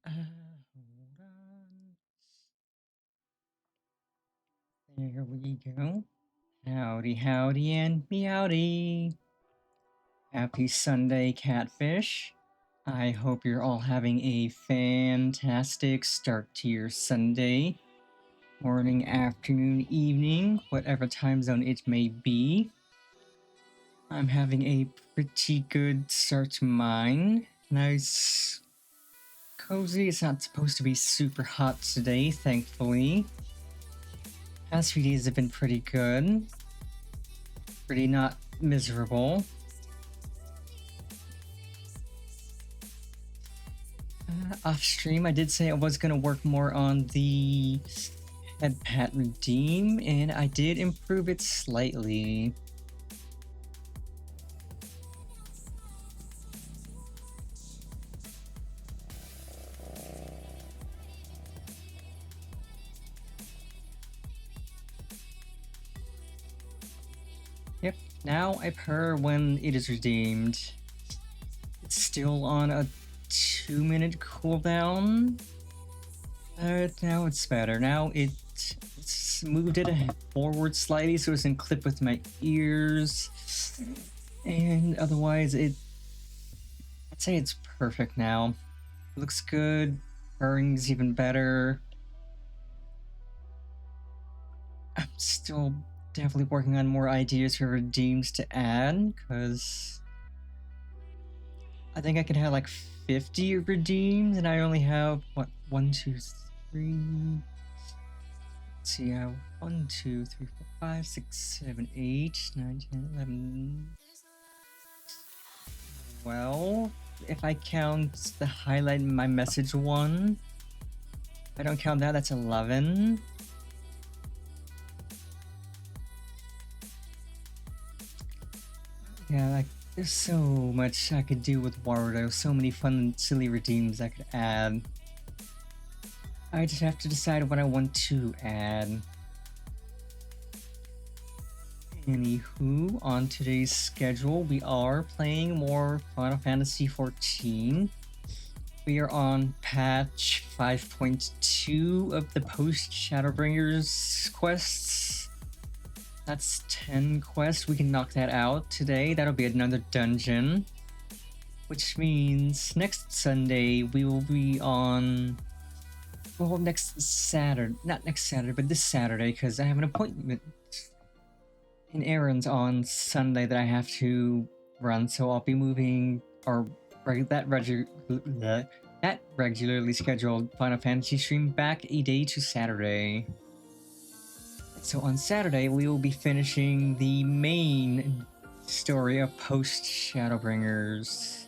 Hold on. There we go. Howdy, howdy, and meowdy. Happy Sunday, catfish. I hope you're all having a fantastic start to your Sunday. Morning, afternoon, evening, whatever time zone it may be. I'm having a pretty good start to mine. Nice, cozy. It's not supposed to be super hot today, thankfully. Past few days have been pretty good. Pretty not miserable. Off stream, I did say I was going to work more on the head pat redeem, and I did improve it slightly. Yep, now I purr when it is redeemed. It's still on a 2-minute cooldown, but now it's better. Now it's moved it forward slightly so it doesn't clip with my ears, and otherwise I'd say it's perfect now. Looks good, purring's even better. I'm still definitely working on more ideas for redeems to add, because I think I can have like 50 redeems, and I only have, what, 1, 2, 3... Let's see, I have 1, 2, 3, 4, 5, 6, 7, 8, 9, 10, 11... Well, if I count the highlight in my message one, if I don't count that, that's 11. Yeah, like, there's so much I could do with Warudo, so many fun and silly redeems I could add. I just have to decide what I want to add. Anywho, on today's schedule, we are playing more Final Fantasy XIV. We are on patch 5.2 of the Post-Shadowbringers quests. That's 10 quests. We can knock that out today. That'll be another dungeon. Which means next Sunday we will be on... Well, next Saturday. Not next Saturday, but this Saturday, because I have an appointment in errands on Sunday that I have to run, so I'll be moving that regularly scheduled Final Fantasy stream back a day to Saturday. So on Saturday, we will be finishing the main story of Post-Shadowbringers,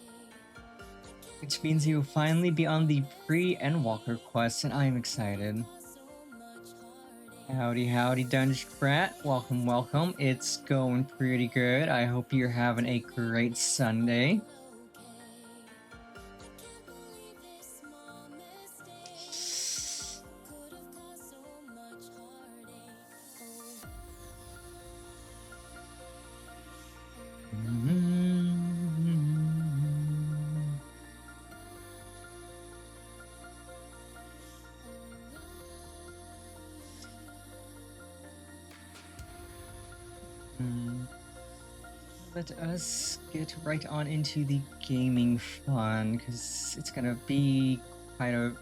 which means you will finally be on the pre-Endwalker quest, and I am excited. Howdy, howdy, Dungeon Brat. Welcome, welcome. It's going pretty good. I hope you're having a great Sunday. Let us get right on into the gaming fun, because it's gonna be quite a...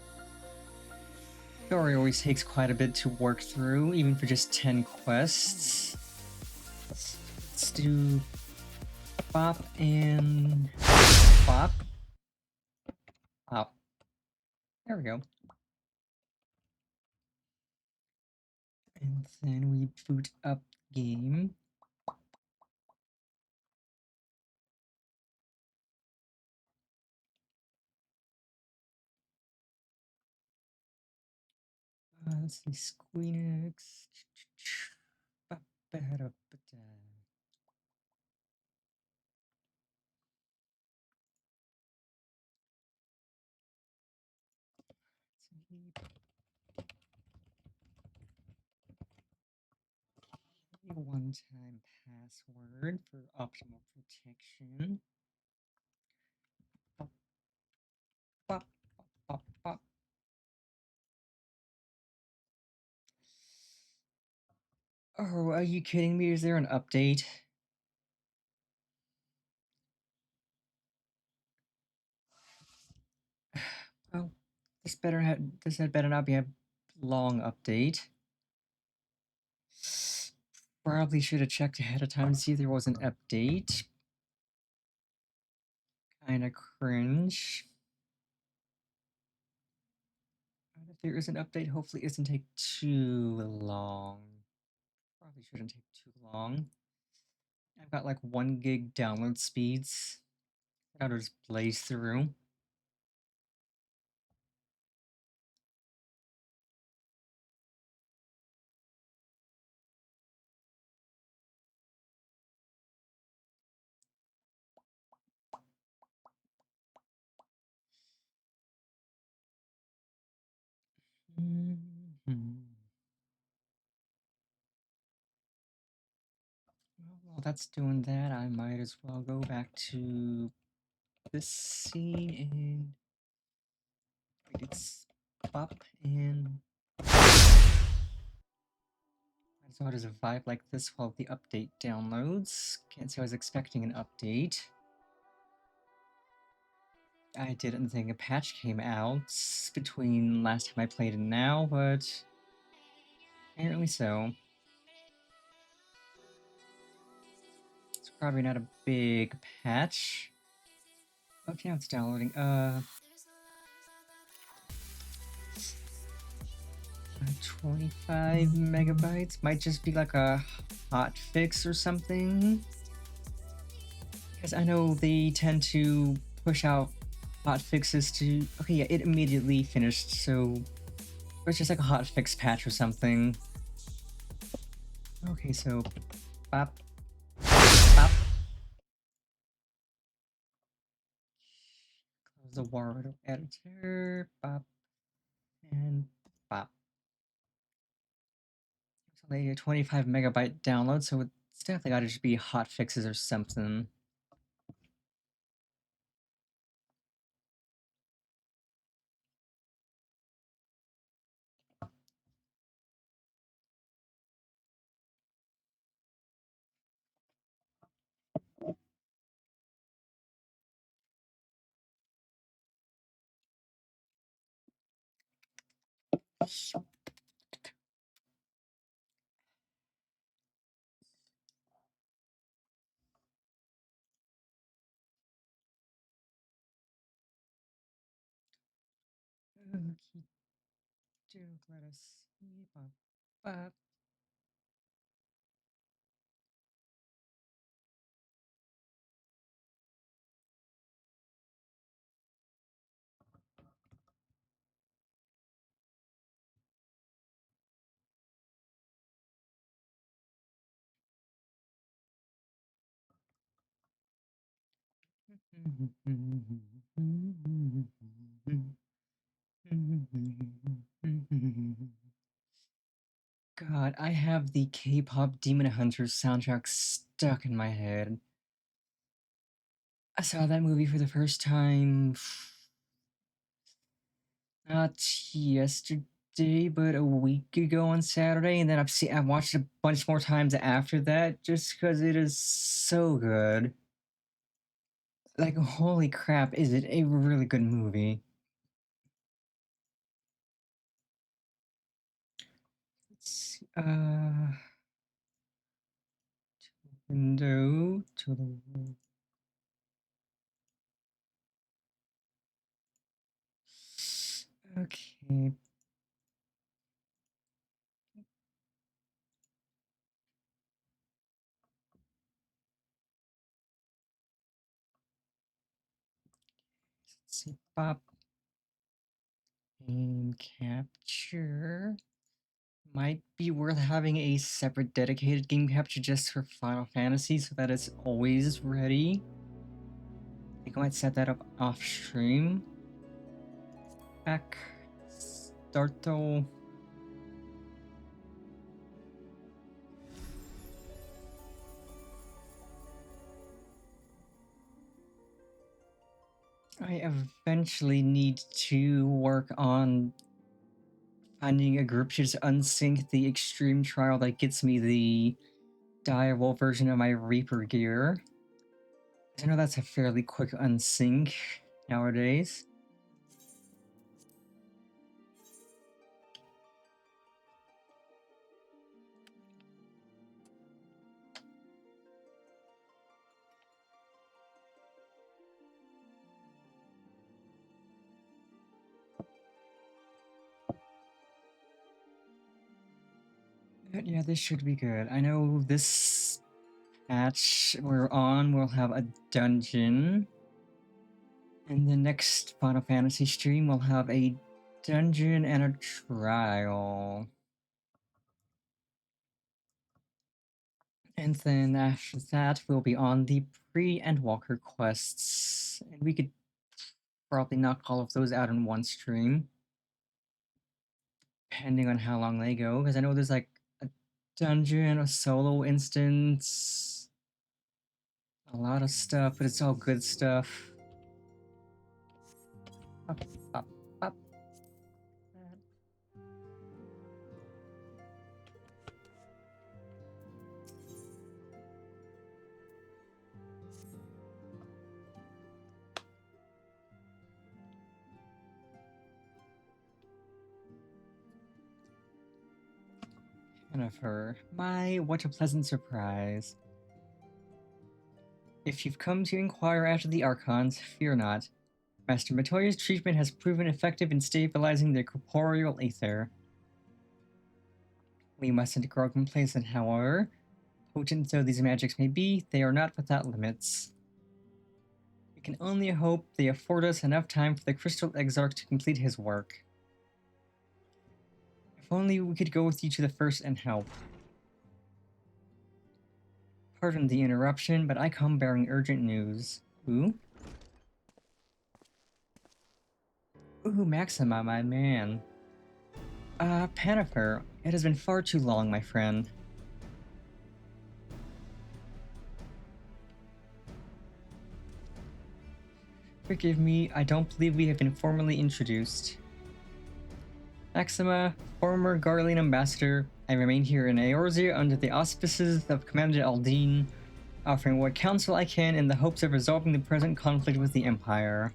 Story always takes quite a bit to work through, even for just 10 quests. Let's do Bop and Bop. Bop. There we go. And then we boot up the game. Let's see, Squeenix. One-time password for optimal protection. Bop, bop, bop, bop. Oh, are you kidding me? Is there an update? Oh, this had better not be a long update. Probably should have checked ahead of time to see if there was an update. Kinda cringe. But if there is an update, hopefully it doesn't take too long. Probably shouldn't take too long. I've got like 1 gig download speeds. I'll just blaze through. Mhm. Well, while that's doing that, I might as well go back to this scene and it's up and might as well just vibe like this while the update downloads. Can't say I was expecting an update. I didn't think a patch came out between last time I played and now, but apparently so. It's probably not a big patch. Okay, now it's downloading. 25 megabytes might just be like a hot fix or something. Because I know they tend to push out hot fixes to. Okay, yeah, it immediately finished, so it's just like a hot fix patch or something. Okay, so bop, bop. Close the Word editor, bop, and bop. It's only a 25 megabyte download, so it's definitely got to just be hot fixes or something. Okey doke, let us see. Bop, bop. God, I have the K-pop Demon Hunters soundtrack stuck in my head. I saw that movie for the first time not yesterday, but a week ago on Saturday, and then I've watched it a bunch more times after that just because it is so good. Like, holy crap, is it a really good movie? Let's see, window to the okay. Let's see, pop game capture. Might be worth having a separate dedicated game capture just for Final Fantasy so that it's always ready. I think I might set that up off stream. Back. Start though. I eventually need to work on finding a group to just unsync the extreme trial that gets me the direwolf version of my Reaper gear. I know that's a fairly quick unsync nowadays. But yeah, this should be good. I know this patch we're on will have a dungeon. And the next Final Fantasy stream will have a dungeon and a trial. And then after that, we'll be on the pre-Endwalker quests. And we could probably knock all of those out in one stream, depending on how long they go. Because I know there's like a dungeon, a solo instance, a lot of stuff, but it's all good stuff. Up, up, up. Jennifer, my, what a pleasant surprise. If you've come to inquire after the Archons, fear not. Master Matoya's treatment has proven effective in stabilizing their corporeal ether. We mustn't grow complacent, however. Potent though these magics may be, they are not without limits. We can only hope they afford us enough time for the Crystal Exarch to complete his work. If only we could go with you to the first and help. Pardon the interruption, but I come bearing urgent news. Ooh? Ooh, Maxima, my man. Panifer, it has been far too long, my friend. Forgive me, I don't believe we have been formally introduced. Maxima, former Garlean ambassador, I remain here in Eorzea under the auspices of Commander Aldine, offering what counsel I can in the hopes of resolving the present conflict with the Empire.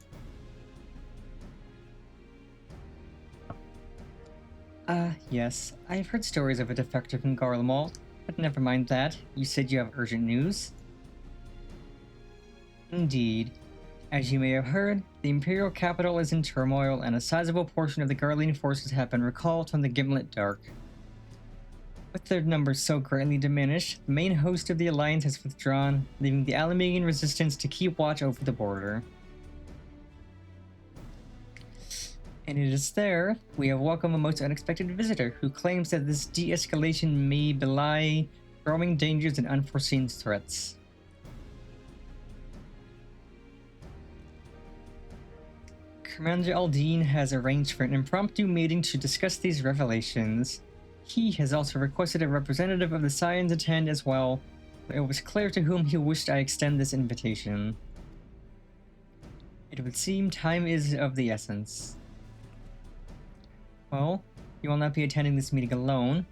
Yes, I've heard stories of a defector from Garlemald, but never mind that. You said you have urgent news? Indeed. As you may have heard, the Imperial capital is in turmoil, and a sizable portion of the Garlean forces have been recalled from the Gimlet Dark. With their numbers so greatly diminished, the main host of the Alliance has withdrawn, leaving the Alamegan resistance to keep watch over the border. And it is there we have welcomed a most unexpected visitor who claims that this de-escalation may belie growing dangers and unforeseen threats. Commander Aldine has arranged for an impromptu meeting to discuss these revelations. He has also requested a representative of the Scions attend as well, but it was clear to whom he wished I extend this invitation. It would seem time is of the essence. Well, you will not be attending this meeting alone.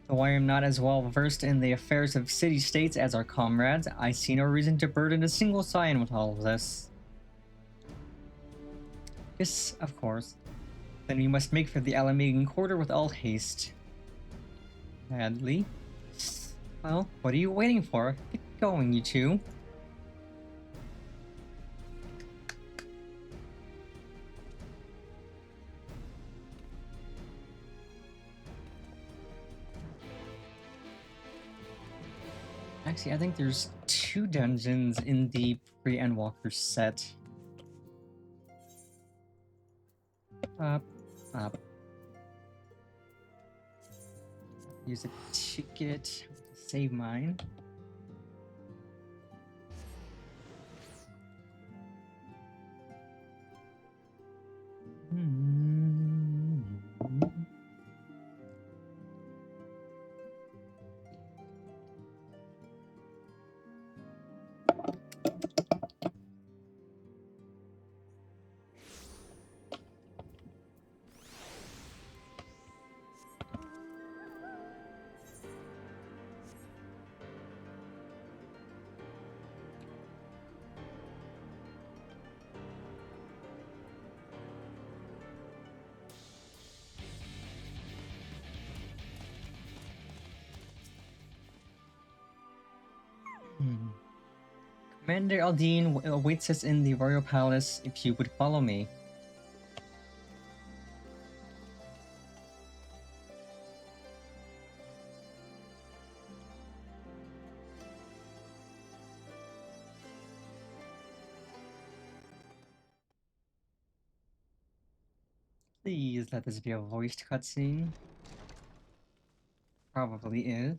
Though I am not as well versed in the affairs of city-states as our comrades, I see no reason to burden a single Scion with all of this. Yes, of course. Then we must make for the Alamegan quarter with all haste. Badly. Well, what are you waiting for? Get going, you two. Actually, I think there's 2 dungeons in the pre-Endwalker set. Up. Use a ticket to save mine. Commander Aldine awaits us in the Royal Palace if you would follow me. Please let this be a voiced cutscene. Probably is.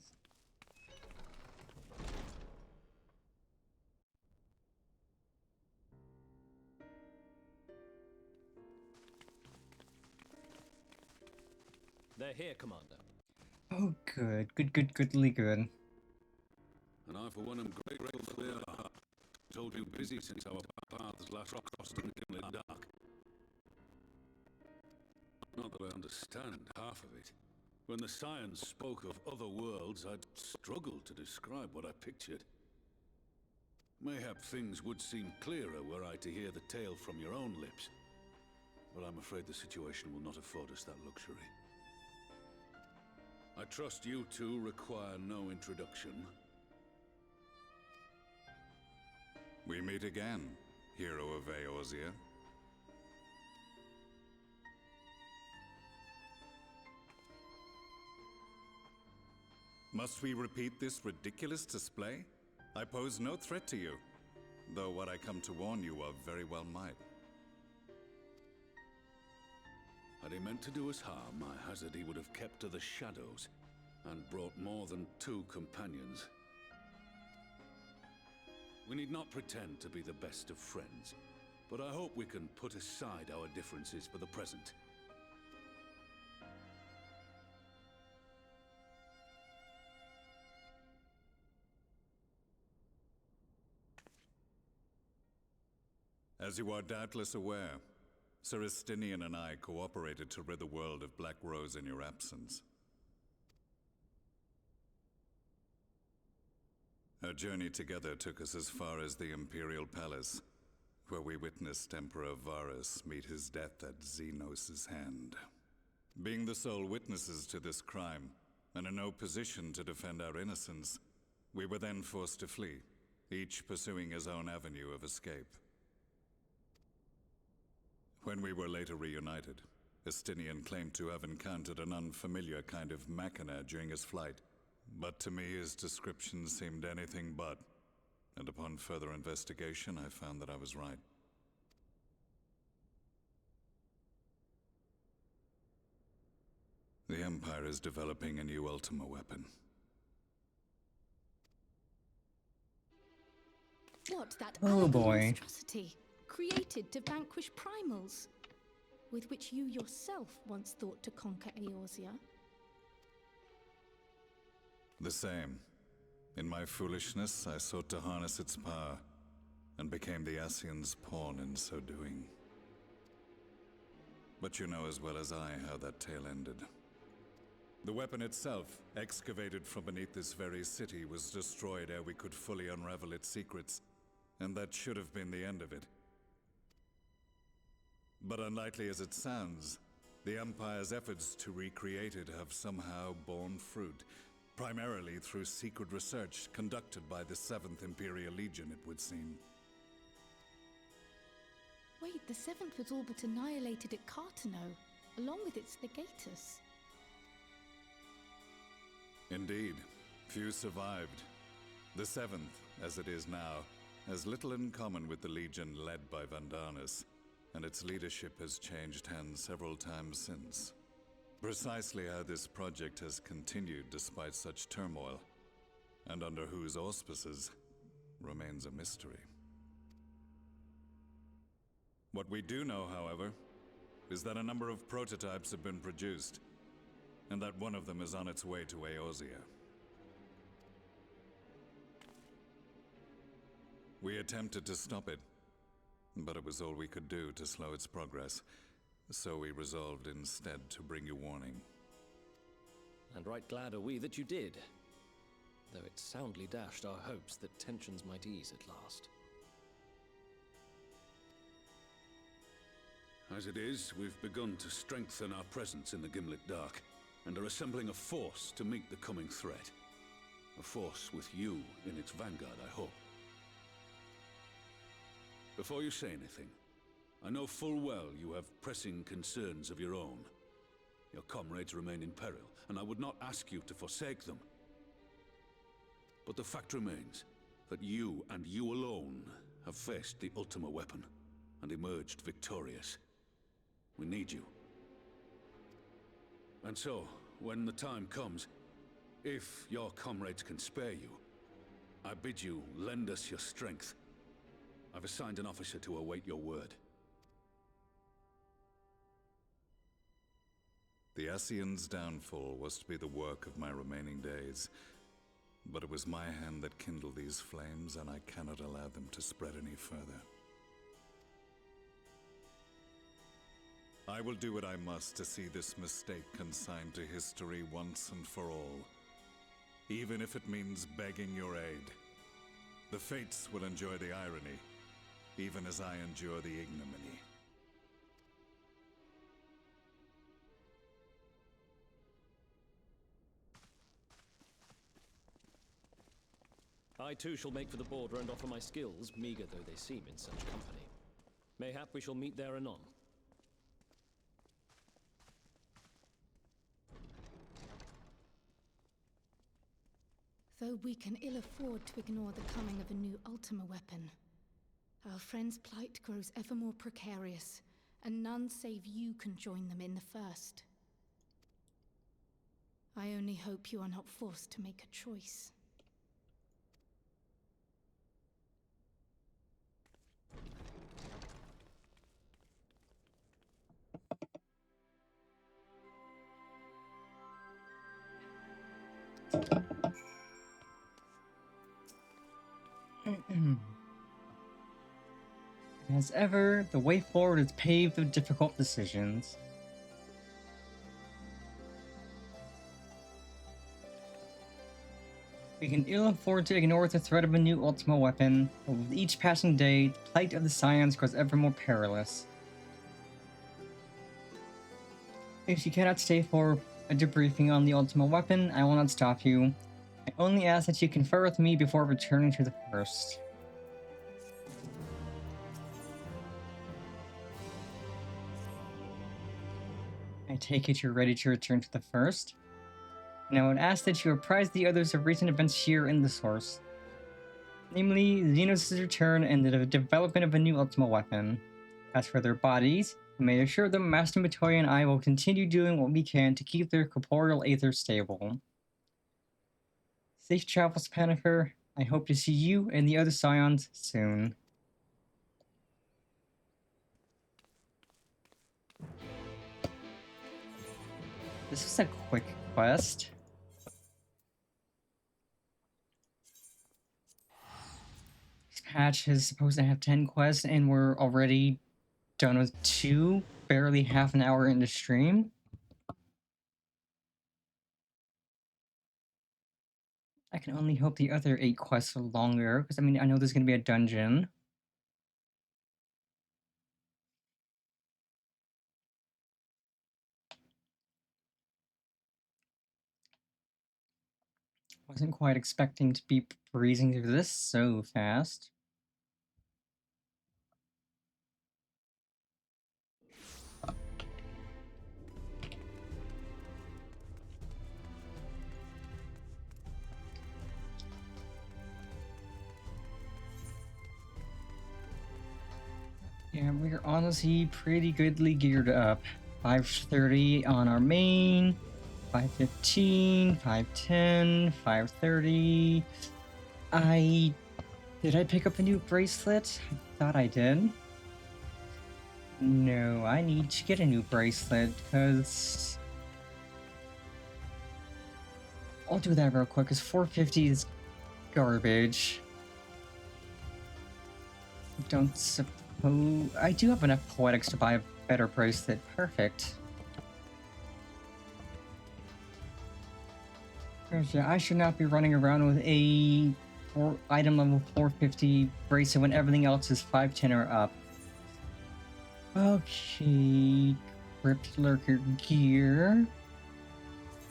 They're here, Commander. Oh, good. Goodly good. And I, for one, am grateful for their help. Told you busy since our paths last crossed in the dark. Not that I understand half of it. When the science spoke of other worlds, I'd struggled to describe what I pictured. Mayhap things would seem clearer were I to hear the tale from your own lips. But I'm afraid the situation will not afford us that luxury. I trust you two require no introduction. We meet again, hero of Eorzea. Must we repeat this ridiculous display? I pose no threat to you, though what I come to warn you of very well might. Had he meant to do us harm, I hazard he would have kept to the shadows, and brought more than 2 companions. We need not pretend to be the best of friends, but I hope we can put aside our differences for the present. As you are doubtless aware, Sir Estinian and I cooperated to rid the world of Black Rose in your absence. Our journey together took us as far as the Imperial Palace, where we witnessed Emperor Varus meet his death at Xenos' hand. Being the sole witnesses to this crime, and in no position to defend our innocence, we were then forced to flee, each pursuing his own avenue of escape. When we were later reunited, Estinian claimed to have encountered an unfamiliar kind of machina during his flight, but to me his description seemed anything but, and upon further investigation I found that I was right. The Empire is developing a new Ultima weapon. What, that Oh, elegant boy. monstrosity, created to vanquish primals, with which you yourself once thought to conquer Eorzea? The same. In my foolishness, I sought to harness its power, and became the Ascian's pawn in so doing. But you know as well as I how that tale ended. The weapon itself, excavated from beneath this very city, was destroyed ere we could fully unravel its secrets, and that should have been the end of it. But unlikely as it sounds, the Empire's efforts to recreate it have somehow borne fruit, primarily through secret research conducted by the 7th Imperial Legion, it would seem. Wait, the 7th was all but annihilated at Cartano, along with its legatus. Indeed, few survived. The 7th, as it is now, has little in common with the Legion led by Vandarnus, and its leadership has changed hands several times since. Precisely how this project has continued despite such turmoil, and under whose auspices, remains a mystery. What we do know, however, is that a number of prototypes have been produced, and that one of them is on its way to Eorzea. We attempted to stop it, but it was all we could do to slow its progress, so we resolved instead to bring you warning. And right glad are we that you did, though it soundly dashed our hopes that tensions might ease at last. As it is, we've begun to strengthen our presence in the Gimlet Dark, and are assembling a force to meet the coming threat. A force with you in its vanguard, I hope. Before you say anything, I know full well you have pressing concerns of your own. Your comrades remain in peril, and I would not ask you to forsake them. But the fact remains that you, and you alone, have faced the Ultima weapon, and emerged victorious. We need you. And so, when the time comes, if your comrades can spare you, I bid you lend us your strength. I've assigned an officer to await your word. The Ascian's downfall was to be the work of my remaining days. But it was my hand that kindled these flames, and I cannot allow them to spread any further. I will do what I must to see this mistake consigned to history once and for all. Even if it means begging your aid. The fates will enjoy the irony, even as I endure the ignominy. I too shall make for the border and offer my skills, meager though they seem in such company. Mayhap we shall meet there anon. Though we can ill afford to ignore the coming of a new Ultima weapon, our friends' plight grows ever more precarious, and none save you can join them in the first. I only hope you are not forced to make a choice. As ever, the way forward is paved with difficult decisions. We can ill afford to ignore the threat of a new Ultima weapon, but with each passing day, the plight of the Scions grows ever more perilous. If you cannot stay for a debriefing on the Ultima weapon, I will not stop you. I only ask that you confer with me before returning to the first. I take it you're ready to return to the first? And I would ask that you apprise the others of recent events here in the source. Namely, Xenos' return and the development of a new Ultima weapon. As for their bodies, you may assure them Master Matoya and I will continue doing what we can to keep their corporeal aether stable. Safe travels, Panifer. I hope to see you and the other Scions soon. This was a quick quest. This patch is supposed to have 10 quests, and we're already done with 2, barely half an hour into stream. I can only hope the other 8 quests are longer, because I mean, I know there's going to be a dungeon. Wasn't quite expecting to be breezing through this so fast. Yeah, we're honestly pretty goodly geared up. 530 on our main, 515, 510, 530. Did I pick up a new bracelet? I thought I did. No, I need to get a new bracelet, because I'll do that real quick, because 450 is garbage. Don't suppose... I do have enough poetics to buy a better bracelet. Perfect. Yeah, I should not be running around with a item level 450 bracelet when everything else is 510 or up. Okay, Crypt Lurker gear.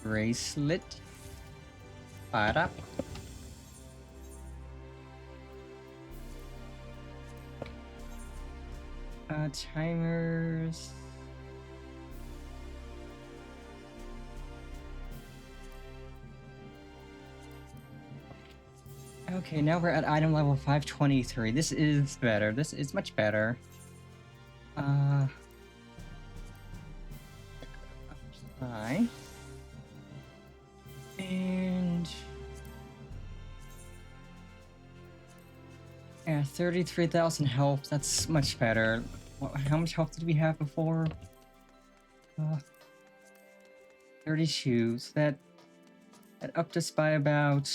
Bracelet. Fire up. Timers. Okay, now we're at item level 523. This is better. This is much better. Apply. And... yeah, 33,000 health. That's much better. How much health did we have before? 32. So that upped us by about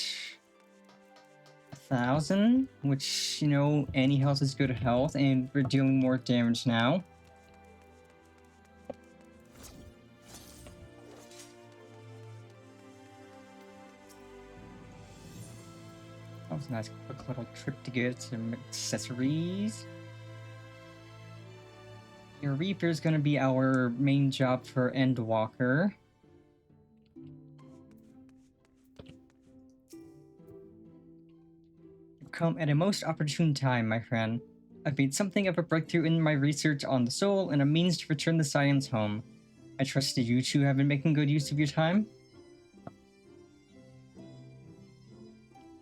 1,000, which, you know, any health is good health, and we're dealing more damage now. That was a nice quick little trip to get some accessories. Your Reaper is going to be our main job for Endwalker. You've come at a most opportune time, my friend. I've made something of a breakthrough in my research on the soul and a means to return the science home. I trust that you two have been making good use of your time.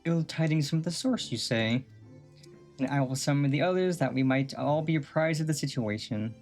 Ill tidings from the source, you say? And I will summon the others that we might all be apprised of the situation.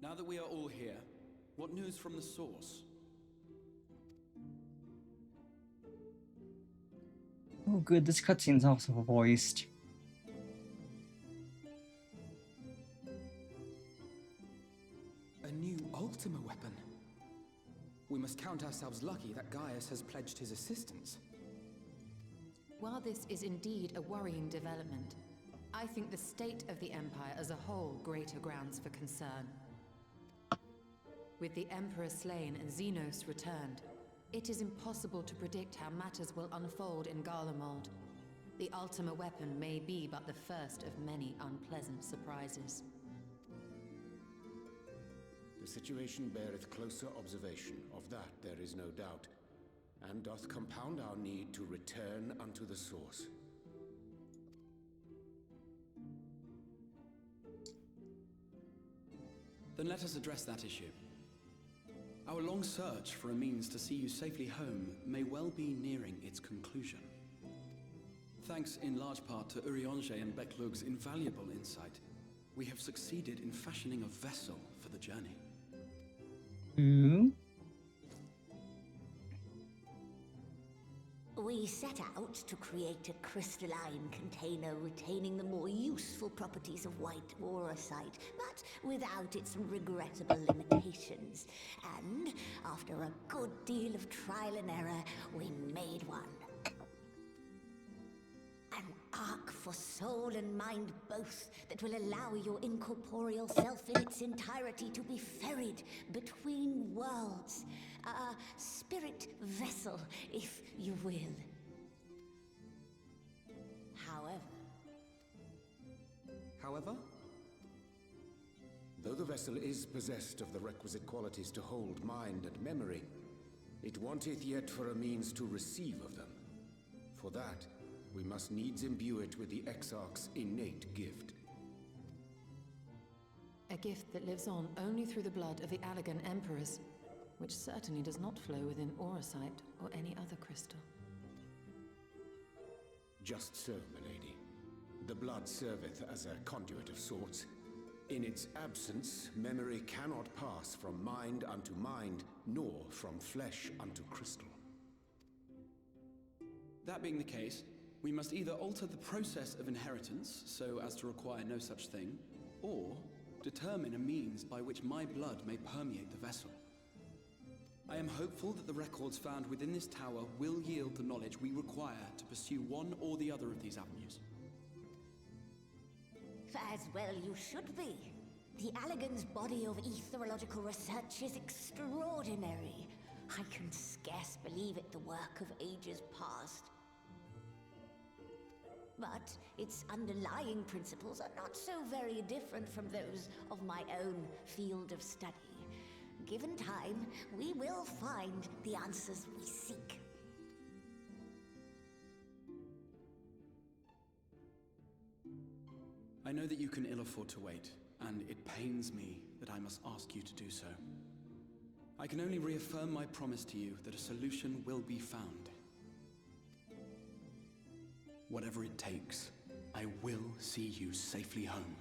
Now that we are all here, what news from the source? Oh good, this cutscene's also voiced. A new Ultima weapon. We must count ourselves lucky that Gaius has pledged his assistance. While this is indeed a worrying development, I think the state of the Empire as a whole greater grounds for concern. With the Emperor slain and Xenos returned, it is impossible to predict how matters will unfold in Garlemald. The Ultima weapon may be but the first of many unpleasant surprises. The situation beareth closer observation, of that there is no doubt, and doth compound our need to return unto the source. Then let us address that issue. Our long search for a means to see you safely home may well be nearing its conclusion. Thanks in large part to Urianger and Beklug's invaluable insight, we have succeeded in fashioning a vessel for the journey. We set out to create a crystalline container retaining the more useful properties of white aurosite, but without its regrettable limitations. And after a good deal of trial and error, we made one. An ark for soul and mind both that will allow your incorporeal self in its entirety to be ferried between worlds. A spirit vessel, if you will. However? Though the vessel is possessed of the requisite qualities to hold mind and memory, it wanteth yet for a means to receive of them. For that, we must needs imbue it with the Exarch's innate gift. A gift that lives on only through the blood of the Allagan Emperors, which certainly does not flow within aurosite or any other crystal. Just so, milady. The blood serveth as a conduit of sorts. In its absence, memory cannot pass from mind unto mind, nor from flesh unto crystal. That being the case, we must either alter the process of inheritance so as to require no such thing, or determine a means by which my blood may permeate the vessel. I am hopeful that the records found within this tower will yield the knowledge we require to pursue one or the other of these avenues. As well you should be. The Allegan's body of etherological research is extraordinary. I can scarce believe it the work of ages past. But its underlying principles are not so very different from those of my own field of study. Given time, we will find the answers we seek. I know that you can ill afford to wait, and it pains me that I must ask you to do so. I can only reaffirm my promise to you that a solution will be found. Whatever it takes, I will see you safely home.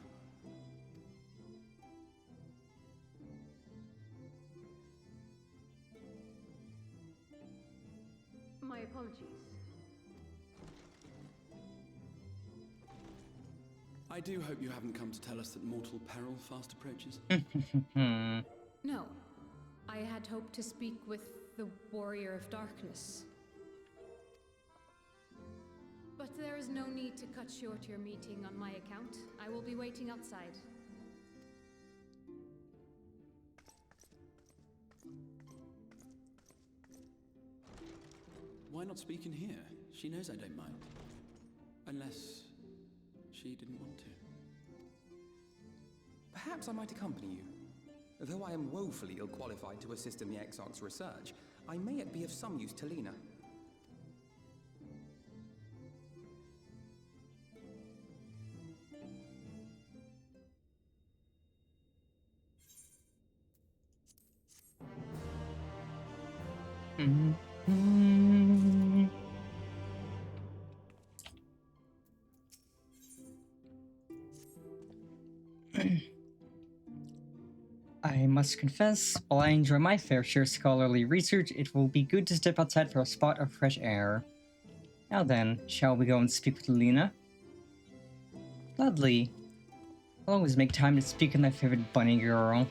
My apologies. I do hope you haven't come to tell us that mortal peril fast approaches. No. I had hoped to speak with the Warrior of Darkness. But there is no need to cut short your meeting on my account. I will be waiting outside. Why not speak in here? She knows I don't mind. Unless she didn't want to. Perhaps I might accompany you. Though I am woefully ill-qualified to assist in the Exarch's research, I may yet be of some use to Lena. I must confess, while I enjoy my fair share of scholarly research, it will be good to step outside for a spot of fresh air. Now then, shall we go and speak with Lena? Gladly. I'll always make time to speak with my favorite bunny girl.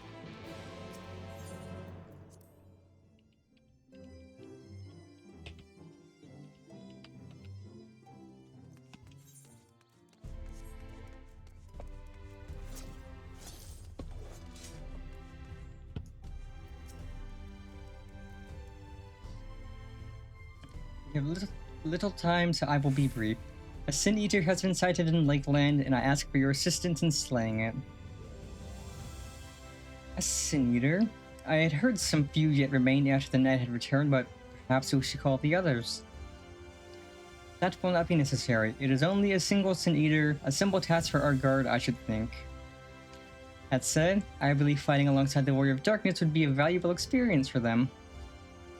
We have little time, so I will be brief. A Sin Eater has been sighted in Lakeland, and I ask for your assistance in slaying it. A Sin Eater? I had heard some few yet remained after the night had returned, but perhaps we should call the others. That will not be necessary. It is only a single Sin Eater, a simple task for our guard, I should think. That said, I believe fighting alongside the Warrior of Darkness would be a valuable experience for them.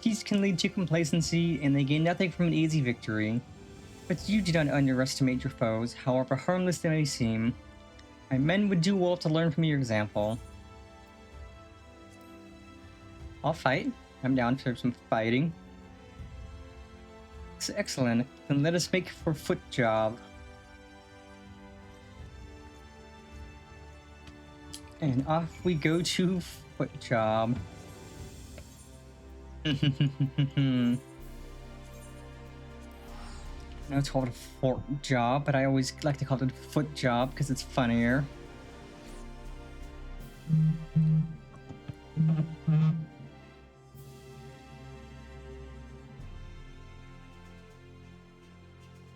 Peace can lead to complacency, and they gain nothing from an easy victory. But you do not underestimate your foes, however harmless they may seem. My men would do well to learn from your example. I'll fight. I'm down for some fighting. Excellent. Then let us make for foot job. And off we go to foot job. I know it's called a fort job, but I always like to call it a foot job because it's funnier.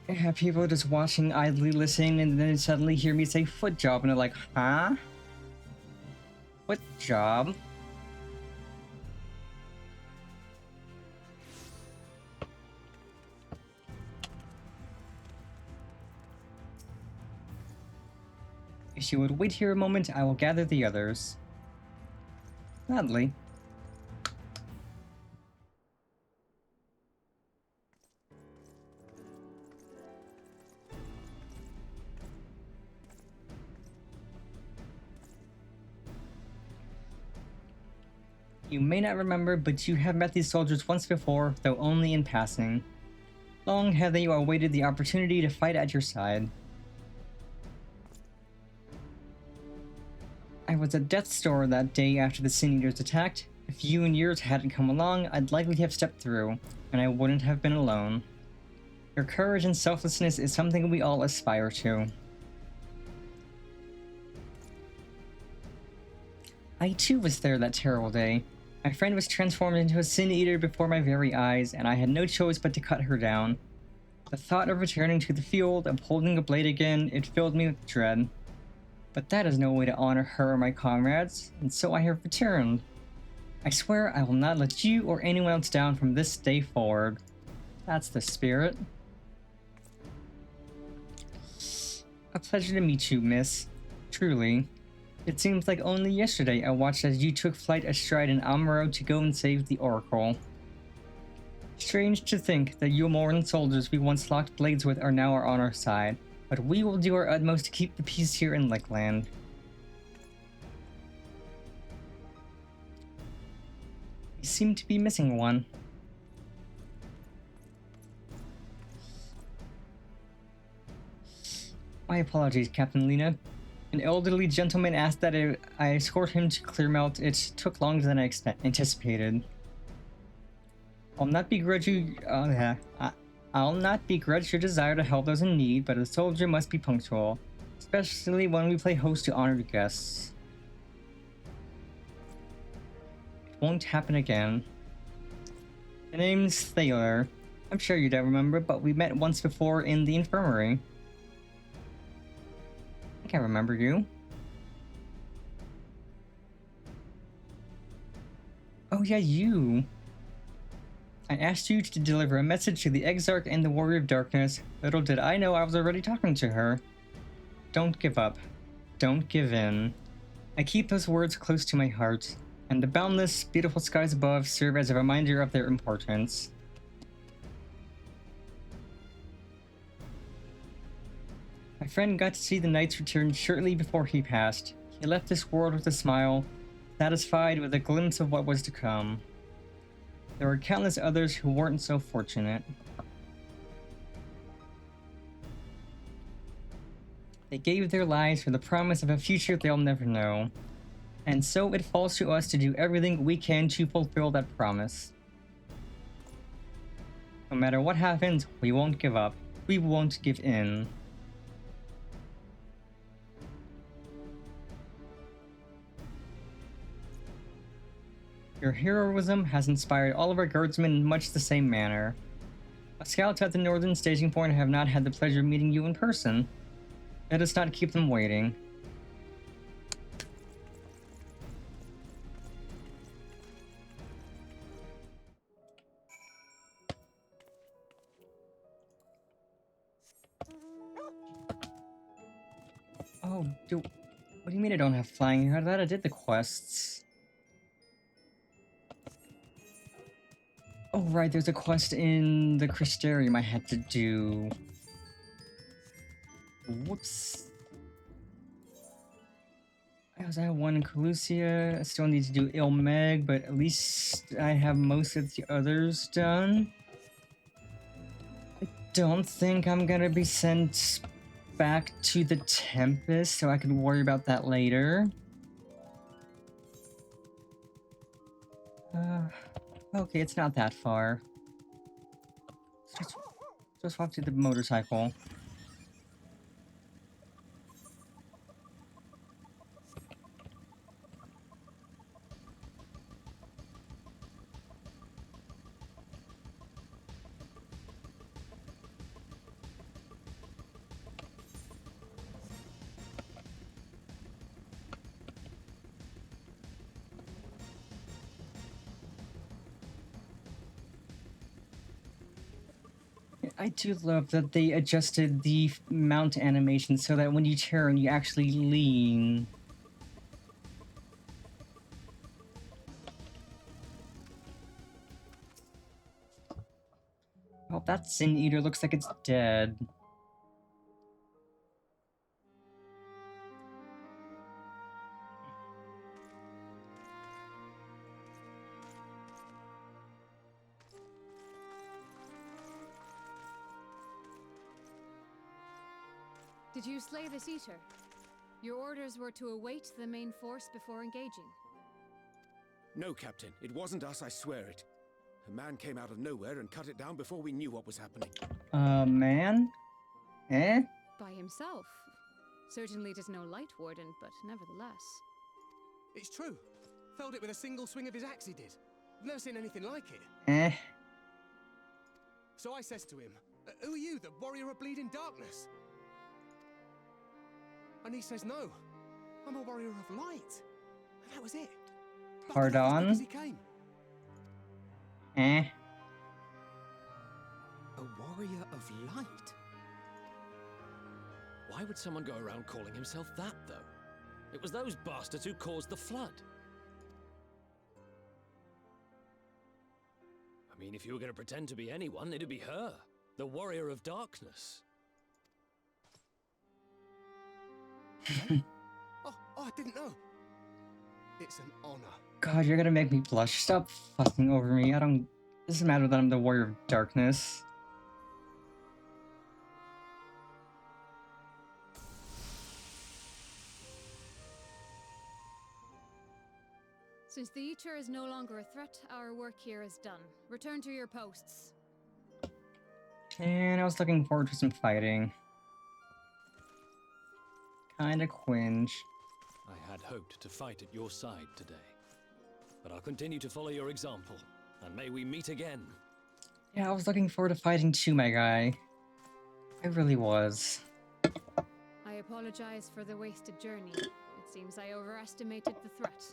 I have people just watching, idly listening, and then suddenly hear me say foot job, and they're like, huh? Foot job? If you would wait here a moment, I will gather the others. Gladly. You may not remember, but you have met these soldiers once before, though only in passing. Long have they awaited the opportunity to fight at your side. I was at death's door that day after the Sin Eaters attacked. If you and yours hadn't come along, I'd likely have stepped through, and I wouldn't have been alone. Your courage and selflessness is something we all aspire to. I too was there that terrible day. My friend was transformed into a Sin Eater before my very eyes, and I had no choice but to cut her down. The thought of returning to the field, of holding a blade again, it filled me with dread. But that is no way to honor her or my comrades, and so I have returned. I swear I will not let you or anyone else down from this day forward. That's the spirit. A pleasure to meet you, miss. Truly. It seems like only yesterday I watched as you took flight astride an Amaro to go and save the Oracle. Strange to think that you Moran soldiers we once locked blades with are now on our side, but we will do our utmost to keep the peace here in Lakeland. We seem to be missing one. My apologies, Captain Lena. An elderly gentleman asked that I escort him to Clearmelt. It took longer than I anticipated. I'll not begrudge your desire to help those in need, but a soldier must be punctual, especially when we play host to honored guests. It won't happen again. The name's Thaler. I'm sure you don't remember, but we met once before in the infirmary. I think I remember you. Oh yeah, you. I asked you to deliver a message to the Exarch and the Warrior of Darkness. Little did I know I was already talking to her. Don't give up. Don't give in. I keep those words close to my heart, and the boundless, beautiful skies above serve as a reminder of their importance. My friend got to see the Knight's return shortly before he passed. He left this world with a smile, satisfied with a glimpse of what was to come. There were countless others who weren't so fortunate. They gave their lives for the promise of a future they'll never know. And so it falls to us to do everything we can to fulfill that promise. No matter what happens, we won't give up. We won't give in. Your heroism has inspired all of our guardsmen in much the same manner. Our scouts at the northern staging point have not had the pleasure of meeting you in person. Let us not keep them waiting. Oh, what do you mean I don't have flying? I thought I did the quests. Oh right, there's a quest in the Crystarium I had to do. Whoops. I also have one in Calusia. I still need to do Ilmeg, but at least I have most of the others done. I don't think I'm gonna be sent back to the Tempest, so I can worry about that later. Okay, it's not that far. Just walk to the motorcycle. I do love that they adjusted the mount animation so that when you turn, you actually lean. Oh, that Sin Eater looks like it's dead. Did you slay this eater? Your orders were to await the main force before engaging. No, Captain. It wasn't us, I swear it. A man came out of nowhere and cut it down before we knew what was happening. Man? Eh? By himself. Certainly it is no light warden, but nevertheless. It's true. Felled it with a single swing of his axe, he did. I've never seen anything like it. Eh. So I says to him, who are you, the warrior of bleeding darkness? And he says, no, I'm a warrior of light. And that was it. Pardon? As he came. Eh. A warrior of light? Why would someone go around calling himself that, though? It was those bastards who caused the flood. I mean, if you were going to pretend to be anyone, it'd be her. The warrior of darkness. Oh, I didn't know. It's an honor. God, you're gonna make me blush. Stop fussing over me. It doesn't matter that I'm the warrior of darkness. Since the Eater is no longer a threat, our work here is done. Return to your posts. And I was looking forward to some fighting. Kinda cringe. I had hoped to fight at your side today. But I'll continue to follow your example, and may we meet again. Yeah, I was looking forward to fighting too, my guy. I really was. I apologize for the wasted journey. It seems I overestimated the threat.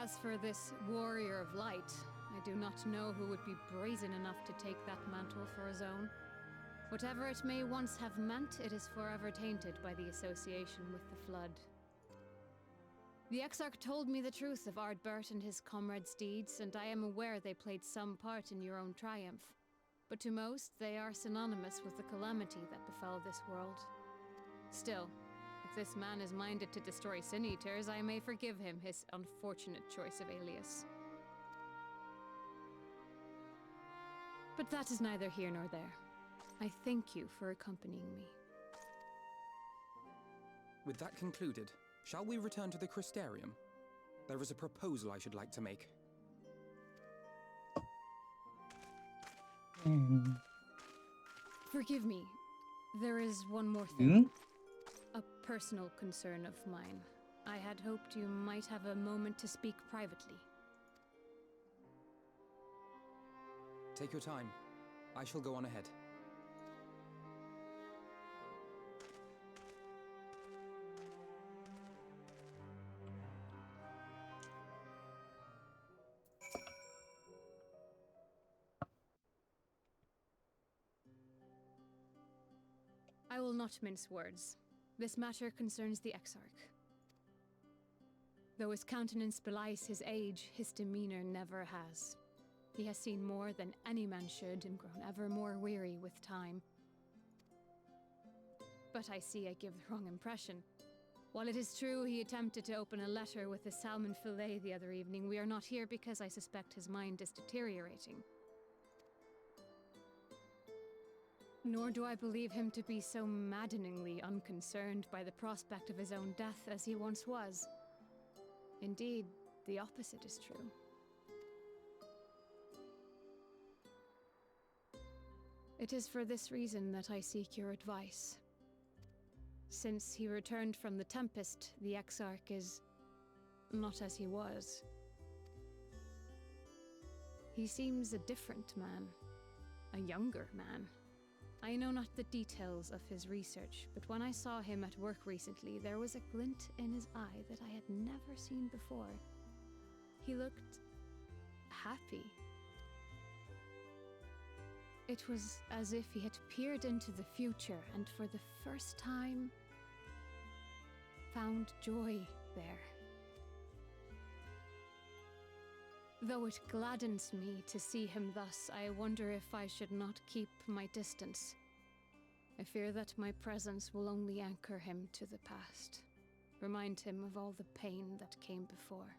As for this warrior of light, I do not know who would be brazen enough to take that mantle for his own. Whatever it may once have meant, it is forever tainted by the association with the Flood. The Exarch told me the truth of Ardbert and his comrades' deeds, and I am aware they played some part in your own triumph. But to most, they are synonymous with the calamity that befell this world. Still, if this man is minded to destroy Sin Eaters, I may forgive him his unfortunate choice of alias. But that is neither here nor there. I thank you for accompanying me. With that concluded, shall we return to the Crystarium? There is a proposal I should like to make. Forgive me. There is one more thing. A personal concern of mine. I had hoped you might have a moment to speak privately. Take your time. I shall go on ahead. I will not mince words. This matter concerns the Exarch. Though his countenance belies his age, his demeanor never has. He has seen more than any man should and grown ever more weary with time. But I see I give the wrong impression. While it is true he attempted to open a letter with a salmon fillet the other evening, we are not here because I suspect his mind is deteriorating. Nor do I believe him to be so maddeningly unconcerned by the prospect of his own death as he once was. Indeed, the opposite is true. It is for this reason that I seek your advice. Since he returned from the Tempest, the Exarch is not as he was. He seems a different man, a younger man. I know not the details of his research, but when I saw him at work recently, there was a glint in his eye that I had never seen before. He looked happy. It was as if he had peered into the future and for the first time found joy there. Though it gladdens me to see him thus, I wonder if I should not keep my distance. I fear that my presence will only anchor him to the past, remind him of all the pain that came before.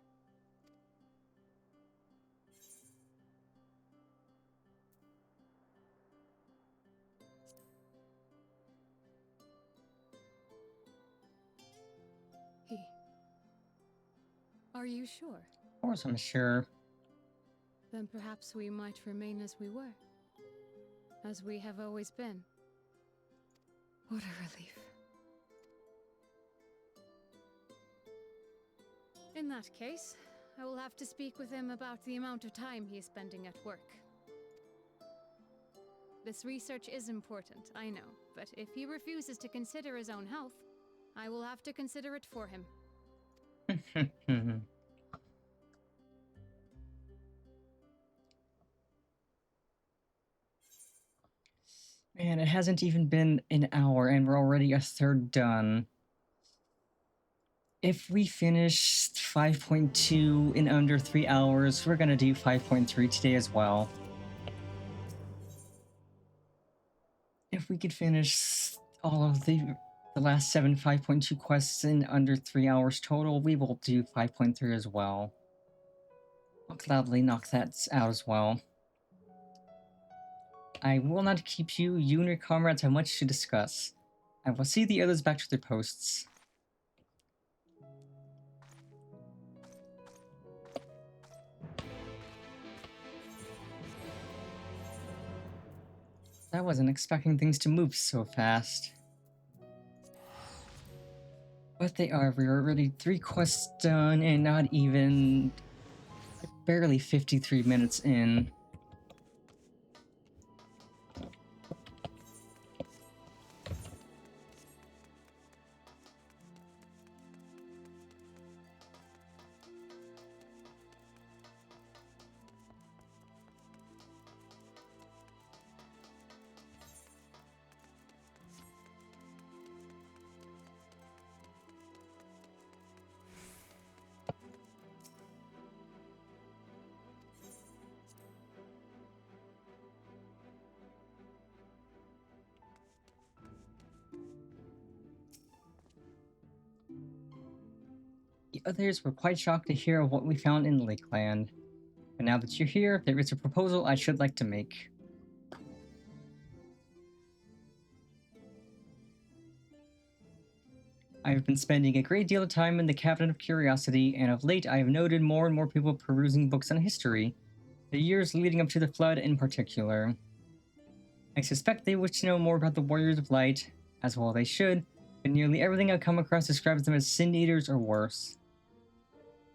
Are you sure? Of course I'm sure. Then perhaps we might remain as we were. As we have always been. What a relief. In that case, I will have to speak with him about the amount of time he is spending at work. This research is important, I know, but if he refuses to consider his own health, I will have to consider it for him. Man, it hasn't even been an hour and we're already a third done. If we finish 5.2 in under 3 hours, we're gonna do 5.3 today as well. If we could finish all of the last 7 5.2 quests in under 3 hours total, we will do 5.3 as well. I'll gladly knock that out as well. I will not keep you. You and your comrades have much to discuss. I will see the others back to their posts. I wasn't expecting things to move so fast. But they are. We're already 3 quests done and not even barely 53 minutes in. The others were quite shocked to hear of what we found in Lakeland. But now that you're here, there is a proposal I should like to make. I've been spending a great deal of time in the Cabinet of Curiosity, and of late I have noted more and more people perusing books on history, the years leading up to the Flood in particular. I suspect they wish to know more about the Warriors of Light, as well they should, but nearly everything I've come across describes them as Sin Eaters or worse.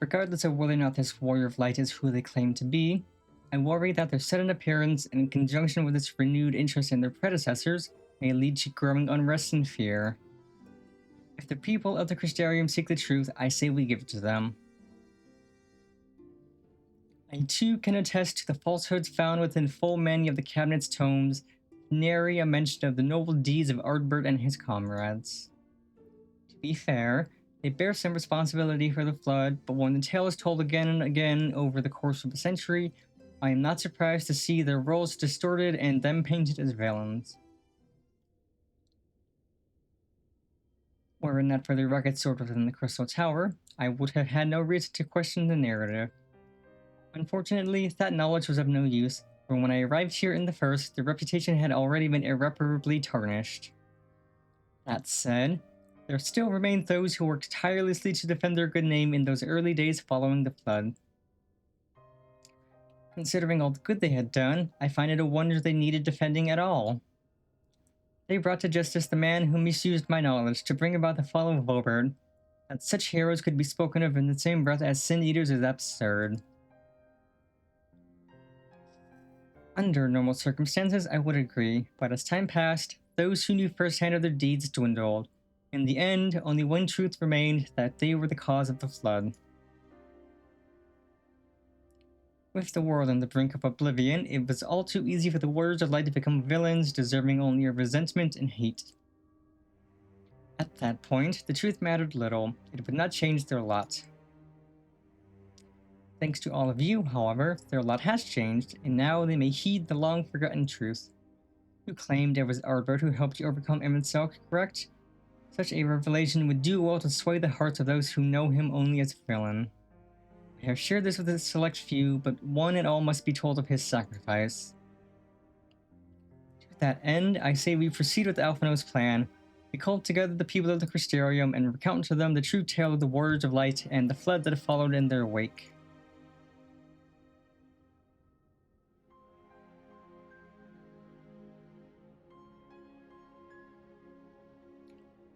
Regardless of whether or not this Warrior of Light is who they claim to be, I worry that their sudden appearance, in conjunction with its renewed interest in their predecessors, may lead to growing unrest and fear. If the people of the Crystarium seek the truth, I say we give it to them. I too can attest to the falsehoods found within full many of the Cabinet's tomes, nary a mention of the noble deeds of Ardbert and his comrades. To be fair, they bear some responsibility for the Flood, but when the tale is told again and again over the course of a century, I am not surprised to see their roles distorted and them painted as villains. Were it not for the rugged sword within the Crystal Tower, I would have had no reason to question the narrative. Unfortunately, that knowledge was of no use, for when I arrived here in the first, the reputation had already been irreparably tarnished. That said, there still remained those who worked tirelessly to defend their good name in those early days following the Flood. Considering all the good they had done, I find it a wonder they needed defending at all. They brought to justice the man who misused my knowledge to bring about the fall of Vobert. That such heroes could be spoken of in the same breath as Sin Eaters is absurd. Under normal circumstances, I would agree, but as time passed, those who knew firsthand of their deeds dwindled. In the end, only one truth remained, that they were the cause of the Flood. With the world on the brink of oblivion, it was all too easy for the Warriors of Light to become villains, deserving only of resentment and hate. At that point, the truth mattered little. It would not change their lot. Thanks to all of you, however, their lot has changed, and now they may heed the long-forgotten truth. You claimed it was Ardbert who helped you overcome Emet-Selch, correct? Such a revelation would do well to sway the hearts of those who know him only as a villain. I have shared this with a select few, but one and all must be told of his sacrifice. To that end, I say we proceed with Alphino's plan. We call together the people of the Crystarium and recount to them the true tale of the Warriors of Light and the Flood that followed in their wake.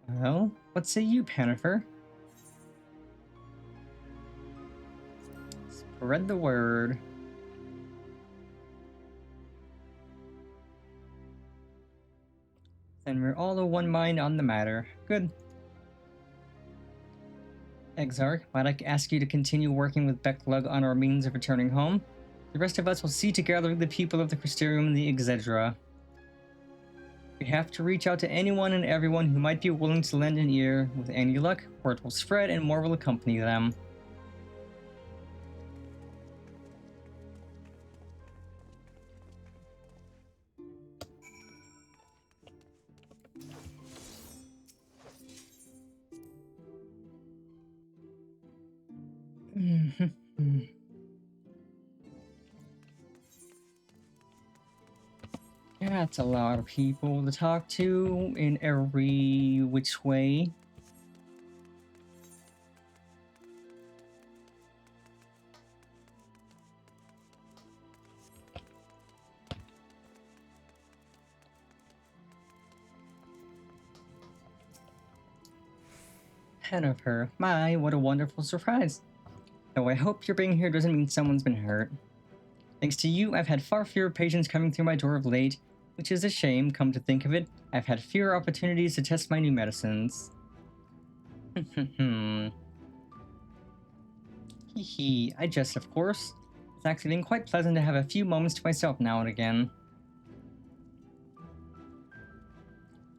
Well, what say you, Pannifer? Spread the word. Then we're all of one mind on the matter. Good. Exarch, might I ask you to continue working with Becklug on our means of returning home? The rest of us will see together the people of the Crystarium and the Exedra. We have to reach out to anyone and everyone who might be willing to lend an ear. With any luck, word will spread and more will accompany them. That's a lot of people to talk to in every which way. Hennifer, my, what a wonderful surprise. Though I hope your being here doesn't mean someone's been hurt. Thanks to you, I've had far fewer patients coming through my door of late, which is a shame, come to think of it. I've had fewer opportunities to test my new medicines. Hee, I jest, of course. It's actually been quite pleasant to have a few moments to myself now and again.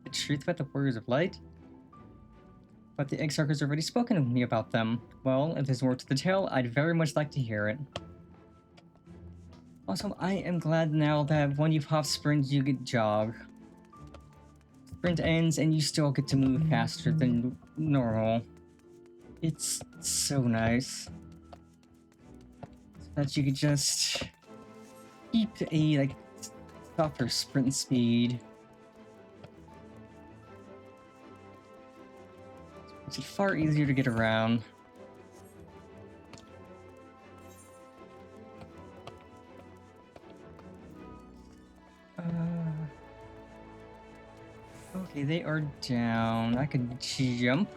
The truth about the Warriors of Light? But the Exarch has already spoken with me about them. Well, if there's more to the tale, I'd very much like to hear it. Also, I am glad now that when you pop sprint, you get jog. Sprint ends and you still get to move faster than normal. It's so nice. So that you could just keep a, softer sprint speed. It's far easier to get around. Okay, they are down. I could jump.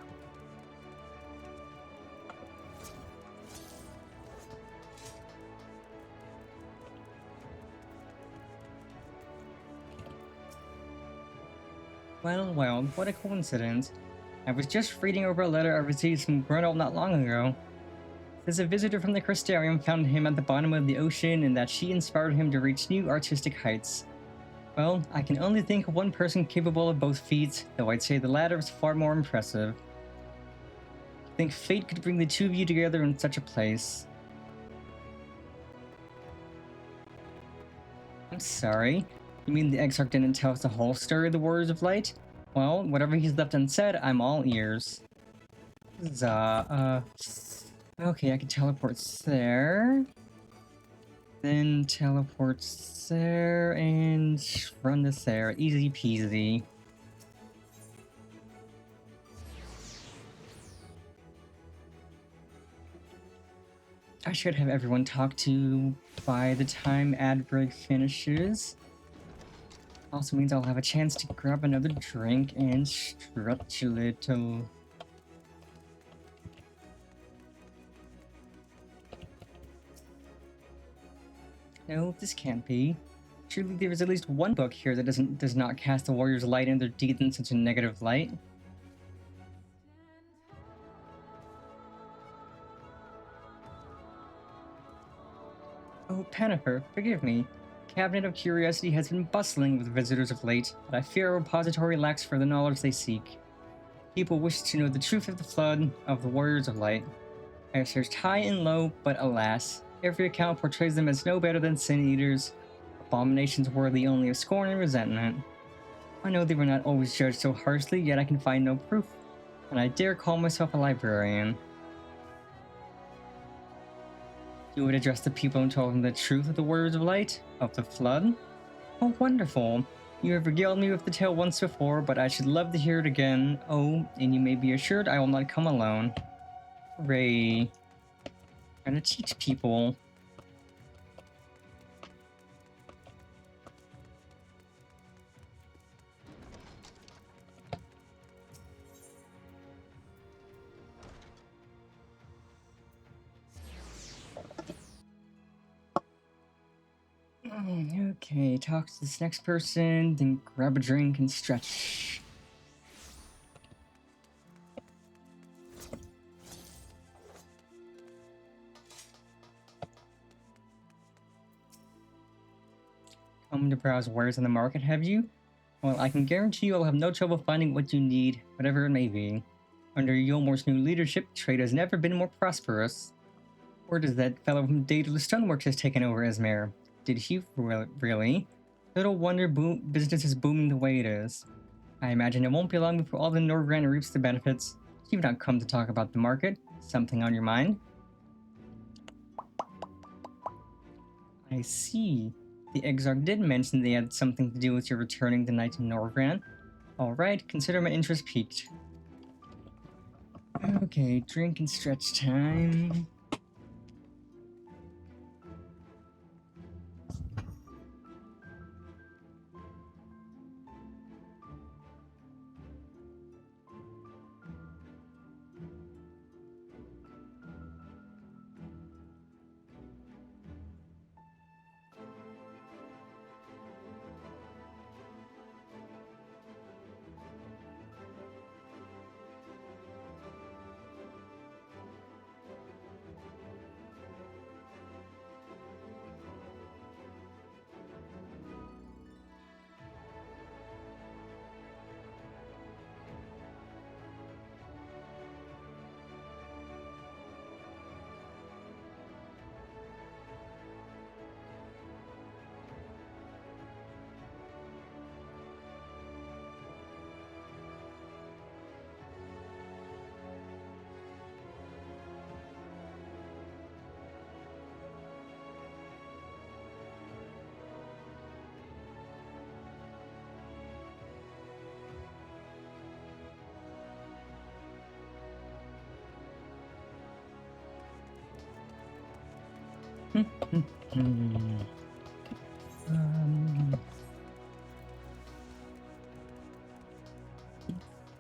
Well, what a coincidence. I was just reading over a letter I received from Grunwald not long ago. There's a visitor from the Crystarium found him at the bottom of the ocean and that she inspired him to reach new artistic heights. Well, I can only think of one person capable of both feats, though I'd say the latter is far more impressive. I think fate could bring the two of you together in such a place. I'm sorry. You mean the Exarch didn't tell us the whole story of the Warriors of Light? Well, whatever he's left unsaid, I'm all ears. Okay, I can teleport there. Then teleports there and run this there. Easy peasy. I should have everyone talked to by the time ad break finishes. Also means I'll have a chance to grab another drink and stretch a little. No, this can't be. Surely there is at least one book here that does not cast the Warriors' light and their deeds in such a negative light. Oh, Pennifer, forgive me. Cabinet of Curiosity has been bustling with visitors of late, but I fear our repository lacks for the knowledge they seek. People wish to know the truth of the flood of the Warriors of Light. I have searched high and low, but alas, every account portrays them as no better than sin-eaters, abominations worthy only of scorn and resentment. I know they were not always judged so harshly, yet I can find no proof, and I dare call myself a librarian. You would address the people and tell them the truth of the Warriors of Light? Of the Flood? Oh, wonderful. You have regaled me with the tale once before, but I should love to hear it again. Oh, and you may be assured I will not come alone. Hooray. Trying to teach people. Okay, talk to this next person, then grab a drink and stretch. Come to browse wares on the market, have you? Well, I can guarantee you'll have no trouble finding what you need, whatever it may be. Under Yulmore's new leadership, trade has never been more prosperous. Word is that fellow from Daedalus Stoneworks has taken over as mayor. Did he really? Little wonder business is booming the way it is. I imagine it won't be long before all the Norgran reaps the benefits. You've not come to talk about the market. Something on your mind? I see. The Exarch did mention they had something to do with your returning the night to Norgran. Alright, consider my interest piqued. Okay, drink and stretch time.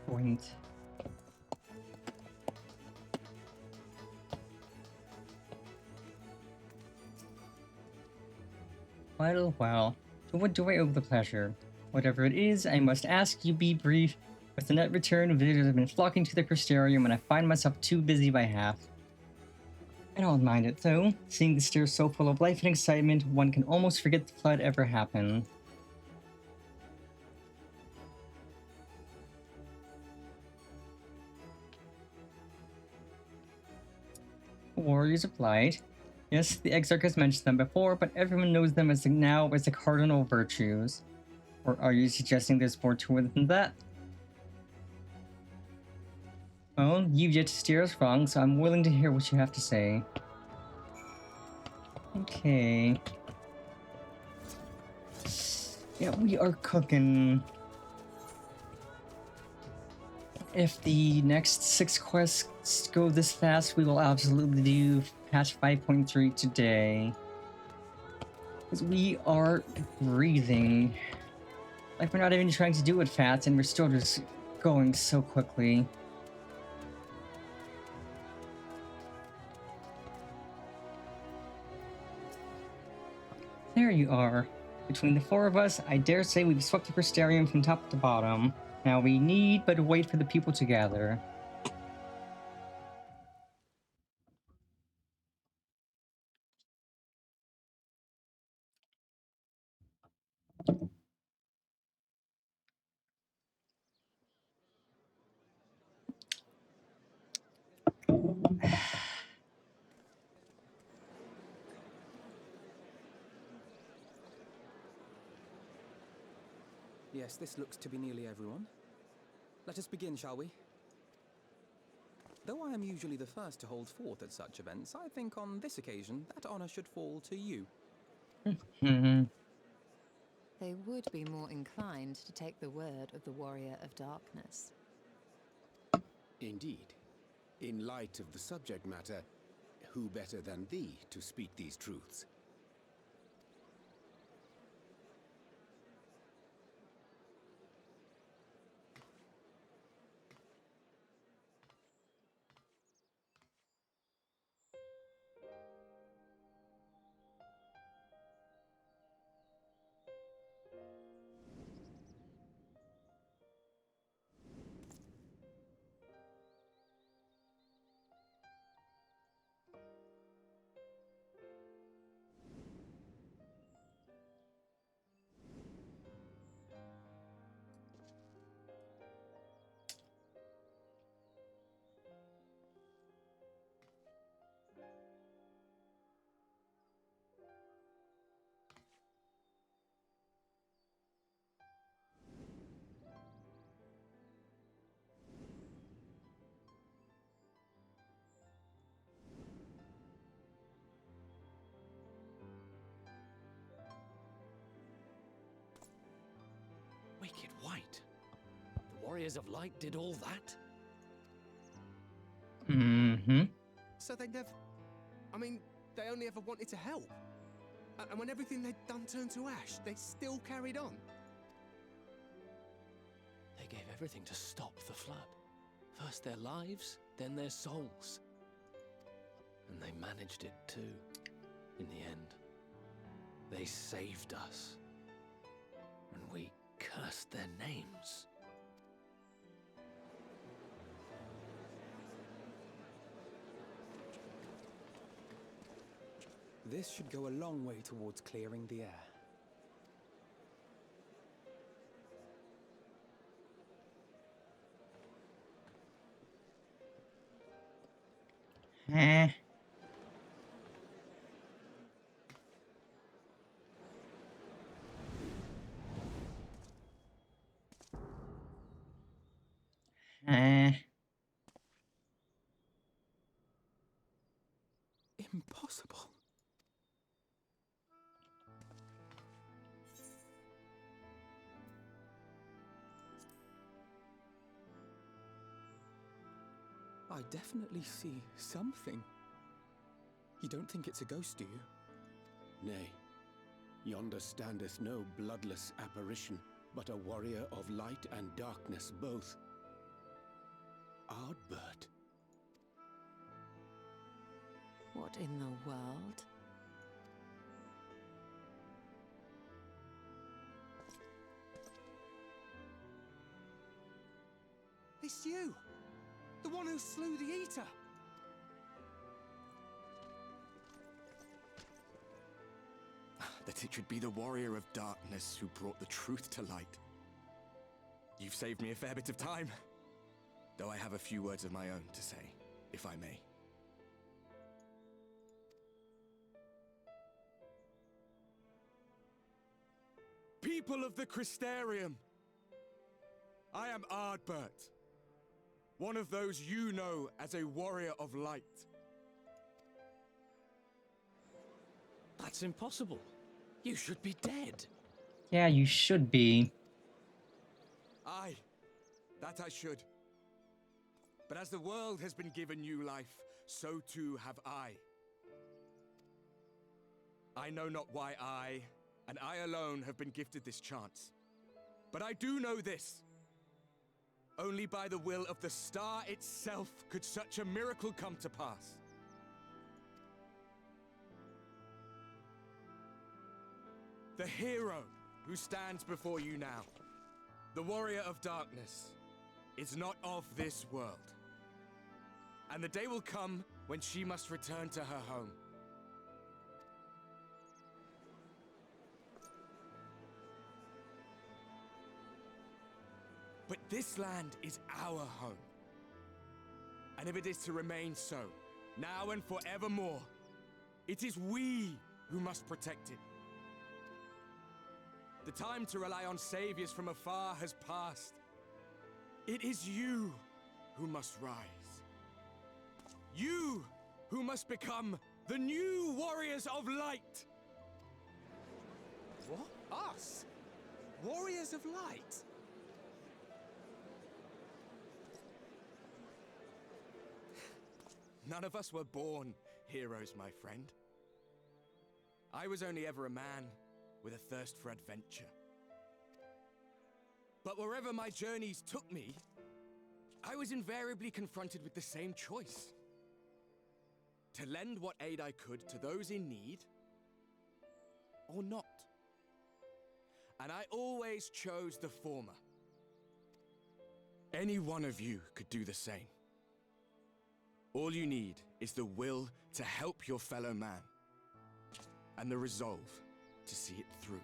Point. Well, to what do I owe the pleasure? Whatever it is, I must ask you be brief. With the net return, visitors have been flocking to the Crystarium, and I find myself too busy by half. I don't mind it, though. Seeing the stairs so full of life and excitement, one can almost forget the flood ever happened. Warriors of Light. Yes, the Exarch has mentioned them before, but everyone knows them as the cardinal virtues. Or are you suggesting there's more to it than that? Well, you've yet to steer us wrong, so I'm willing to hear what you have to say. Okay. Yeah, we are cooking. If the next 6 quests go this fast, we will absolutely do patch 5.3 today. Because we are breathing. Like, we're not even trying to do it fast, and we're still just going so quickly. There you are. Between the 4 of us, I dare say we've swept the Crystarium from top to bottom. Now we need but wait for the people to gather. Yes, this looks to be nearly everyone. Let us begin, shall we? Though I am usually the first to hold forth at such events, I think on this occasion that honor should fall to you. They would be more inclined to take the word of the Warrior of Darkness. Indeed. In light of the subject matter, who better than thee to speak these truths? Warriors of Light did all that? Mm-hmm. So they never... I mean, they only ever wanted to help. And when everything they'd done turned to ash, they still carried on. They gave everything to stop the flood. First their lives, then their souls. And they managed it too, in the end. They saved us. And we cursed their names. This should go a long way towards clearing the air. Eh. Eh. Impossible. I definitely see something. You don't think it's a ghost, do you? Nay, yonder standeth no bloodless apparition, but a warrior of light and darkness both. Ardbert. What in the world? It's you! The one who slew the Eater! That it should be the warrior of darkness who brought the truth to light. You've saved me a fair bit of time, though I have a few words of my own to say, if I may. People of the Crystarium, I am Ardbert, one of those you know as a warrior of light. That's impossible. You should be dead. Yeah, you should be. Aye, that I should. But as the world has been given new life, so too have I. I know not why I, and I alone, have been gifted this chance. But I do know this. Only by the will of the star itself could such a miracle come to pass. The hero who stands before you now, the warrior of darkness, is not of this world. And the day will come when she must return to her home. But this land is our home. And if it is to remain so, now and forevermore, it is we who must protect it. The time to rely on saviors from afar has passed. It is you who must rise. You who must become the new warriors of light. What? Us? Warriors of Light? None of us were born heroes, my friend. I was only ever a man with a thirst for adventure. But wherever my journeys took me, I was invariably confronted with the same choice. To lend what aid I could to those in need, or not. And I always chose the former. Any one of you could do the same. All you need is the will to help your fellow man, and the resolve to see it through.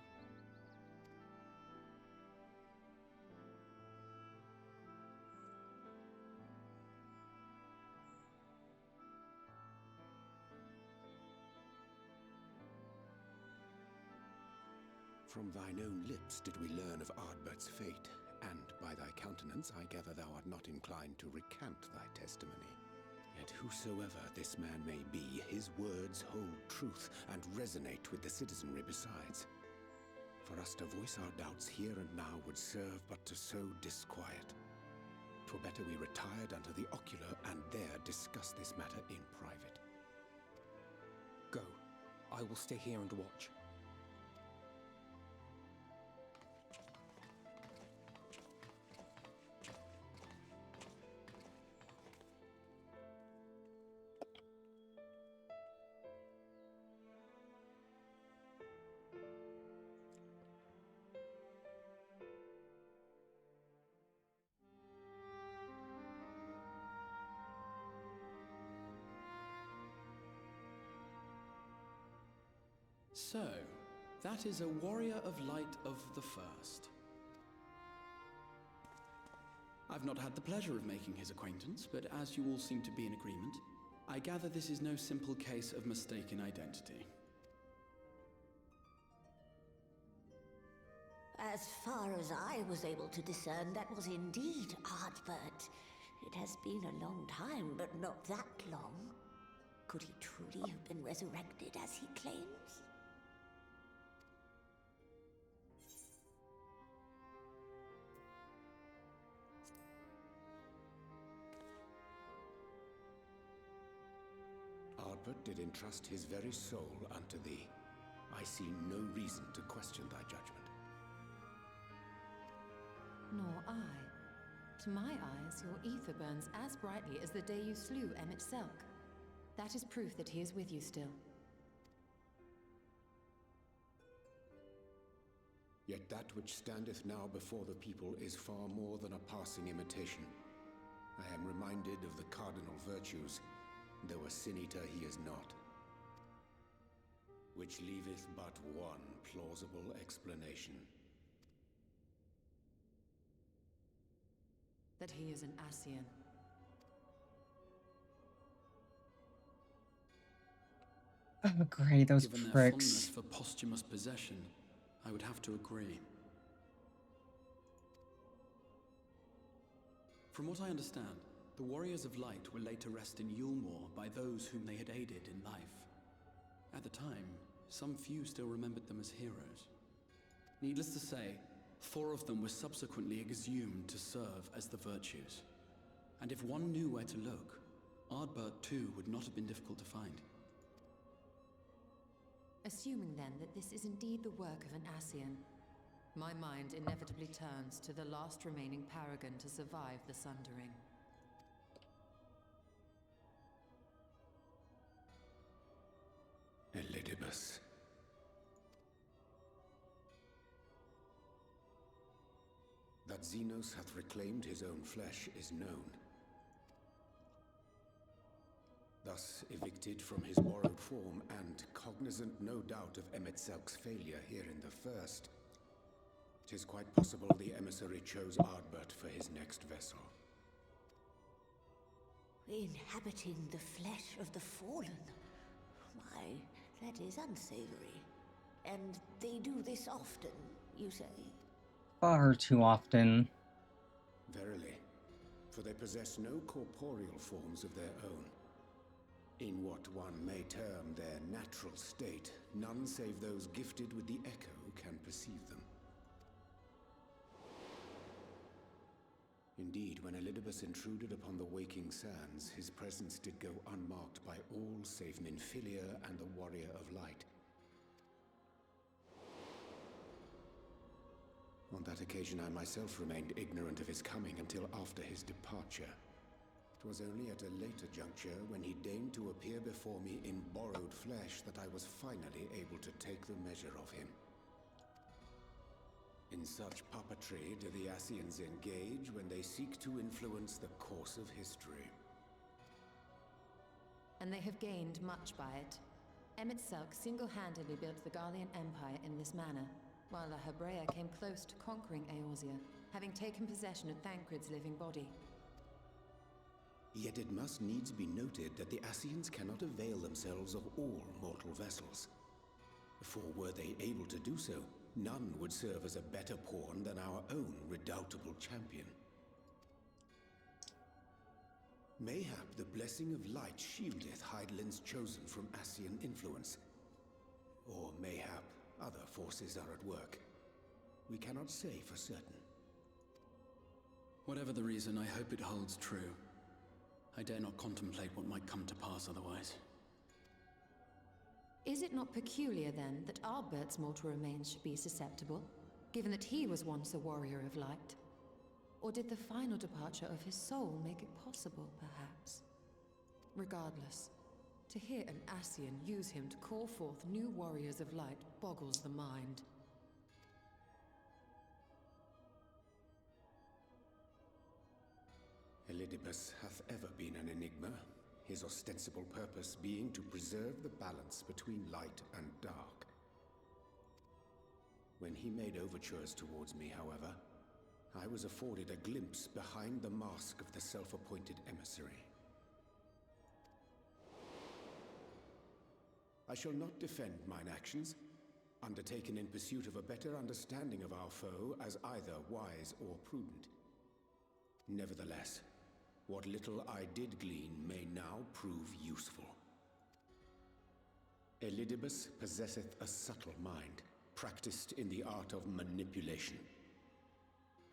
From thine own lips did we learn of Ardbert's fate, and by thy countenance I gather thou art not inclined to recant thy testimony. Yet whosoever this man may be, his words hold truth and resonate with the citizenry besides. For us to voice our doubts here and now would serve but to sow disquiet. 'Twere better we retired under the ocular and there discuss this matter in private. Go. I will stay here and watch. So, that is a warrior of light of the first. I've not had the pleasure of making his acquaintance, but as you all seem to be in agreement, I gather this is no simple case of mistaken identity. As far as I was able to discern, that was indeed Ardbert. It has been a long time, but not that long. Could he truly have been resurrected as he claims? Ardbert did entrust his very soul unto thee. I see no reason to question thy judgment. Nor I. To my eyes, your ether burns as brightly as the day you slew Emmett Selk. That is proof that he is with you still. Yet that which standeth now before the people is far more than a passing imitation. I am reminded of the cardinal virtues, though a sin-eater he is not. Which leaveth but one plausible explanation. That he is an Ascian. Oh, great, those Given their pricks. fondness for posthumous possession, I would have to agree. From what I understand, the Warriors of Light were laid to rest in Yulmore by those whom they had aided in life. At the time, some few still remembered them as heroes. Needless to say, 4 of them were subsequently exhumed to serve as the Virtues. And if one knew where to look, Ardbert too would not have been difficult to find. Assuming then that this is indeed the work of an Ascian, my mind inevitably turns to the last remaining paragon to survive the Sundering. Elidibus. That Xenos hath reclaimed his own flesh is known. Thus evicted from his borrowed form, and cognizant no doubt of Emmett Selk's failure here in the first, 'tis quite possible the emissary chose Ardbert for his next vessel. Inhabiting the flesh of the fallen. Why, that is unsavory. And they do this often, you say? Far too often. Verily, for they possess no corporeal forms of their own. In what one may term their natural state, none save those gifted with the echo can perceive them. Indeed, when Elidibus intruded upon the waking sands, his presence did go unmarked by all save Minfilia and the Warrior of Light. On that occasion, I myself remained ignorant of his coming until after his departure. It was only at a later juncture, when he deigned to appear before me in borrowed flesh, that I was finally able to take the measure of him. In such puppetry do the Ascians engage when they seek to influence the course of history. And they have gained much by it. Emmett Selk single-handedly built the Garlean Empire in this manner, while La Hebrea came close to conquering Eorzea, having taken possession of Thancred's living body. Yet it must needs be noted that the Ascians cannot avail themselves of all mortal vessels. For were they able to do so, none would serve as a better pawn than our own redoubtable champion. Mayhap the blessing of light shieldeth Hydaelyn's chosen from Ascian influence. Or mayhap other forces are at work. We cannot say for certain. Whatever the reason, I hope it holds true. I dare not contemplate what might come to pass otherwise. Is it not peculiar, then, that Ardbert's mortal remains should be susceptible, given that he was once a warrior of light? Or did the final departure of his soul make it possible, perhaps? Regardless, to hear an Ascian use him to call forth new warriors of light boggles the mind. Elidibus hath ever been an enigma, his ostensible purpose being to preserve the balance between light and dark. When he made overtures towards me, however, I was afforded a glimpse behind the mask of the self-appointed emissary. I shall not defend mine actions, undertaken in pursuit of a better understanding of our foe as either wise or prudent. Nevertheless, what little I did glean may now prove useful. Elidibus possesseth a subtle mind, practiced in the art of manipulation.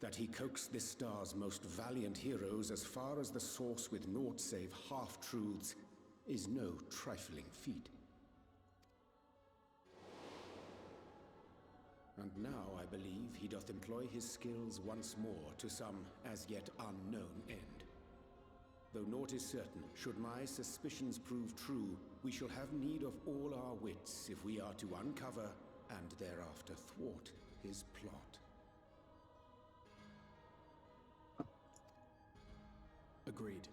That he coaxed this star's most valiant heroes as far as the source with naught save half-truths is no trifling feat. And now I believe he doth employ his skills once more to some as yet unknown end. Though naught is certain, should my suspicions prove true, we shall have need of all our wits if we are to uncover and thereafter thwart his plot. Agreed.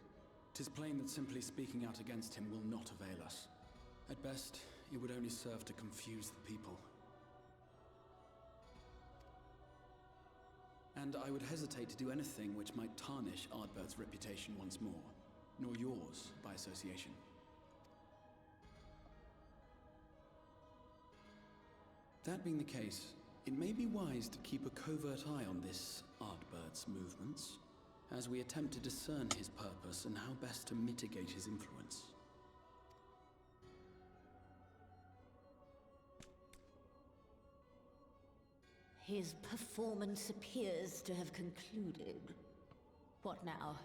'Tis plain that simply speaking out against him will not avail us. At best, it would only serve to confuse the people. And I would hesitate to do anything which might tarnish Ardbert's reputation once more, nor yours by association. That being the case, it may be wise to keep a covert eye on this Ardbert's movements, as we attempt to discern his purpose and how best to mitigate his influence. His performance appears to have concluded. What now?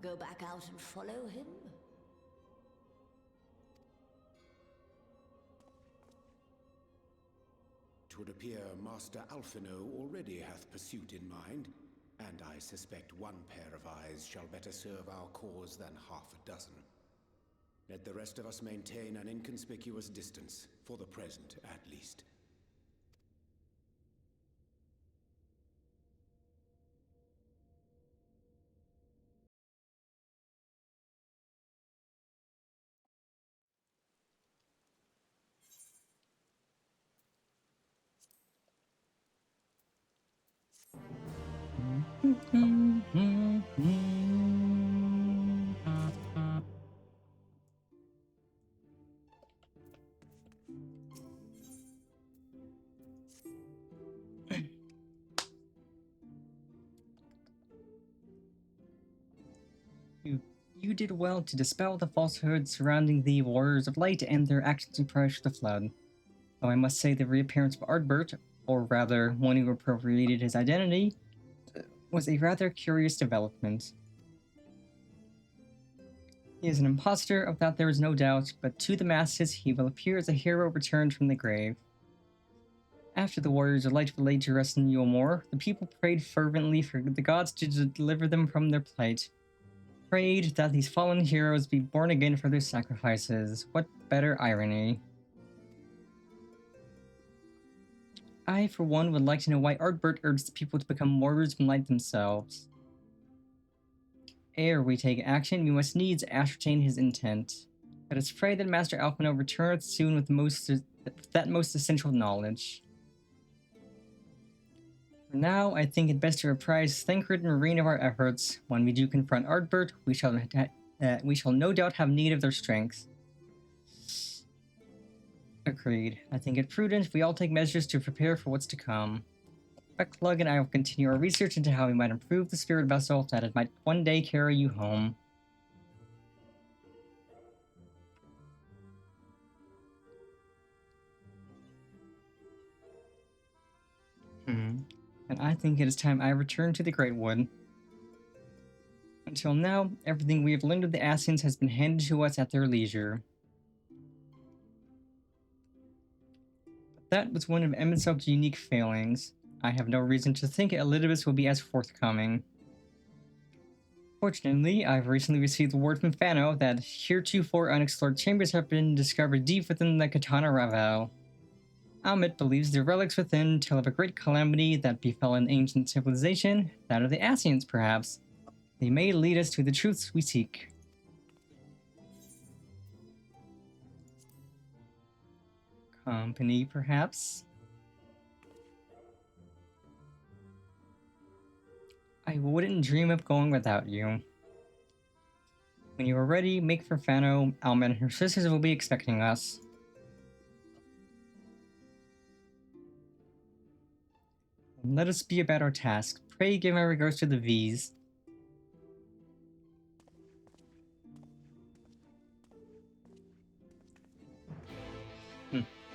Go back out and follow him? Twould appear Master Alphino already hath pursuit in mind, and I suspect one pair of eyes shall better serve our cause than half a dozen. Let the rest of us maintain an inconspicuous distance, for the present at least. You did well to dispel the falsehoods surrounding the Warriors of Light and their actions prior to the Flood. Though I must say the reappearance of Ardbert, or rather, one who appropriated his identity, was a rather curious development. He is an impostor, of that there is no doubt, but to the masses he will appear as a hero returned from the grave. After the Warriors of Light were laid to rest in Yulmore, the people prayed fervently for the gods to deliver them from their plight. Prayed that these fallen heroes be born again for their sacrifices. What better irony? I, for one, would like to know why Ardbert urged the people to become warriors of light themselves. Ere we take action, we must needs ascertain his intent. Let us pray that Master Alphino returneth soon with that most essential knowledge. For now, I think it best to reprise Thancred and Marine of our efforts. When we do confront Ardbert, we shall no doubt have need of their strength. Agreed. I think it prudent we all take measures to prepare for what's to come. Recklug and I will continue our research into how we might improve the spirit vessel that it might one day carry you home. And I think it is time I return to the Great Wood. Until now, everything we have learned of the Ascians has been handed to us at their leisure. But that was one of Emincel's unique failings. I have no reason to think Elidibus will be as forthcoming. Fortunately, I've recently received word from Fano that heretofore unexplored chambers have been discovered deep within the Katana Ravel. Almit believes the relics within tell of a great calamity that befell an ancient civilization, that of the Ascians perhaps. They may lead us to the truths we seek. Company, perhaps? I wouldn't dream of going without you. When you are ready, make for Fano. Almit and her sisters will be expecting us. Let us be about our task. Pray give my regards to the V's.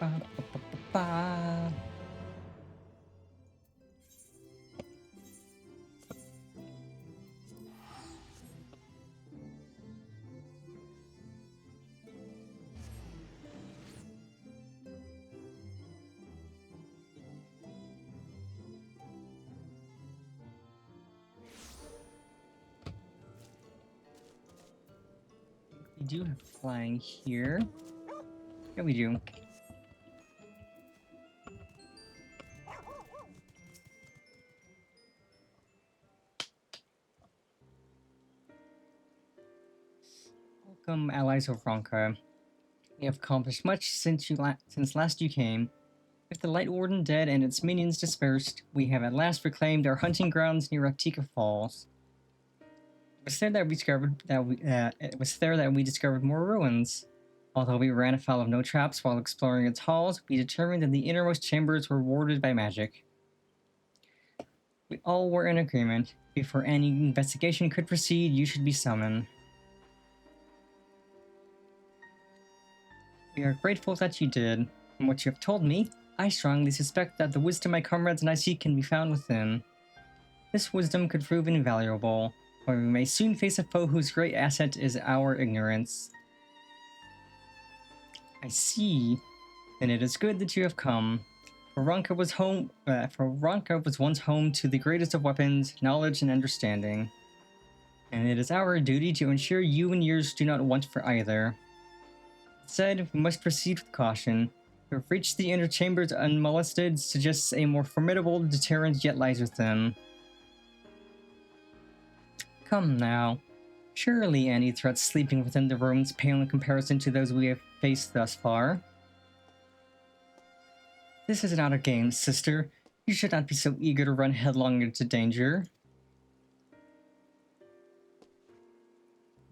Ba, ba, ba, ba, ba. We do have flying here. Yeah, we do. Welcome, allies of Ronka. We have accomplished much since last you came. With the Light Warden dead and its minions dispersed, we have at last reclaimed our hunting grounds near Raptika Falls. It was there that we discovered more ruins. Although we ran afoul of no traps while exploring its halls, we determined that the innermost chambers were warded by magic. We all were in agreement. Before any investigation could proceed, you should be summoned. We are grateful that you did. From what you have told me, I strongly suspect that the wisdom my comrades and I seek can be found within. This wisdom could prove invaluable, for we may soon face a foe whose great asset is our ignorance. I see. Then it is good that you have come. For Ronka was once home to the greatest of weapons, knowledge and understanding. And it is our duty to ensure you and yours do not want for either. That said, we must proceed with caution. To have reached the inner chambers unmolested suggests a more formidable deterrent yet lies within. Come now. Surely any threats sleeping within the rooms pale in comparison to those we have faced thus far. This is not a game, sister. You should not be so eager to run headlong into danger.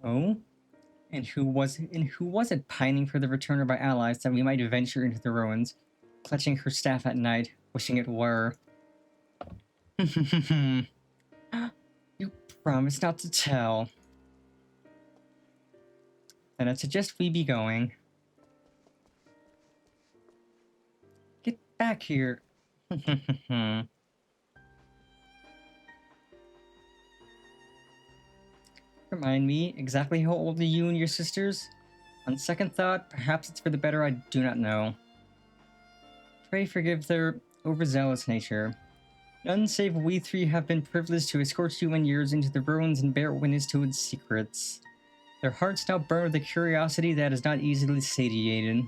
Oh? And who was it pining for the return of our allies that we might venture into the ruins, clutching her staff at night, wishing it were? You promised not to tell. Then I suggest we be going. Get back here. Remind me, exactly how old are you and your sisters? On second thought, perhaps it's for the better, I do not know. Pray forgive their overzealous nature. None save we three have been privileged to escort you and yours into the ruins and bear witness to its secrets. Their hearts now burn with a curiosity that is not easily satiated.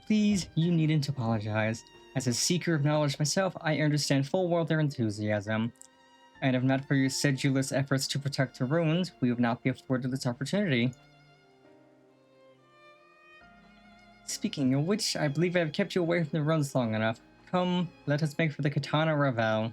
Please, you needn't apologize. As a seeker of knowledge myself, I understand full well their enthusiasm. And if not for your sedulous efforts to protect the ruins, we would not be afforded this opportunity. Speaking of which, I believe I have kept you away from the ruins long enough. Come, let us make for the Katana Ravel.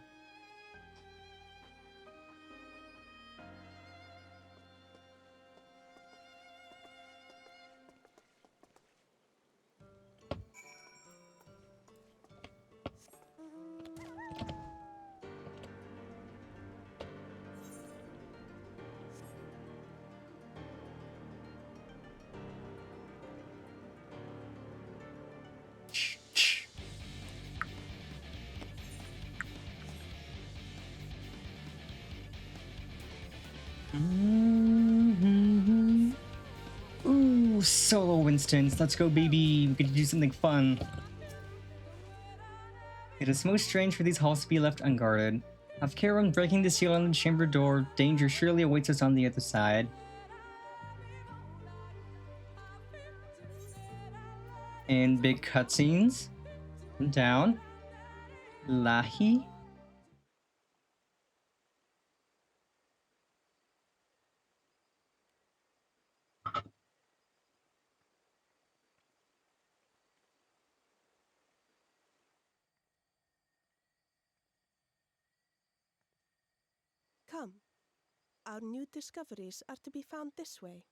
solo instance. Let's go, baby. We could do something fun. It is most strange for these halls to be left unguarded. Have care when breaking the seal on the chamber door. Danger surely awaits us on the other side. And big cutscenes. Down. Lahi. Come. Our new discoveries are to be found this way.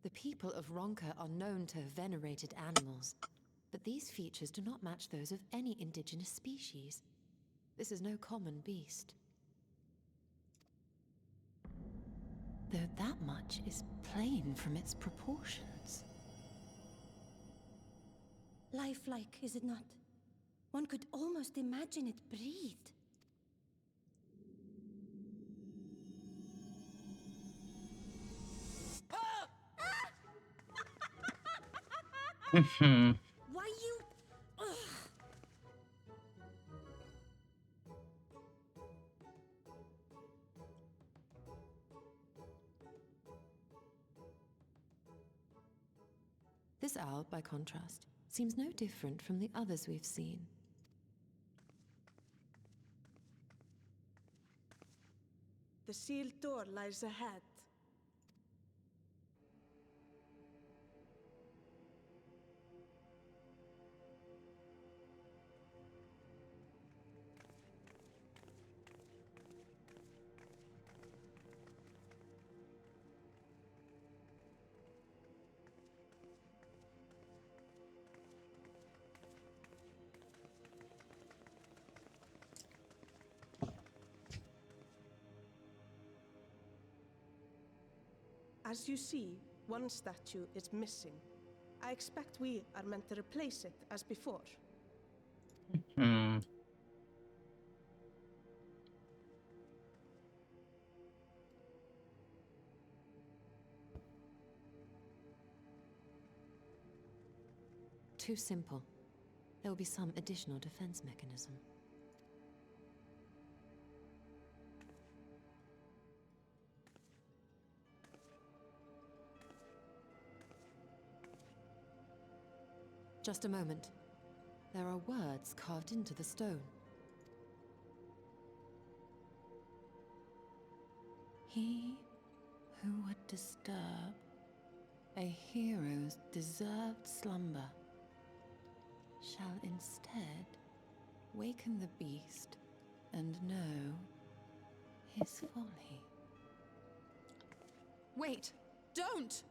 The people of Ronka are known to have venerated animals, but these features do not match those of any indigenous species. This is no common beast. Though that much is plain from its proportions. Lifelike, is it not? One could almost imagine it breathed. Why you... Ugh. This owl, by contrast, seems no different from the others we've seen. The sealed door lies ahead. As you see, one statue is missing. I expect we are meant to replace it as before. Too simple. There will be some additional defense mechanism. Just a moment. There are words carved into the stone. He who would disturb a hero's deserved slumber shall instead waken the beast and know his folly. Wait! Don't!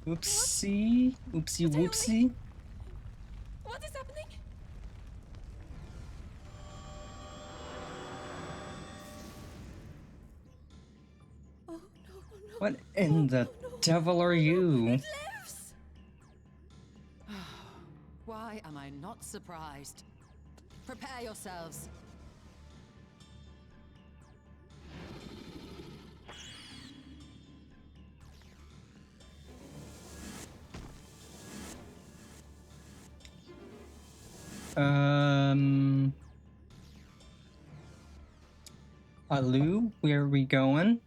Oopsie. Oopsie whoopsie. What is happening? Oh, no, no. What in the devil are you? Why am I not surprised? Prepare yourselves. Alu, where are we going?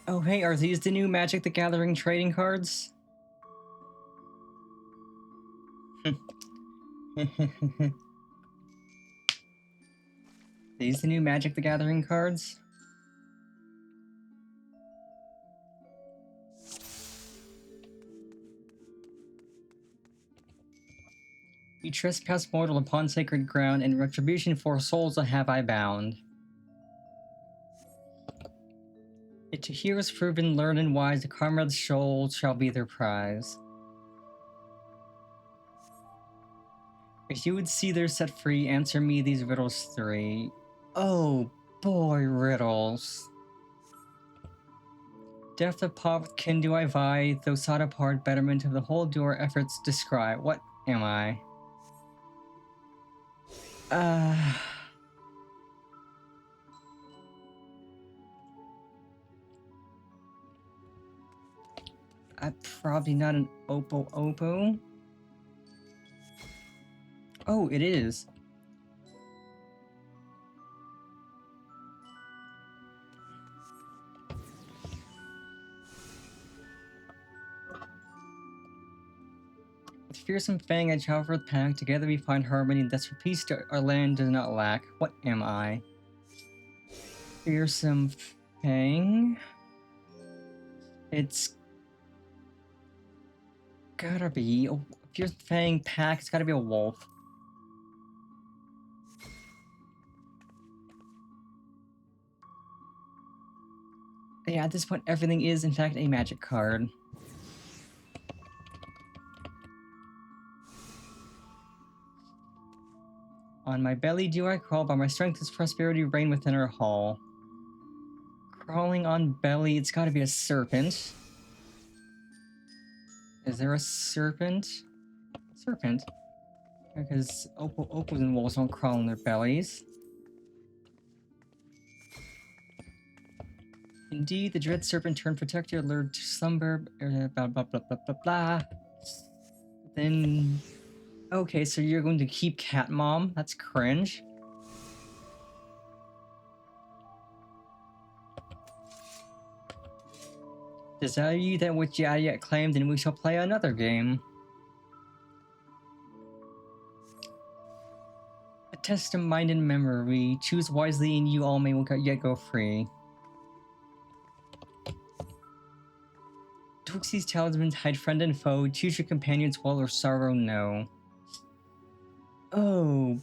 Oh hey, are these the new Magic the Gathering trading cards? These the new Magic the Gathering cards? You trespass mortal upon sacred ground, and retribution for souls have I bound. Yet to heroes proven, learned, and wise, the comrade's soul shall be their prize. If you would see they're set free, answer me these riddles 3. Oh boy, riddles. Death of Povkin do I vie, though sought apart, betterment of the whole do our efforts descry. What am I? I'm probably not an Oppo. Oh, it is. With fearsome fang I travel with pack, together we find harmony, and thus for peace our land does not lack. What am I? Fearsome fang? It's gotta be a fearsome fang pack, it's gotta be a wolf. Yeah, at this point everything is in fact a magic card. On my belly do I crawl, by my strength is prosperity reign within our hall. Crawling on belly, it's gotta be a serpent. Is there a serpent? Serpent? Because opals and wolves don't crawl on their bellies. Indeed, the dread serpent turned protector, lured to slumber, blah blah blah blah blah blah. Then... Okay, so you're going to keep Cat Mom? That's cringe. Desire you that which ye yet claimed, and we shall play another game. A test of mind and memory. Choose wisely, and you all may yet go free. Twixt these talismans hide friend and foe. Choose your companions well or sorrow no. Oh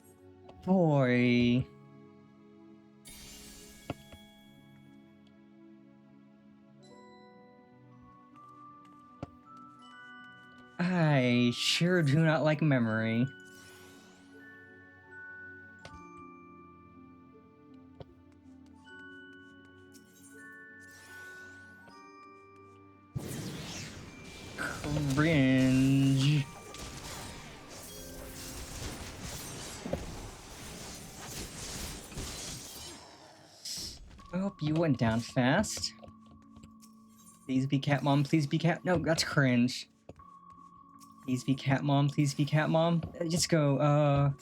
boy. I sure do not like memory. Cringe. Oh, you went down fast. Please be Cat Mom, please be Cat. No, that's cringe. Please be Cat Mom, please be Cat Mom. Just go,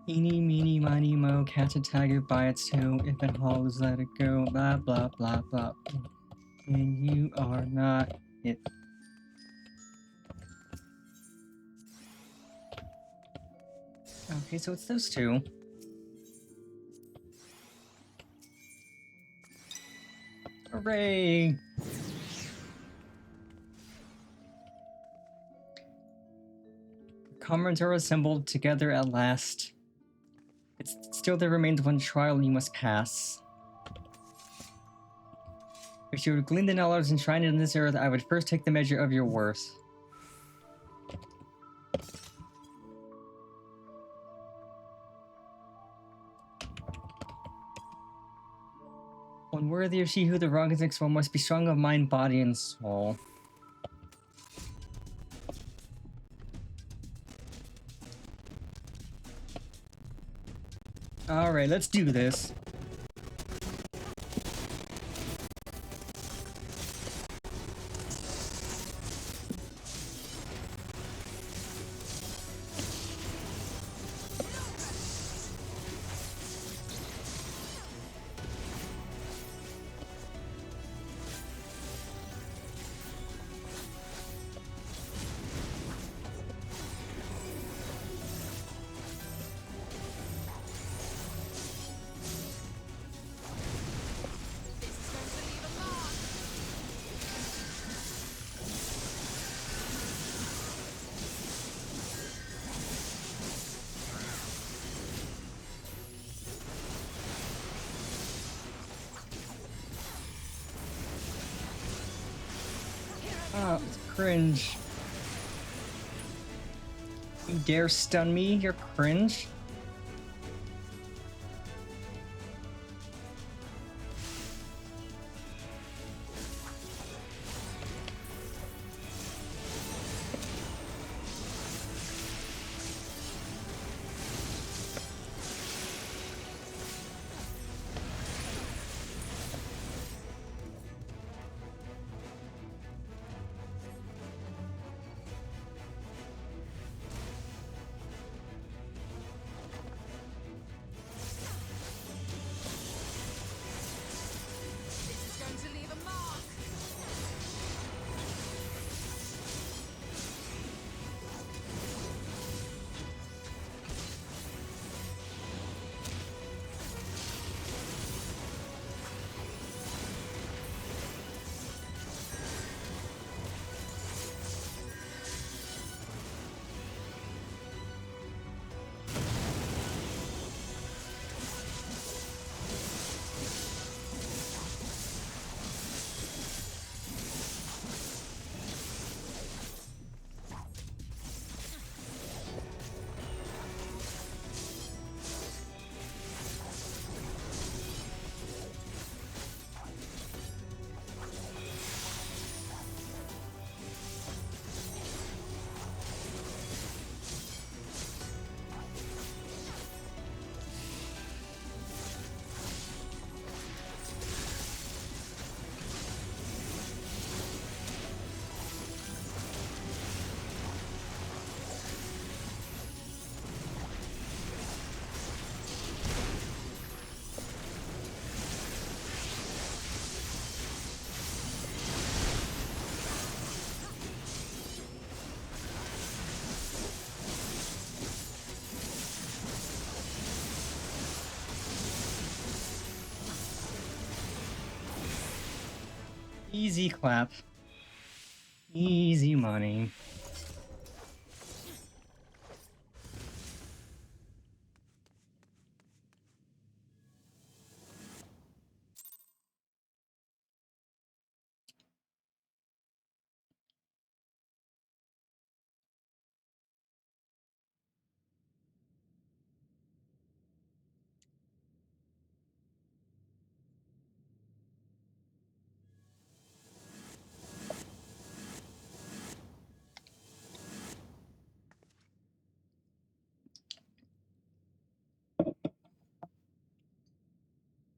Eeny, meeny, miny, mo, catch a tiger by its toe. If it hollers, let it go. Blah, blah, blah, blah. And you are not it. Okay, so it's those two. Hooray! Comrades are assembled together at last. Still there remains one trial you must pass. If you were gleaned the knowledge enshrined in this earth, I would first take the measure of your worth. Unworthy of she who the wrong is next one must be strong of mind, body, and soul. Alright, let's do this. Oh, it's cringe. You dare stun me? You're cringe. Easy clap. Easy money.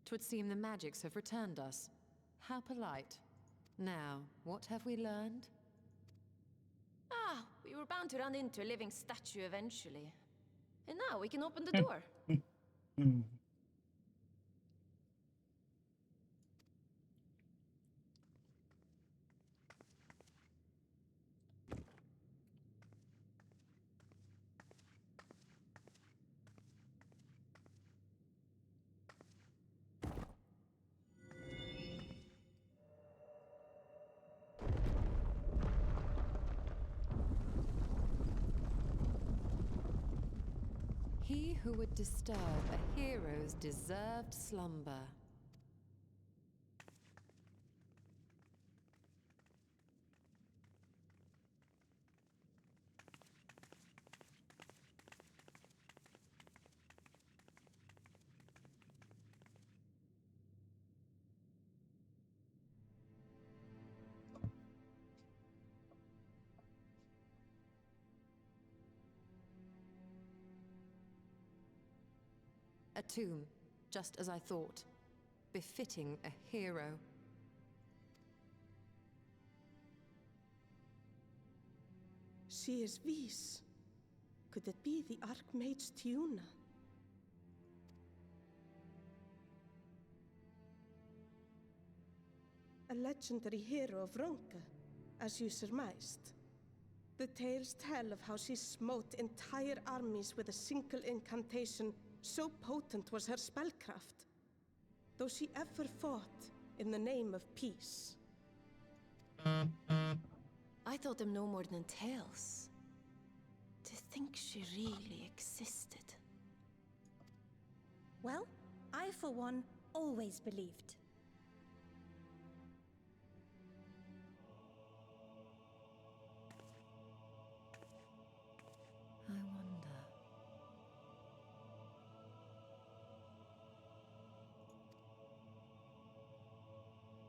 Twould seem the magics have returned us. How polite. Now, what have we learned? Ah, we were bound to run into a living statue eventually. And now we can open the door. He who would disturb a hero's deserved slumber. A tomb, just as I thought. Befitting a hero. She is Vis. Could it be the Archmage Tiuna? A legendary hero of Ronka, as you surmised. The tales tell of how she smote entire armies with a single incantation, so potent was her spellcraft. Though she ever fought in the name of peace. I thought them no more than tales. To think she really existed. Well, I for one always believed.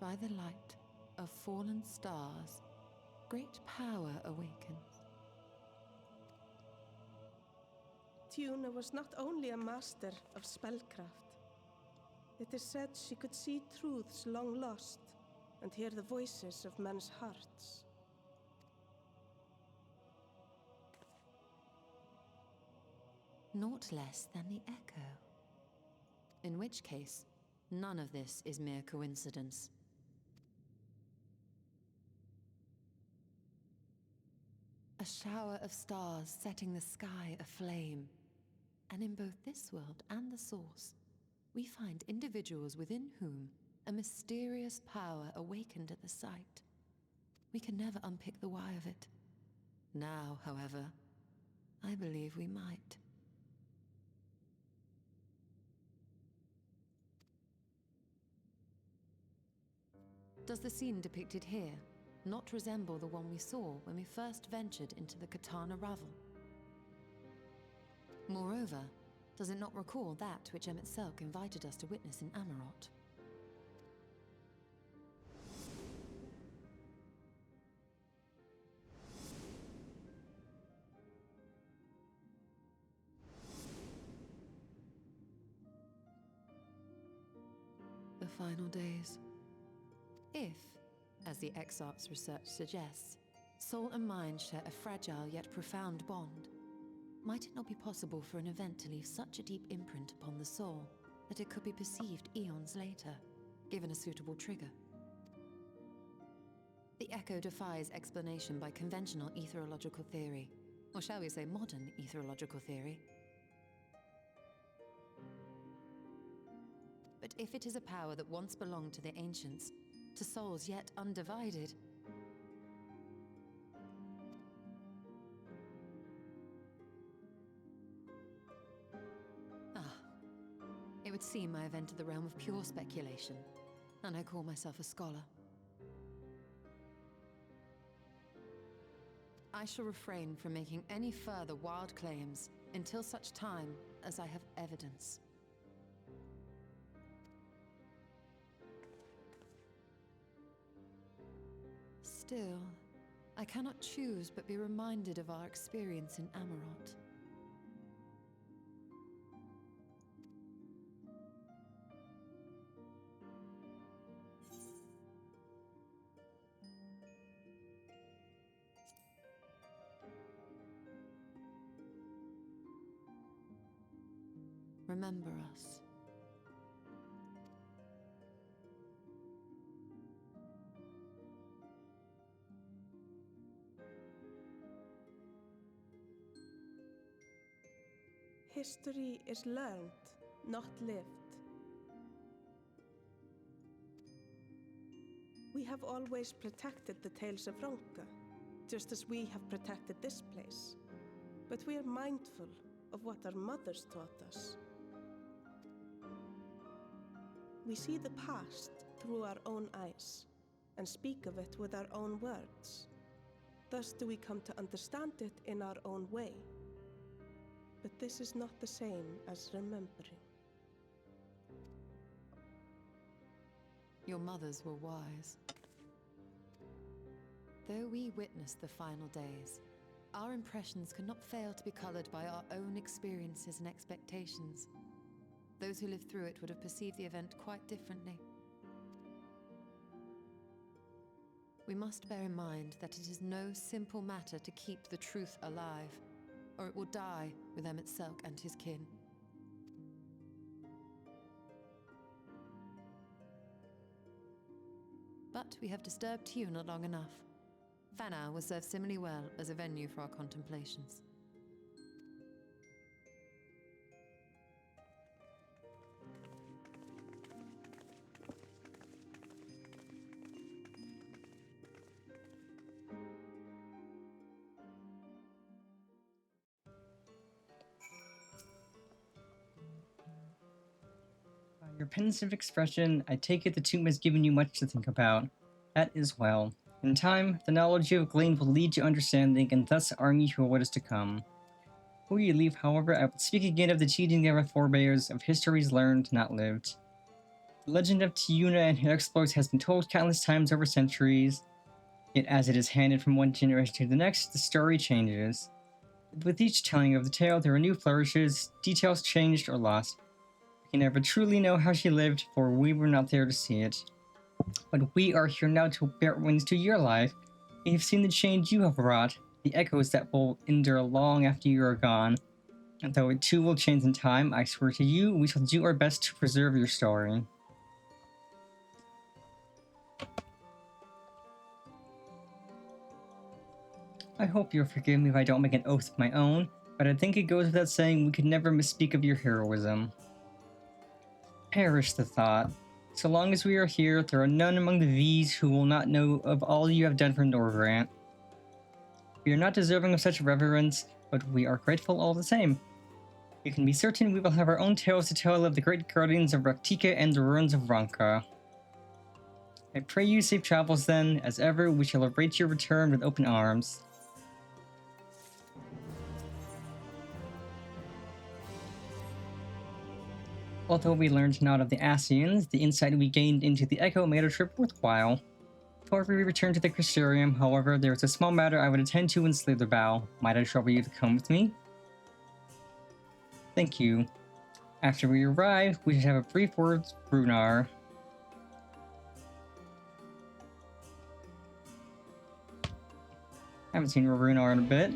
By the light of fallen stars, great power awakens. Tuna was not only a master of spellcraft. It is said she could see truths long lost and hear the voices of men's hearts. Naught less than the echo. In which case, none of this is mere coincidence. A shower of stars setting the sky aflame. And in both this world and the Source, we find individuals within whom a mysterious power awakened at the sight. We can never unpick the why of it. Now, however, I believe we might. Does the scene depicted here not resemble the one we saw when we first ventured into the Katana Ravel? Moreover, does it not recall that which Emmett Selk invited us to witness in Amarot? The final days. If, as the Exarch's research suggests, soul and mind share a fragile yet profound bond, might it not be possible for an event to leave such a deep imprint upon the soul that it could be perceived eons later, given a suitable trigger? The echo defies explanation by conventional etherological theory, or shall we say modern etherological theory. But if it is a power that once belonged to the ancients, to souls yet undivided, it would seem I have entered the realm of pure speculation, and I call myself a scholar. I shall refrain from making any further wild claims until such time as I have evidence. Still, I cannot choose but be reminded of our experience in Amarot. Remember us. History is learned, not lived. We have always protected the tales of Ronka, just as we have protected this place. But we are mindful of what our mothers taught us. We see the past through our own eyes, and speak of it with our own words. Thus do we come to understand it in our own way. But this is not the same as remembering. Your mothers were wise. Though we witnessed the final days, our impressions cannot fail to be colored by our own experiences and expectations. Those who lived through it would have perceived the event quite differently. We must bear in mind that it is no simple matter to keep the truth alive, or it will die with Emmett Selk and his kin. But we have disturbed Tuna long enough. Fana will serve similarly well as a venue for our contemplations. Your pensive expression, I take it the tomb has given you much to think about. That is well. In time, the knowledge you have gleaned will lead to understanding, and thus arm you for what is to come. Before you leave, however, I would speak again of the teaching of our forebears, of histories learned, not lived. The legend of Tiuna and her exploits has been told countless times over centuries, yet as it is handed from one generation to the next, the story changes. With each telling of the tale, there are new flourishes, details changed or lost. We can never truly know how she lived, for we were not there to see it. But we are here now to bear witness to your life. We have seen the change you have wrought, the echoes that will endure long after you are gone. And though it too will change in time, I swear to you, we shall do our best to preserve your story. I hope you'll forgive me if I don't make an oath of my own, but I think it goes without saying we could never misspeak of your heroism. Perish the thought. So long as we are here, there are none among the V's who will not know of all you have done for Norgrant. We are not deserving of such reverence, but we are grateful all the same. You can be certain we will have our own tales to tell of the great guardians of Raktika and the ruins of Ranka. I pray you safe travels then. As ever, we shall await your return with open arms. Although we learned not of the Asians, the insight we gained into the Echo made our trip worthwhile. Before we return to the Crystarium, however, there is a small matter I would attend to in Slitherbow. Might I trouble you to come with me? Thank you. After we arrive, we should have a brief word with Runar. Haven't seen Runar in a bit.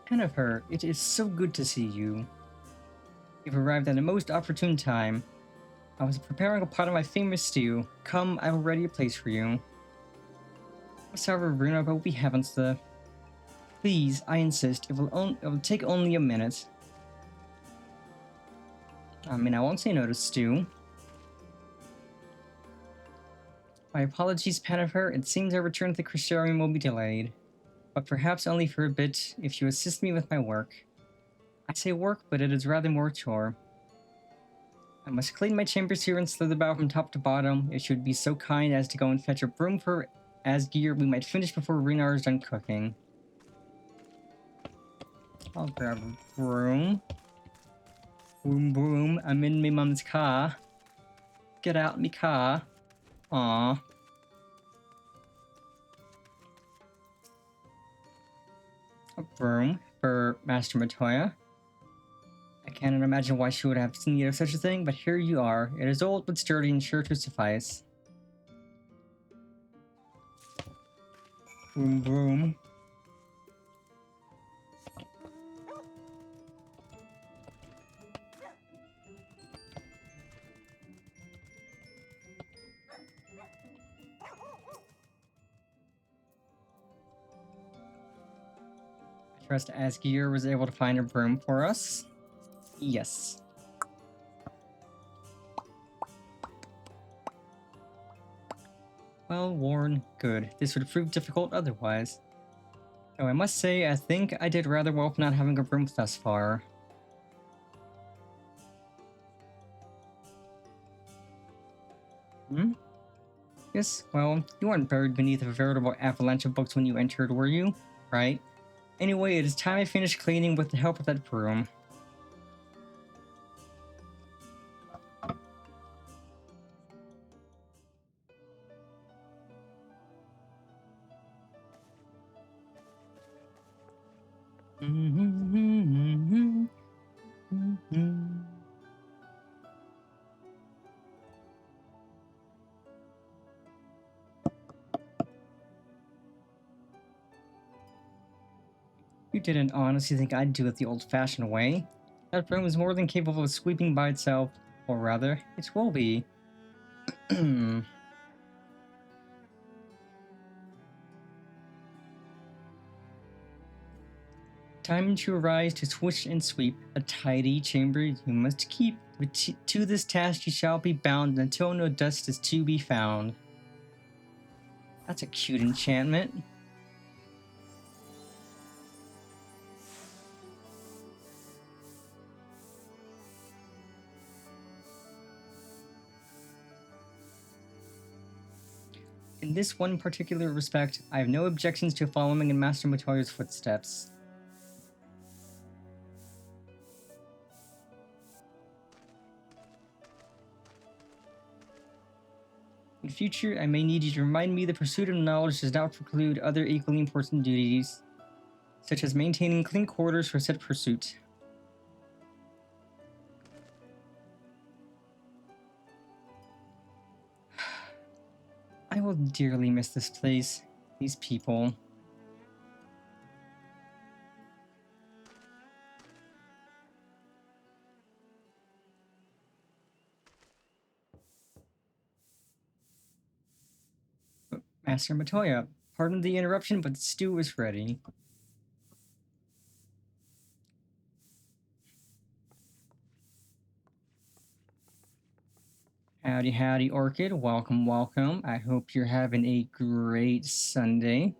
Jennifer, it is so good to see you. You've arrived at a most opportune time. I was preparing a pot of my famous stew. Come, I will ready a place for you. Sorry, Runa, but we haven't the... Please, I insist, it will take only a minute. I mean, I won't say no to stew. My apologies, Jennifer. It seems our return to the Crystarium will be delayed. But perhaps only for a bit, if you assist me with my work. I say work, but it is rather more chore. I must clean my chambers here in Slitherbow from top to bottom. If you would be so kind as to go and fetch a broom for Asgeir, we might finish before Runar is done cooking. I'll grab a broom. Broom, broom, I'm in me mum's car. Get out me car. Aww. A broom for Master Matoya. I cannot imagine why she would have need of such a thing, but here you are. It is old but sturdy and sure to suffice. Broom, broom. I trust Asgeir was able to find a broom for us. Yes. Well worn, good. This would prove difficult otherwise. Though I must say, I think I did rather well for not having a broom thus far. Hmm? Yes, well, you weren't buried beneath a veritable avalanche of books when you entered, were you? Right? Anyway, it is time I finished cleaning with the help of that broom. You didn't honestly think I'd do it the old-fashioned way. That room is more than capable of sweeping by itself, or rather, it will be. Time to arise to swish and sweep, a tidy chamber you must keep. But to this task you shall be bound until no dust is to be found. That's a cute enchantment. In this one particular respect, I have no objections to following in Master Matoya's footsteps. In future, I may need you to remind me the pursuit of knowledge does not preclude other equally important duties, such as maintaining clean quarters for said pursuit. I will dearly miss this place, these people. Master Matoya, pardon the interruption, but the stew is ready. Howdy, howdy, Orchid. Welcome, welcome. I hope you're having a great Sunday.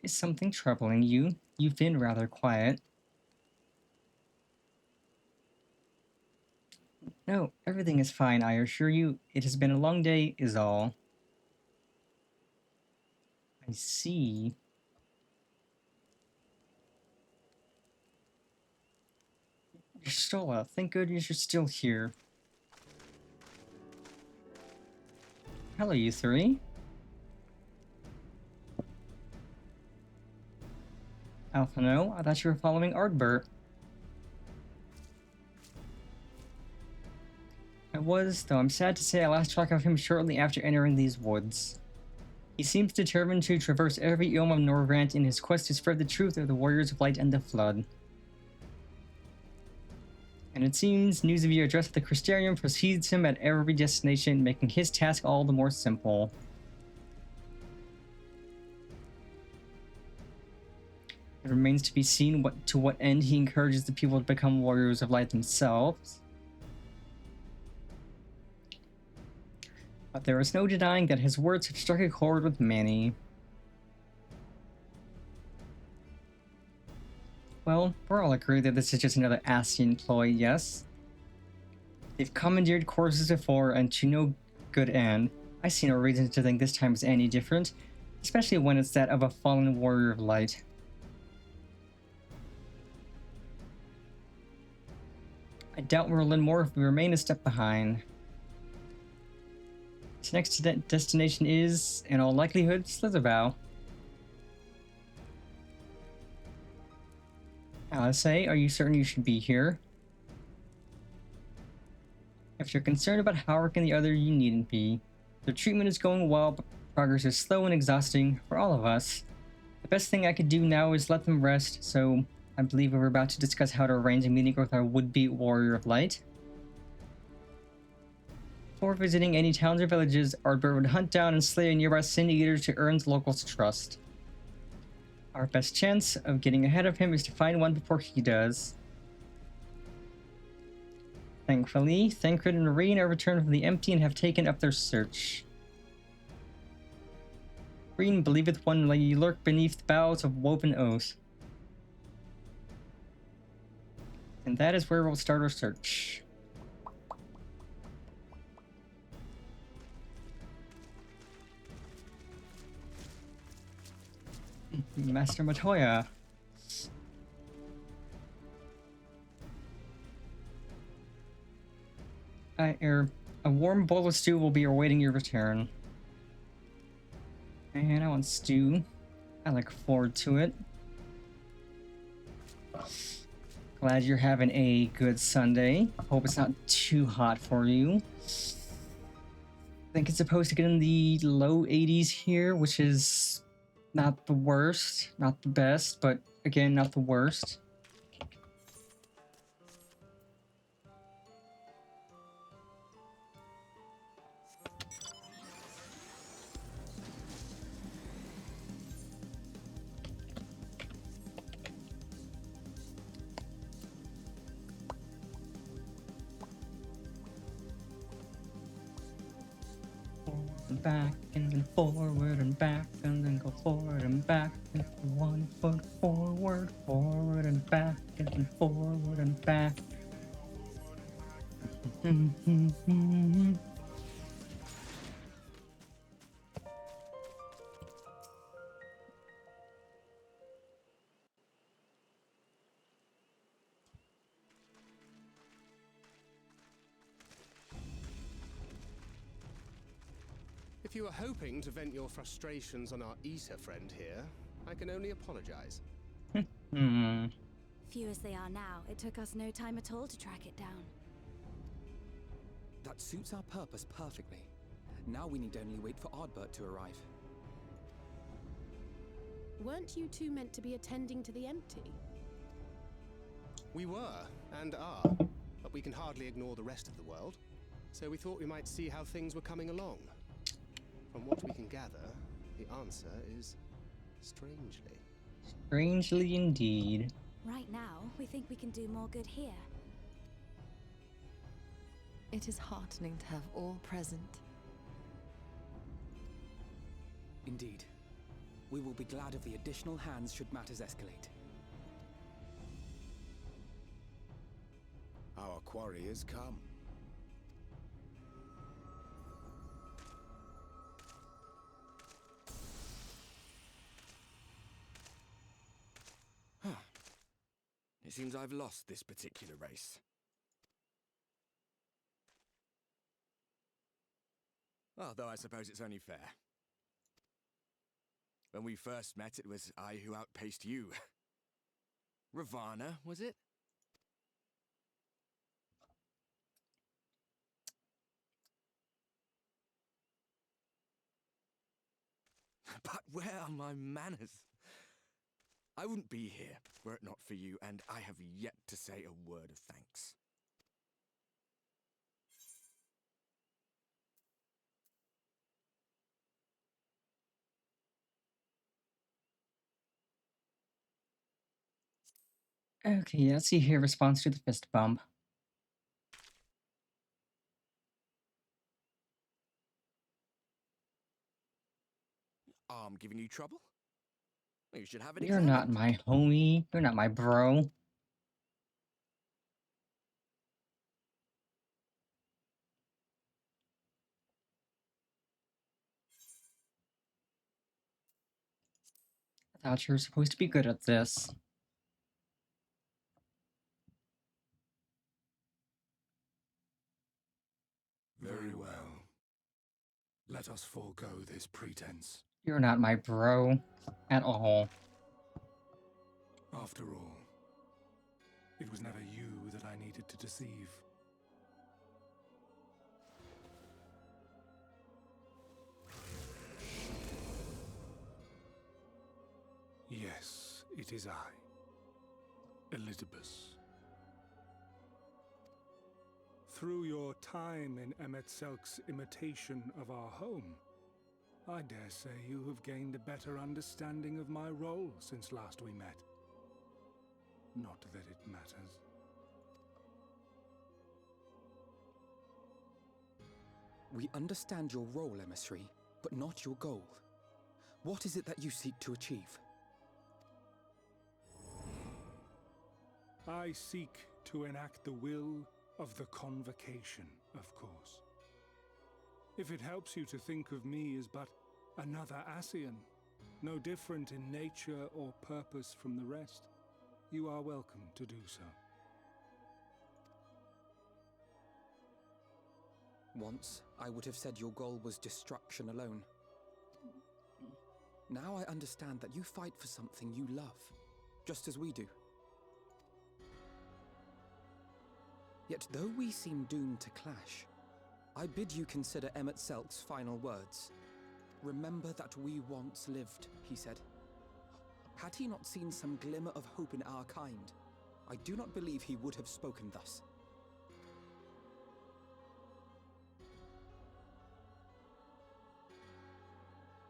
Is something troubling you? You've been rather quiet. No, everything is fine, I assure you. It has been a long day, is all. I see. Stola, thank goodness you're still here. Hello, you three. Alphano, I thought you were following Ardbert. I was, though I'm sad to say I lost track of him shortly after entering these woods. He seems determined to traverse every elm of Norvrant in his quest to spread the truth of the Warriors of Light and the Flood. And it seems news of your address at the Crystarium precedes him at every destination, making his task all the more simple. It remains to be seen to what end he encourages the people to become Warriors of Light themselves. But there is no denying that his words have struck a chord with many. Well, we're all agreed that this is just another Ascian ploy, yes? They've commandeered courses before, and to no good end. I see no reason to think this time is any different, especially when it's that of a fallen Warrior of Light. I doubt we'll learn more if we remain a step behind. Its next destination is, in all likelihood, Slitherbow. Alice, are you certain you should be here? If you're concerned about Howard and the other, you needn't be. Their treatment is going well, but progress is slow and exhausting for all of us. The best thing I could do now is let them rest, so I believe we're about to discuss how to arrange a meeting with our would-be Warrior of Light. Before visiting any towns or villages, Ardbert would hunt down and slay a nearby Sin Eater to earn the locals' trust. Our best chance of getting ahead of him is to find one before he does. Thankfully, Thancred and Marine are returned from the empty and have taken up their search. Marine believeth one may lurk beneath the boughs of woven oath. And that is where we'll start our search. Master Matoya. A warm bowl of stew will be awaiting your return. And I want stew. I look forward to it. Glad you're having a good Sunday. Hope it's not too hot for you. I think it's supposed to get in the low 80s here, which is not the worst, not the best, but again, not the worst. Back and then forward and back and then go forward and back and 1 foot forward, forward and back and then forward and back. If you were hoping to vent your frustrations on our Issa friend here, I can only apologize. Few as they are now, it took us no time at all to track it down. That suits our purpose perfectly. Now we need only wait for Ardbert to arrive. Weren't you two meant to be attending to the empty? We were, and are, but we can hardly ignore the rest of the world. So we thought we might see how things were coming along. From what we can gather, the answer is strangely. Strangely indeed. Right now, we think we can do more good here. It is heartening to have all present. Indeed. We will be glad of the additional hands should matters escalate. Our quarry has come. It seems I've lost this particular race. Although I suppose it's only fair. When we first met, it was I who outpaced you. Ravana, was it? But where are my manners? I wouldn't be here were it not for you, and I have yet to say a word of thanks. Okay, let's see here. Response to the fist bump. I'm giving you trouble? You should have it You're examined. not my homie. You're not my bro. I thought you were supposed to be good at this. Very well. Let us forego this pretense. You're not my bro at all. After all, it was never you that I needed to deceive. Yes, it is I, Elizabeth. Through your time in Emetselk's imitation of our home, I dare say you have gained a better understanding of my role since last we met. Not that it matters. We understand your role, emissary, but not your goal. What is it that you seek to achieve? I seek to enact the will of the Convocation, of course. If it helps you to think of me as but another Ascian, no different in nature or purpose from the rest, you are welcome to do so. Once, I would have said your goal was destruction alone. Now I understand that you fight for something you love, just as we do. Yet though we seem doomed to clash, I bid you consider Emmett Selk's final words. Remember that we once lived, he said. Had he not seen some glimmer of hope in our kind, I do not believe he would have spoken thus.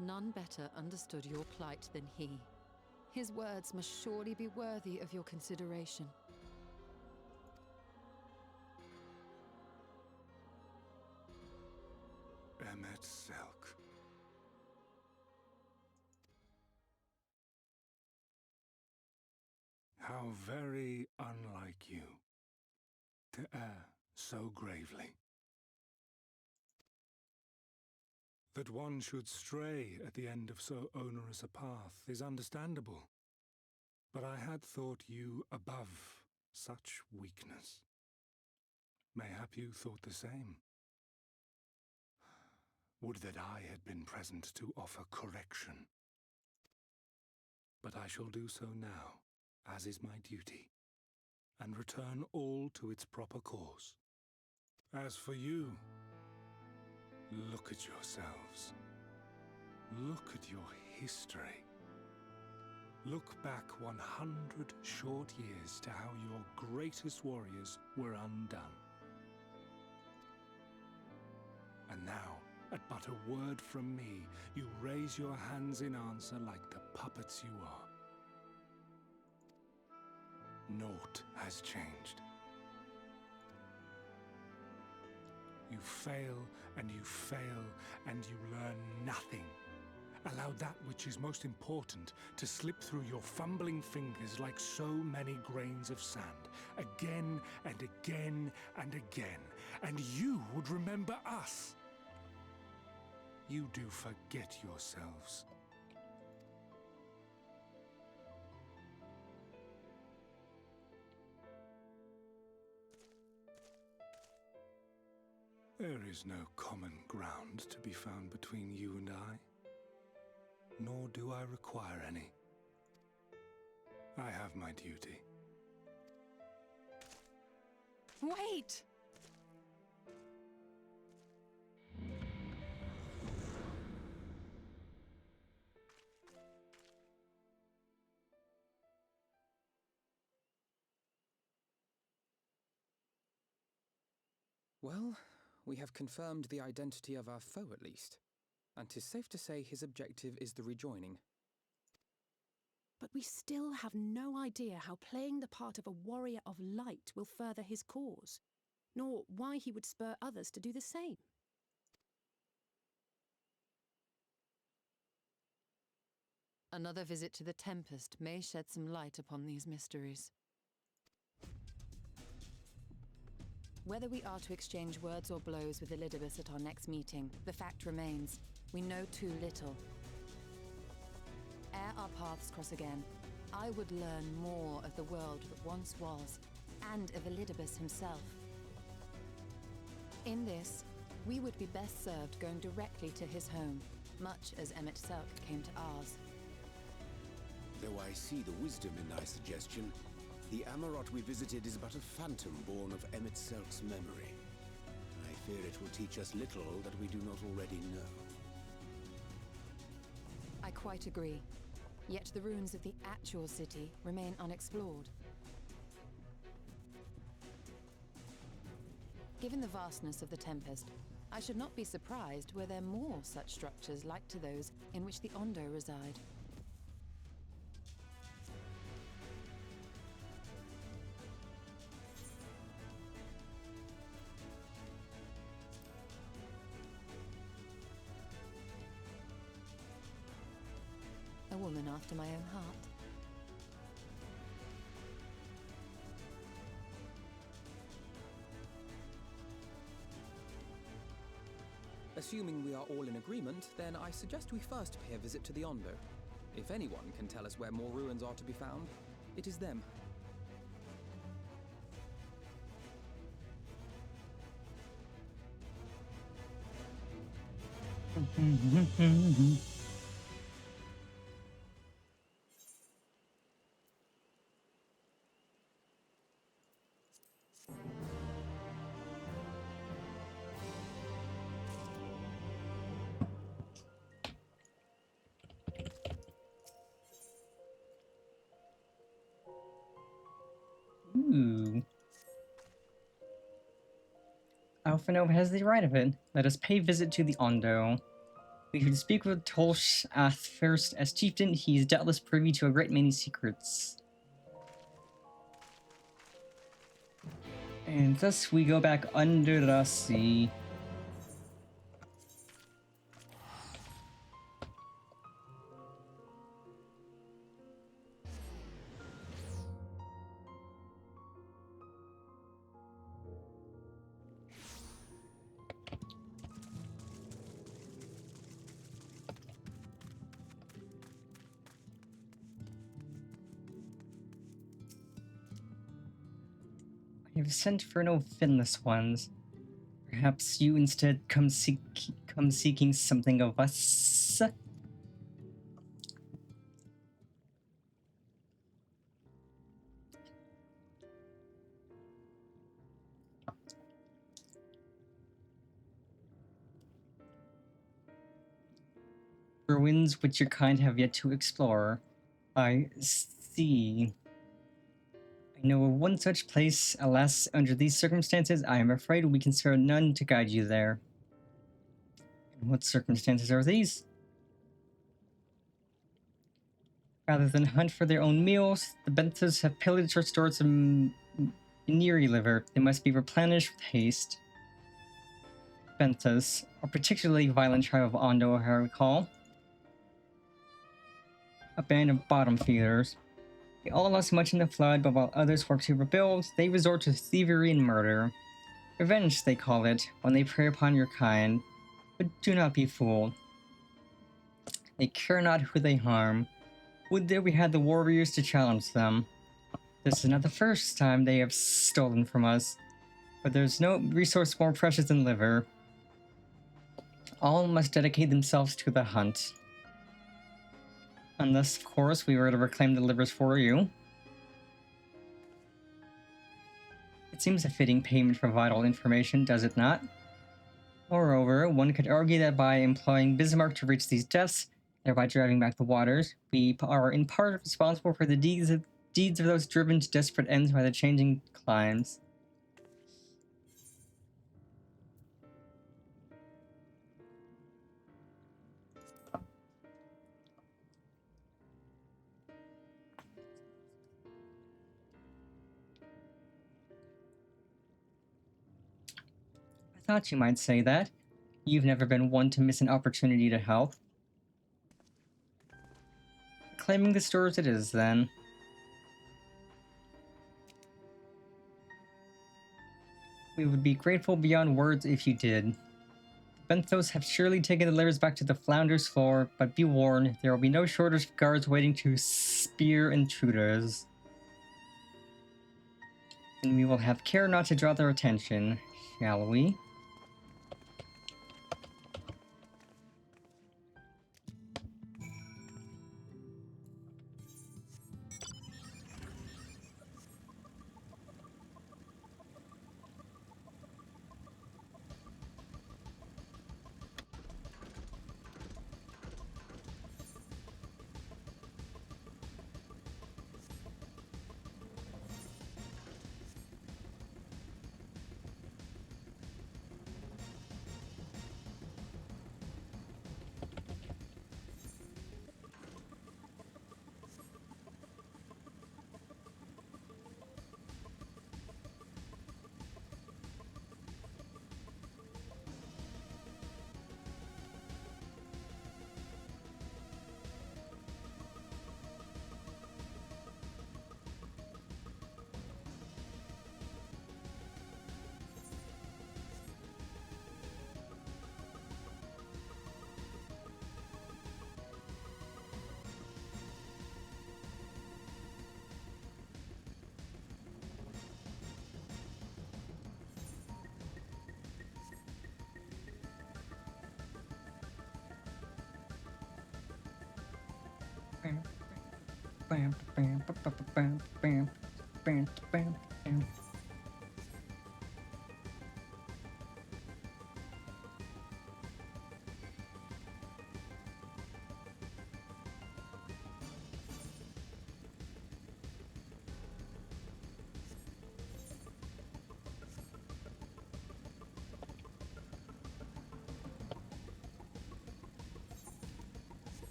None better understood your plight than he. His words must surely be worthy of your consideration. Emmett Selk. How very unlike you to err so gravely. That one should stray at the end of so onerous a path is understandable, but I had thought you above such weakness. Mayhap you thought the same. Would that I had been present to offer correction. But I shall do so now, as is my duty, and return all to its proper course. As for you, look at yourselves. Look at your history. Look back 100 short years to how your greatest warriors were undone. And now, at but a word from me, you raise your hands in answer like the puppets you are. Naught has changed. You fail, and you fail, and you learn nothing. Allow that which is most important to slip through your fumbling fingers like so many grains of sand, again and again and again, and you would remember us. You do forget yourselves. There is no common ground to be found between you and I, nor do I require any. I have my duty. Wait! Well, we have confirmed the identity of our foe at least, and 'tis safe to say his objective is the rejoining. But we still have no idea how playing the part of a warrior of light will further his cause, nor why he would spur others to do the same. Another visit to the Tempest may shed some light upon these mysteries. Whether we are to exchange words or blows with Elidibus at our next meeting, the fact remains, we know too little. Ere our paths cross again, I would learn more of the world that once was, and of Elidibus himself. In this, we would be best served going directly to his home, much as Emmett Selk came to ours. Though I see the wisdom in thy suggestion, the Amarot we visited is but a phantom born of Emmett Selk's memory. I fear it will teach us little that we do not already know. I quite agree. Yet the ruins of the actual city remain unexplored. Given the vastness of the Tempest, I should not be surprised were there more such structures like to those in which the Ondo reside. A woman after my own heart. Assuming we are all in agreement, then I suggest we first pay a visit to the Ondo. If anyone can tell us where more ruins are to be found, it is them. Alpha Nova has the right of it. Let us pay visit to the Ondo. We should speak with Tolsh first. As chieftain, he is doubtless privy to a great many secrets. And thus we go back under the sea. I have sent for no finless ones. Perhaps you instead come seeking something of us. Ruins which your kind have yet to explore. I see. I know of one such place. Alas, under these circumstances, I am afraid we can spare none to guide you there. And what circumstances are these? Rather than hunt for their own meals, the Benthos have pillaged our stores of Neri liver. They must be replenished with haste. Benthos, a particularly violent tribe of Ondo, I recall. A band of bottom feeders. They all lost much in the flood, but while others work to rebuild, they resort to thievery and murder. Revenge, they call it, when they prey upon your kind. But do not be fooled. They care not who they harm. Would that we had the warriors to challenge them. This is not the first time they have stolen from us, but there's no resource more precious than liver. All must dedicate themselves to the hunt. Unless, of course, we were to reclaim the livers for you. It seems a fitting payment for vital information, does it not? Moreover, one could argue that by employing Bismarck to reach these depths, thereby driving back the waters, we are in part responsible for the deeds of those driven to desperate ends by the changing climes. I thought you might say that. You've never been one to miss an opportunity to help. Claiming the stores it is, then. We would be grateful beyond words if you did. The Benthos have surely taken the livers back to the Flounder's floor, but be warned, there will be no shortage of guards waiting to spear intruders. And we will have care not to draw their attention, shall we? Bam, bam, bam, bam, bam, bam, bam, bam, bam.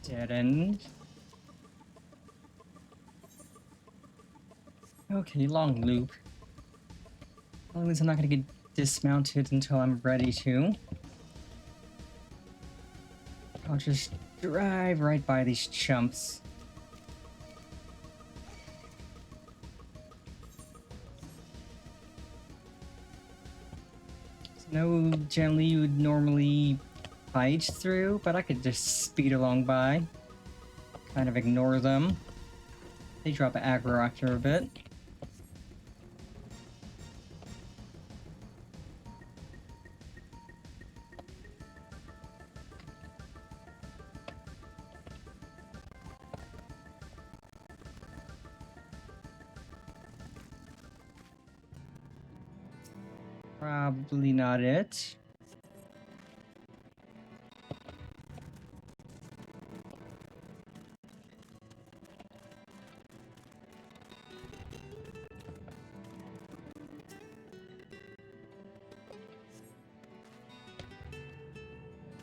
Dead end. Okay, long loop. Well, at least I'm not gonna get dismounted until I'm ready to. I'll just drive right by these chumps. No, generally you would normally fight through, but I could just speed along by. Kind of ignore them. They drop aggro after a bit. Probably not it.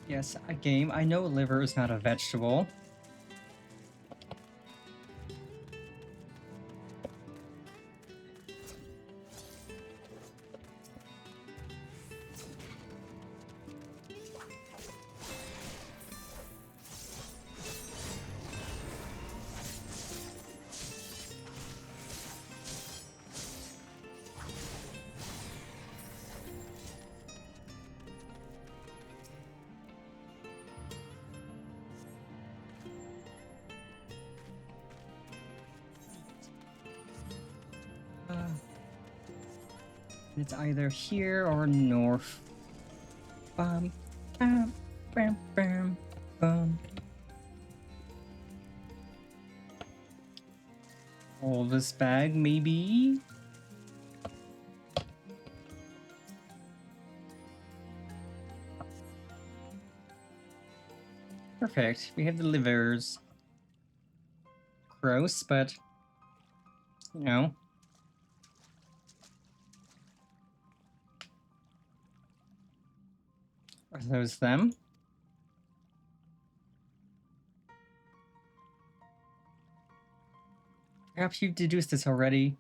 Yes, a game. I know liver is not a vegetable. It's either here or north. Bum, bam, bam, bam, bum. All this bag, maybe? Perfect. We have the livers. Gross, but you know. Are those them? Perhaps you've deduced this already,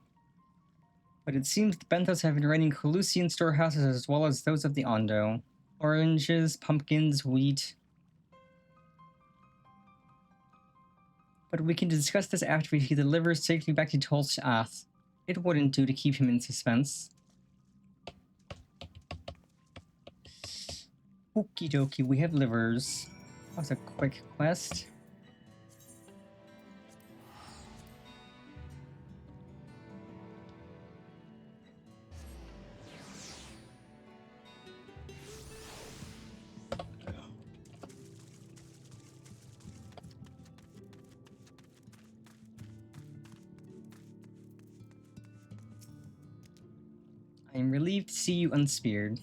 but it seems the Benthos have been raiding Colusian storehouses as well as those of the Ondo. Oranges, pumpkins, wheat. But we can discuss this after we see the livers safely back to Tol's Ath. It wouldn't do to keep him in suspense. Okie dokie, we have livers. That was a quick quest. I am relieved to see you unspeared.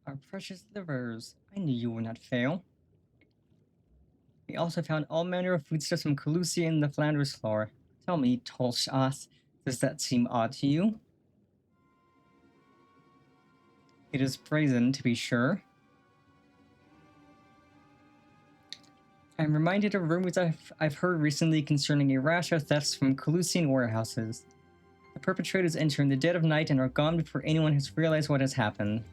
Our precious livers. I knew you would not fail. We also found all manner of foodstuffs from Calusia and the Flanders floor. Tell me, Tolshath, does that seem odd to you? It is brazen, to be sure. I'm reminded of rumors I've heard recently concerning a rash of thefts from Calusian warehouses. The perpetrators enter in the dead of night and are gone before anyone has realized what has happened.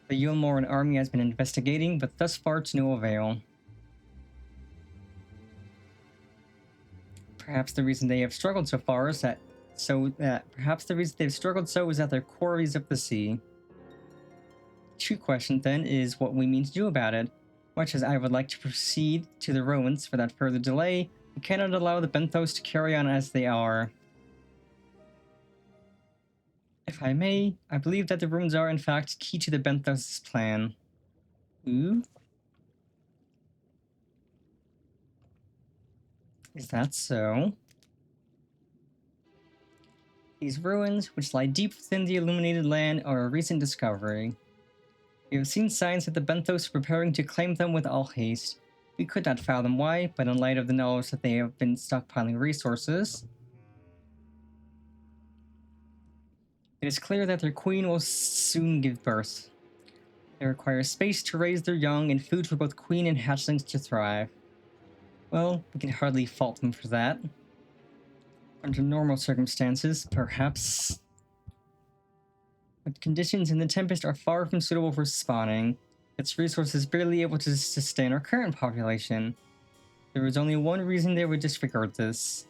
The Yulmoran army has been investigating, but thus far to no avail. Perhaps the reason they have struggled so far is that they're quarries of the sea. True question then is what we mean to do about it. Much as I would like to proceed to the ruins without further delay, we cannot allow the Benthos to carry on as they are. If I may, I believe that the ruins are in fact key to the Benthos' plan. Ooh? Is that so? These ruins, which lie deep within the illuminated land, are a recent discovery. We have seen signs that the Benthos are preparing to claim them with all haste. We could not fathom why, but in light of the knowledge that they have been stockpiling resources, it is clear that their queen will soon give birth. They require space to raise their young and food for both queen and hatchlings to thrive. Well, we can hardly fault them for that. Under normal circumstances, perhaps. But conditions in the Tempest are far from suitable for spawning. Its resources barely able to sustain our current population. There is only one reason they would disregard this.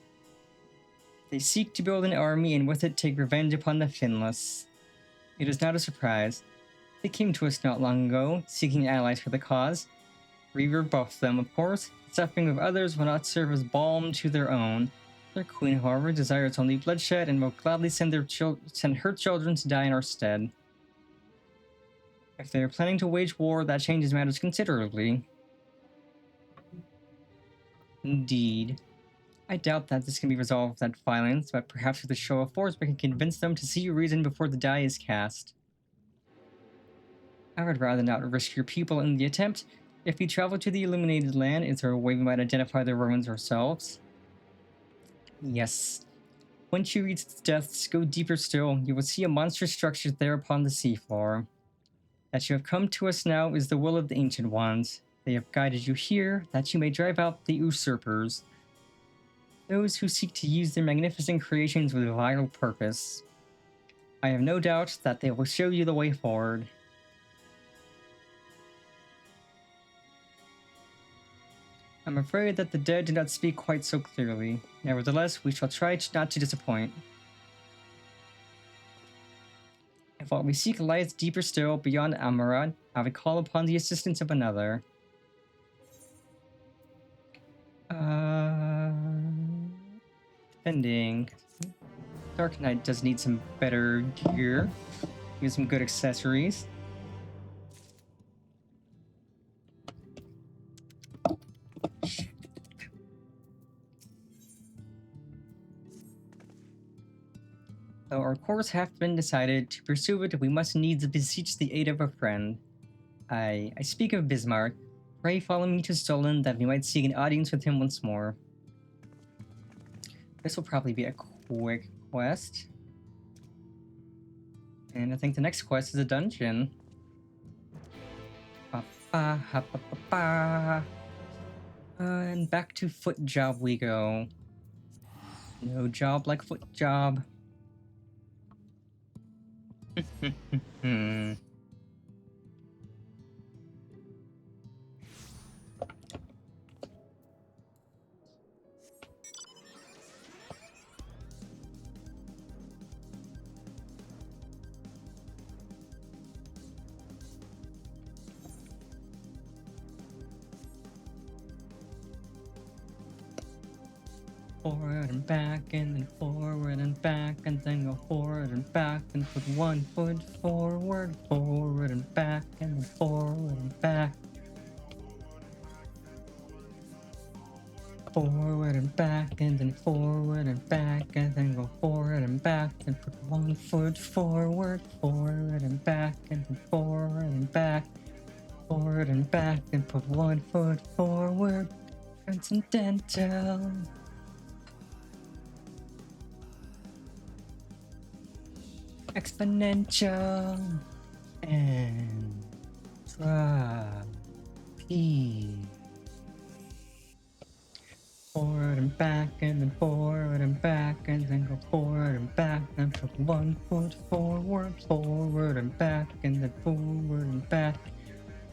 They seek to build an army and with it take revenge upon the Finless. It is not a surprise. They came to us not long ago, seeking allies for the cause. We rebuffed them, of course. The suffering of others will not serve as balm to their own. Their queen, however, desires only bloodshed and will gladly send her children to die in our stead. If they are planning to wage war, that changes matters considerably. Indeed. I doubt that this can be resolved without violence, but perhaps with a show of force we can convince them to see reason before the die is cast. I would rather not risk your people in the attempt. If we travel to the illuminated land, is there a way we might identify the ruins ourselves? Yes. Once you reach its depths, go deeper still. You will see a monstrous structure there upon the seafloor. That you have come to us now is the will of the Ancient Ones. They have guided you here, that you may drive out the usurpers. Those who seek to use their magnificent creations with vile purpose. I have no doubt that they will show you the way forward. I'm afraid that the dead do not speak quite so clearly. Nevertheless, we shall try not to disappoint. If what we seek lies deeper still, beyond Amarad, I would call upon the assistance of another. Defending. Dark Knight does need some better gear. Need some good accessories. Though our course hath been decided, to pursue it we must needs beseech the aid of a friend. I speak of Bismarck. Pray follow me to Stolen that we might seek an audience with him once more. This will probably be a quick quest. And I think the next quest is a dungeon. And back to foot job we go. No job like foot job. Forward and back, and then forward and back, and then go forward and back, and put 1 foot forward, forward and back, and then forward and back. Forward and back, and then forward and back, and then go forward and back, and put 1 foot forward, forward and back, and then forward and back. Forward and back, and put 1 foot forward. Transcendental. Exponential and drop P. Forward and back, and then forward and back, and then go forward and back, and put 1 foot forward, forward and back, and then forward and back,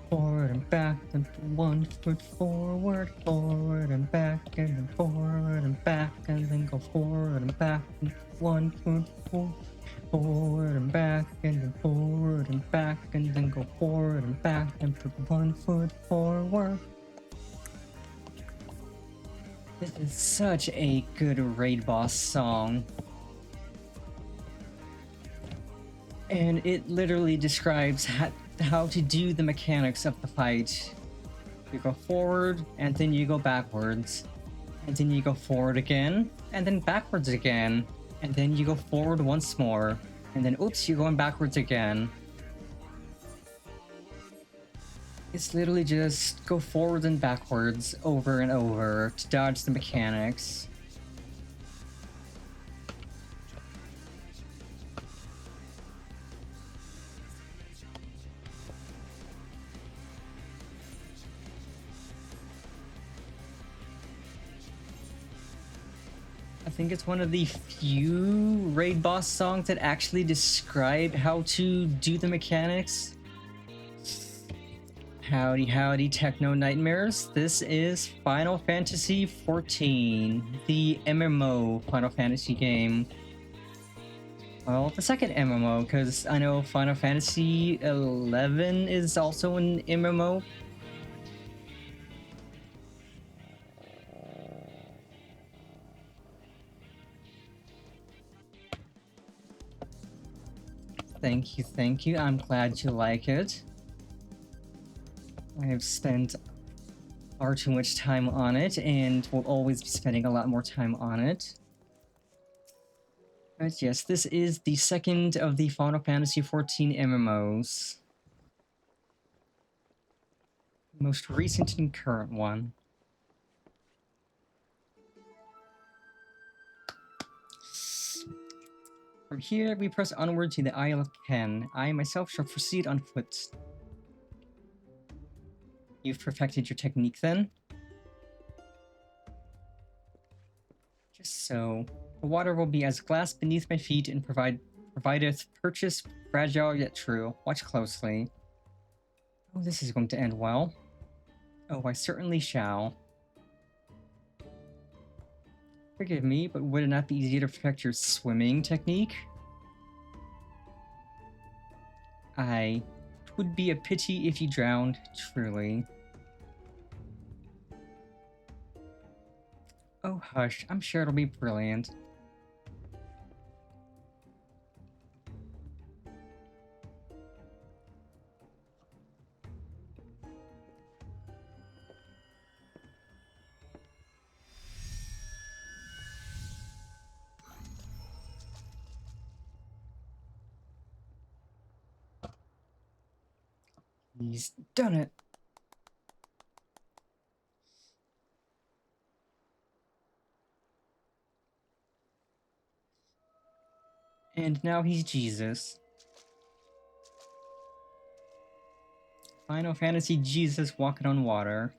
forward and back, and put 1 foot forward, forward and back, and then forward and back, and then go forward and back, and 1 foot forward and back, and then forward and back, and then go forward and back, and put 1 foot forward. This is such a good raid boss song. And it literally describes how to do the mechanics of the fight. You go forward, and then you go backwards. And then you go forward again, and then backwards again. And then you go forward once more, and then oops, you're going backwards again. It's literally just go forwards and backwards over and over to dodge the mechanics. I think it's one of the few raid boss songs that actually describe how to do the mechanics. Howdy, howdy, Techno Nightmares. This is Final Fantasy XIV, the MMO Final Fantasy game. Well, the second MMO, because I know Final Fantasy XI is also an MMO. Thank you. I'm glad you like it. I have spent far too much time on it, and will always be spending a lot more time on it. But yes, this is the second of the Final Fantasy XIV MMOs. Most recent and current one. From here, we press onward to the Isle of Ken. I myself shall proceed on foot. You've perfected your technique then? Just so. The water will be as glass beneath my feet and provideth purchase fragile yet true. Watch closely. Oh, this is going to end well. Oh, I certainly shall. Forgive me, but would it not be easier to perfect your swimming technique? Aye. It would be a pity if you drowned, truly. Oh, hush. I'm sure it'll be brilliant. He's done it. And now he's Jesus. Final Fantasy Jesus walking on water.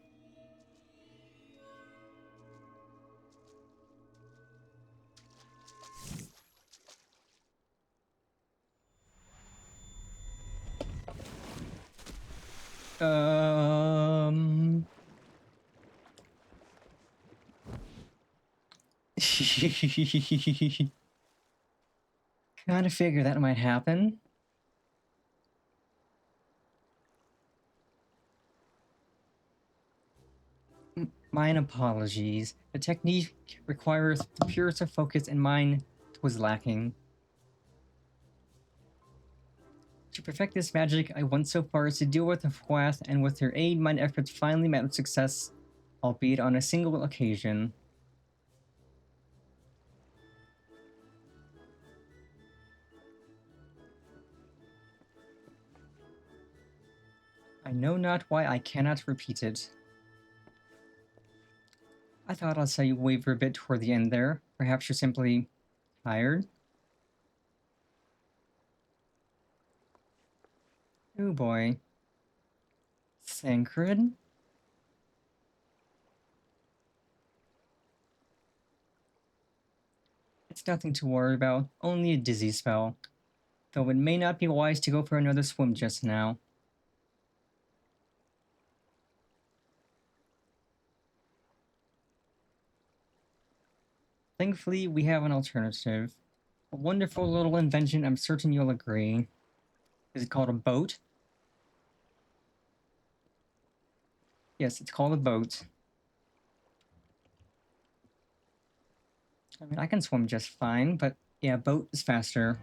Kind of figure that might happen. Mine apologies. The technique requires the purest of focus, and mine was lacking. To perfect this magic, I went so far as to deal with the Fwath, and with her aid, mine efforts finally met with success, albeit on a single occasion. I know not why I cannot repeat it. I thought I saw you waver a bit toward the end there. Perhaps you're simply tired? Oh boy. Thancred? It's nothing to worry about, only a dizzy spell. Though it may not be wise to go for another swim just now. Thankfully, we have an alternative. A wonderful little invention, I'm certain you'll agree. Is it called a boat? Yes, it's called a boat. I mean, I can swim just fine, but yeah, boat is faster.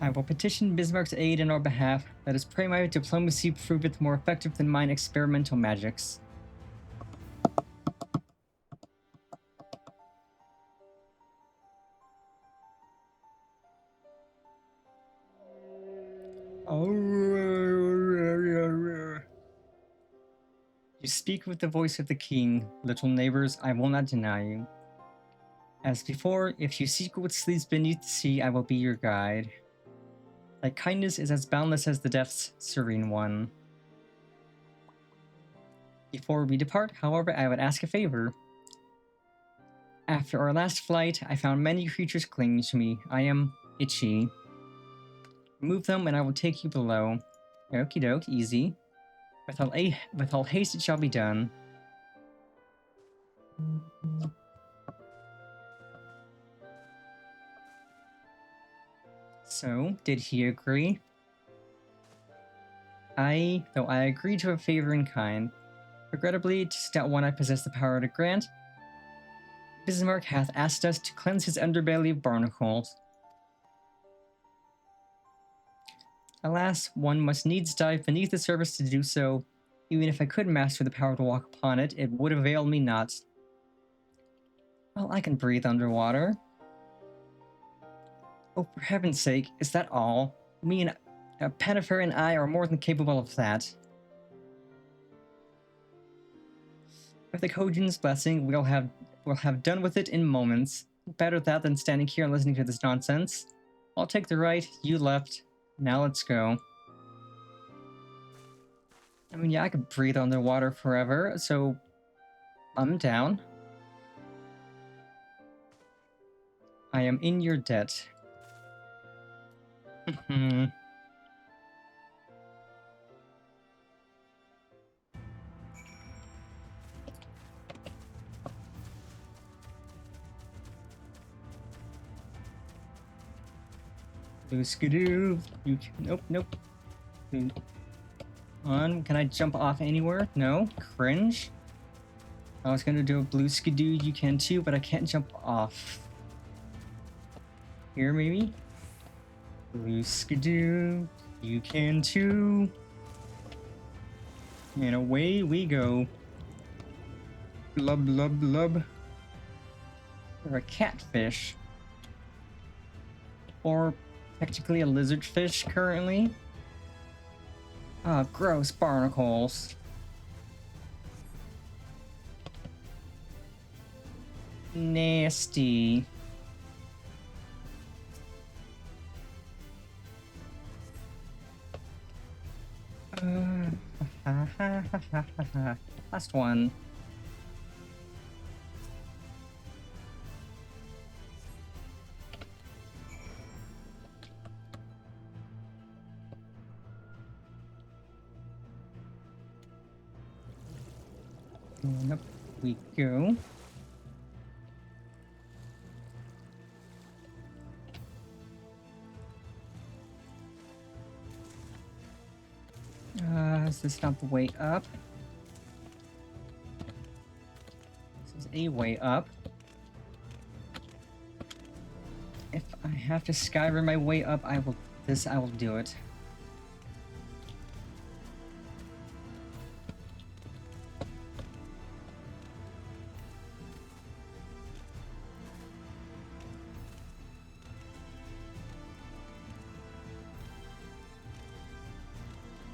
I will petition Bismarck's aid in our behalf. Let us pray my diplomacy proveth more effective than mine experimental magics. You speak with the voice of the king, little neighbors, I will not deny you. As before, if you seek what sleeps beneath the sea, I will be your guide. Thy kindness is as boundless as the depths, serene one. Before we depart, however, I would ask a favor. After our last flight, I found many creatures clinging to me. I am itchy. Remove them and I will take you below. Okie doke, easy. With all haste it shall be done. So, did he agree? Though I agreed to a favor in kind. Regrettably, 'tis not one I possess the power to grant. Bismarck hath asked us to cleanse his underbelly of barnacles. Alas, one must needs dive beneath the surface to do so. Even if I could master the power to walk upon it, it would avail me not. Well, I can breathe underwater. Oh, for heaven's sake, is that all? Me and Pennifer and I are more than capable of that. With the Kojin's blessing, we'll have done with it in moments. Better that than standing here and listening to this nonsense. I'll take the right, you left. Now let's go. I mean, yeah, I could breathe underwater forever, so I'm down. I am in your debt. Skidoo. You can, nope. Can I jump off anywhere? No? Cringe? I was gonna do a blue skidoo, you can too, but I can't jump off. Here, maybe? Blue skidoo, you can too. And away we go. Blub, blub, blub. Or a catfish. Or technically a lizardfish currently. Ah, gross barnacles. Nasty. Last one. And up we go. Is this not the way up? This is a way up. If I have to Skyrim my way up, I will do it.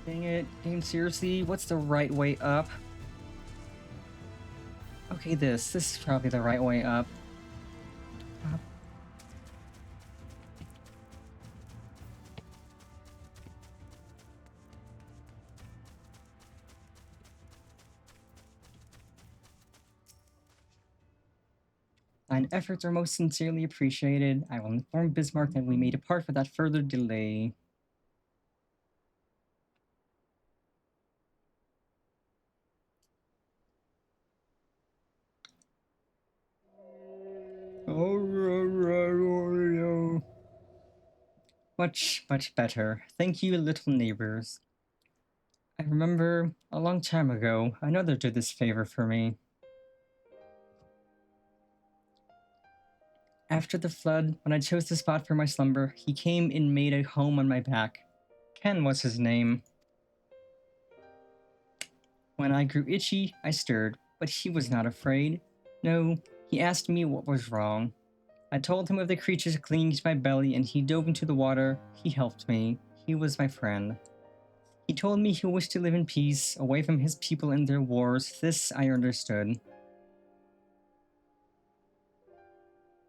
Dang it, game, seriously, what's the right way up? Okay, this is probably the right way up. Thine efforts are most sincerely appreciated. I will inform Bismarck that we may depart without further delay. Much, much better. Thank you, little neighbors. I remember a long time ago, another did this favor for me. After the flood, when I chose the spot for my slumber, he came and made a home on my back. Ken was his name. When I grew itchy, I stirred, but he was not afraid. No, he asked me what was wrong. I told him of the creatures clinging to my belly, and he dove into the water. He helped me. He was my friend. He told me he wished to live in peace, away from his people and their wars. This I understood.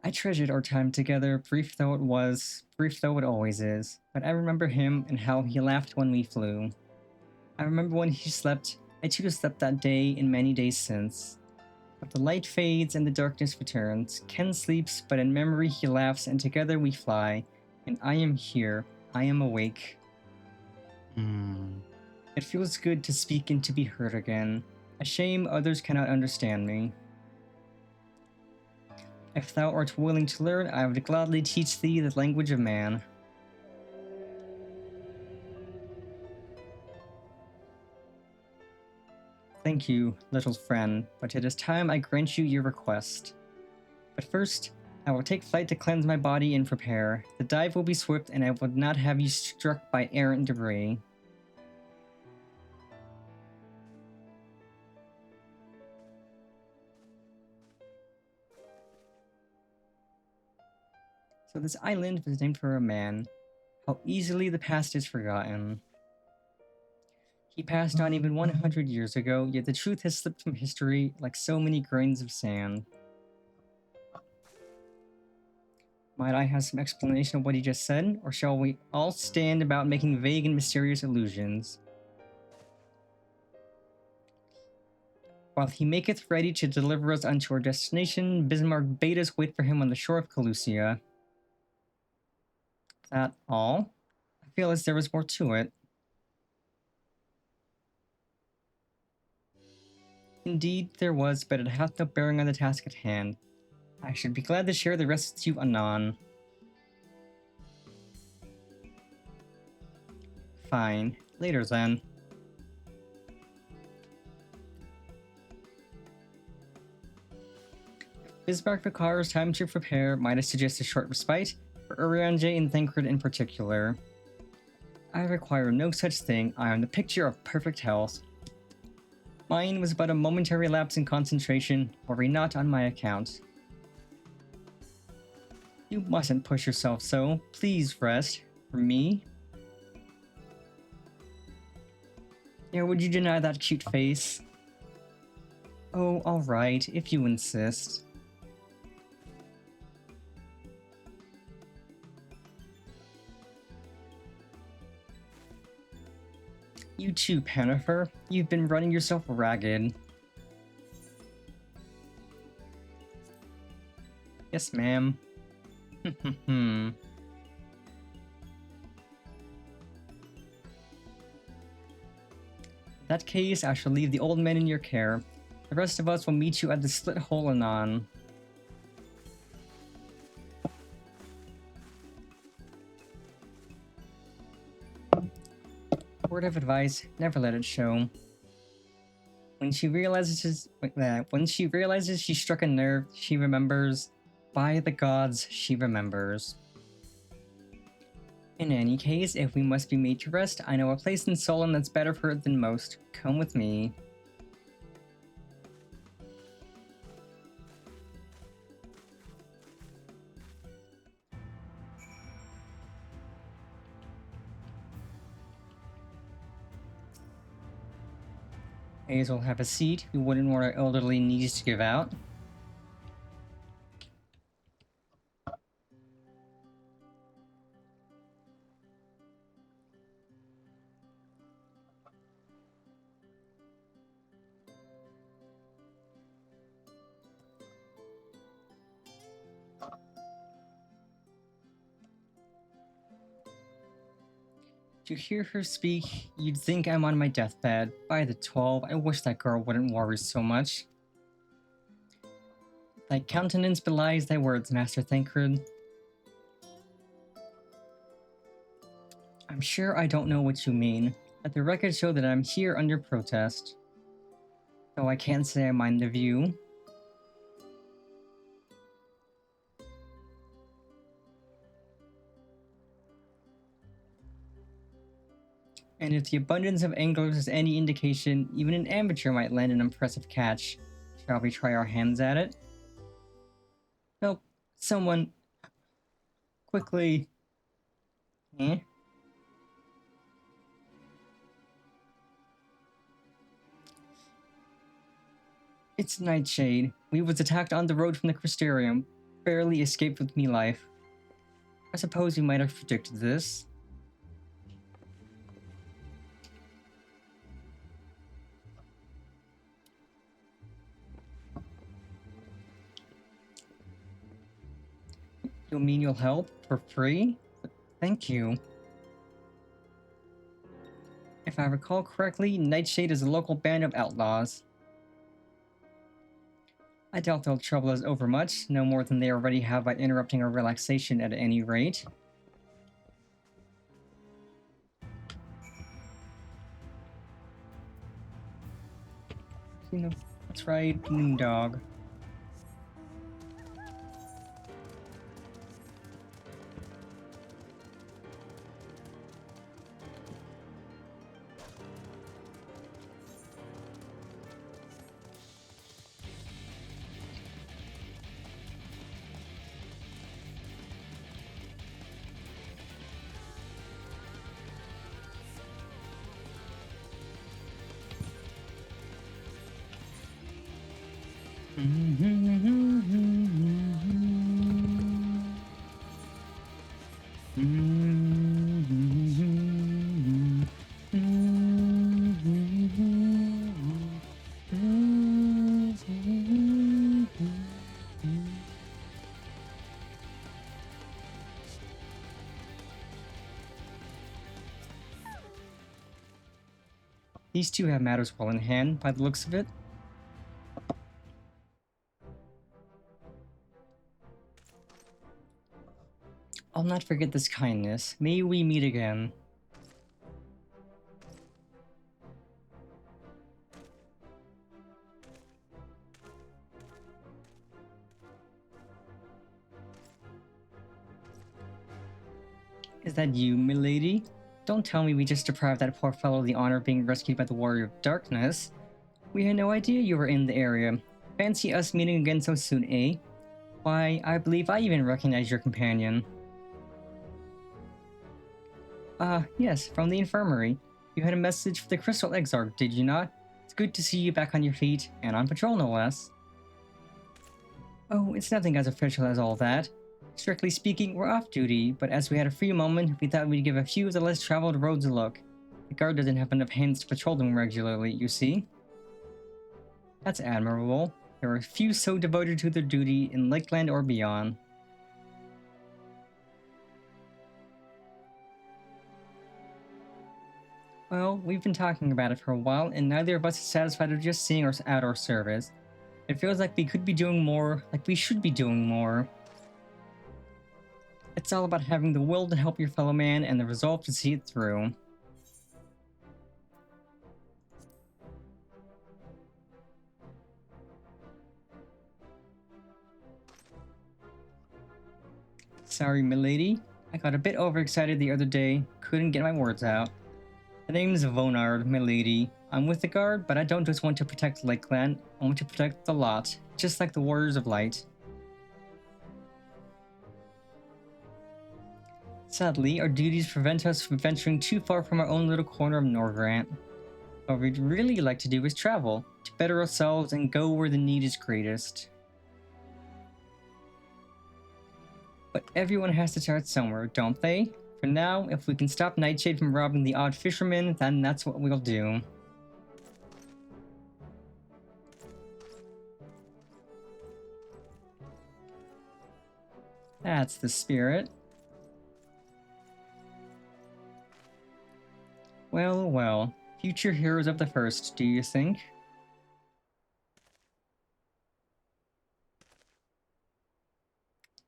I treasured our time together, brief though it was, brief though it always is. But I remember him and how he laughed when we flew. I remember when he slept. I too slept that day and many days since. But the light fades and the darkness returns. Ken sleeps, but in memory he laughs, and together we fly. And I am here. I am awake. It feels good to speak and to be heard again. A shame others cannot understand me. If thou art willing to learn, I would gladly teach thee the language of man. Thank you, little friend, but it is time I grant you your request. But first, I will take flight to cleanse my body and prepare. The dive will be swift, and I would not have you struck by errant debris. So this island was named for a man. How easily the past is forgotten. He passed on even 100 years ago, yet the truth has slipped from history like so many grains of sand. Might I have some explanation of what he just said, or shall we all stand about making vague and mysterious allusions? While he maketh ready to deliver us unto our destination, Bismarck bade us wait for him on the shore of Calusia. That all? I feel as there was more to it. Indeed, there was, but it hath no bearing on the task at hand. I should be glad to share the rest with you anon. Fine. Later then. If Bismarck requires time to prepare, might I suggest a short respite? For Urianger and Thancred in particular. I require no such thing. I am the picture of perfect health. Mine was but a momentary lapse in concentration. Worry not on my account. You mustn't push yourself so. Please rest. For me? Yeah, would you deny that cute face? Oh, alright, if you insist. You too, Panifer. You've been running yourself ragged. Yes, ma'am. In that case, I shall leave the old men in your care. The rest of us will meet you at the split hole anon. Word of advice, never let it show. When she realizes she struck a nerve, she remembers. By the gods, she remembers. In any case, if we must be made to rest, I know a place in Solon that's better for it than most. Come with me. May as well have a seat. We wouldn't want our elderly knees to give out. To hear her speak, you'd think I'm on my deathbed. By the 12, I wish that girl wouldn't worry so much. Thy countenance belies thy words, Master Thancred. I'm sure I don't know what you mean. Let the record show that I'm here under protest. Though I can't say I mind the view. And if the abundance of anglers is any indication, even an amateur might land an impressive catch. Shall we try our hands at it? Nope. Someone... Quickly... Eh? It's Nightshade. We was attacked on the road from the Crystarium. Barely escaped with me life. I suppose you might have predicted this. You mean you'll help? For free? Thank you. If I recall correctly, Nightshade is a local band of outlaws. I doubt they'll trouble us overmuch, no more than they already have by interrupting our relaxation at any rate. You know, that's right, Moondog. These two have matters well in hand, by the looks of it. I'll not forget this kindness. May we meet again. Is that you, milady? Don't tell me we just deprived that poor fellow of the honor of being rescued by the Warrior of Darkness. We had no idea you were in the area. Fancy us meeting again so soon, eh? Why, I believe I even recognize your companion. Yes, from the infirmary. You had a message for the Crystal Exarch, did you not? It's good to see you back on your feet, and on patrol no less. Oh, it's nothing as official as all that. Strictly speaking, we're off duty, but as we had a free moment, we thought we'd give a few of the less traveled roads a look. The guard doesn't have enough hands to patrol them regularly, you see. That's admirable. There are few so devoted to their duty in Lakeland or beyond. Well, we've been talking about it for a while, and neither of us is satisfied with just seeing us at our service. It feels like we could be doing more, like we should be doing more. It's all about having the will to help your fellow man and the resolve to see it through. Sorry, milady. I got a bit overexcited the other day, couldn't get my words out. The name's Vonard, milady. I'm with the guard, but I don't just want to protect Lakeland, I want to protect the lot, just like the Warriors of Light. Sadly, our duties prevent us from venturing too far from our own little corner of Norgrant. What we'd really like to do is travel, to better ourselves and go where the need is greatest. But everyone has to start somewhere, don't they? For now, if we can stop Nightshade from robbing the odd fisherman, then that's what we'll do. That's the spirit. Well, well. Future heroes of the first, do you think?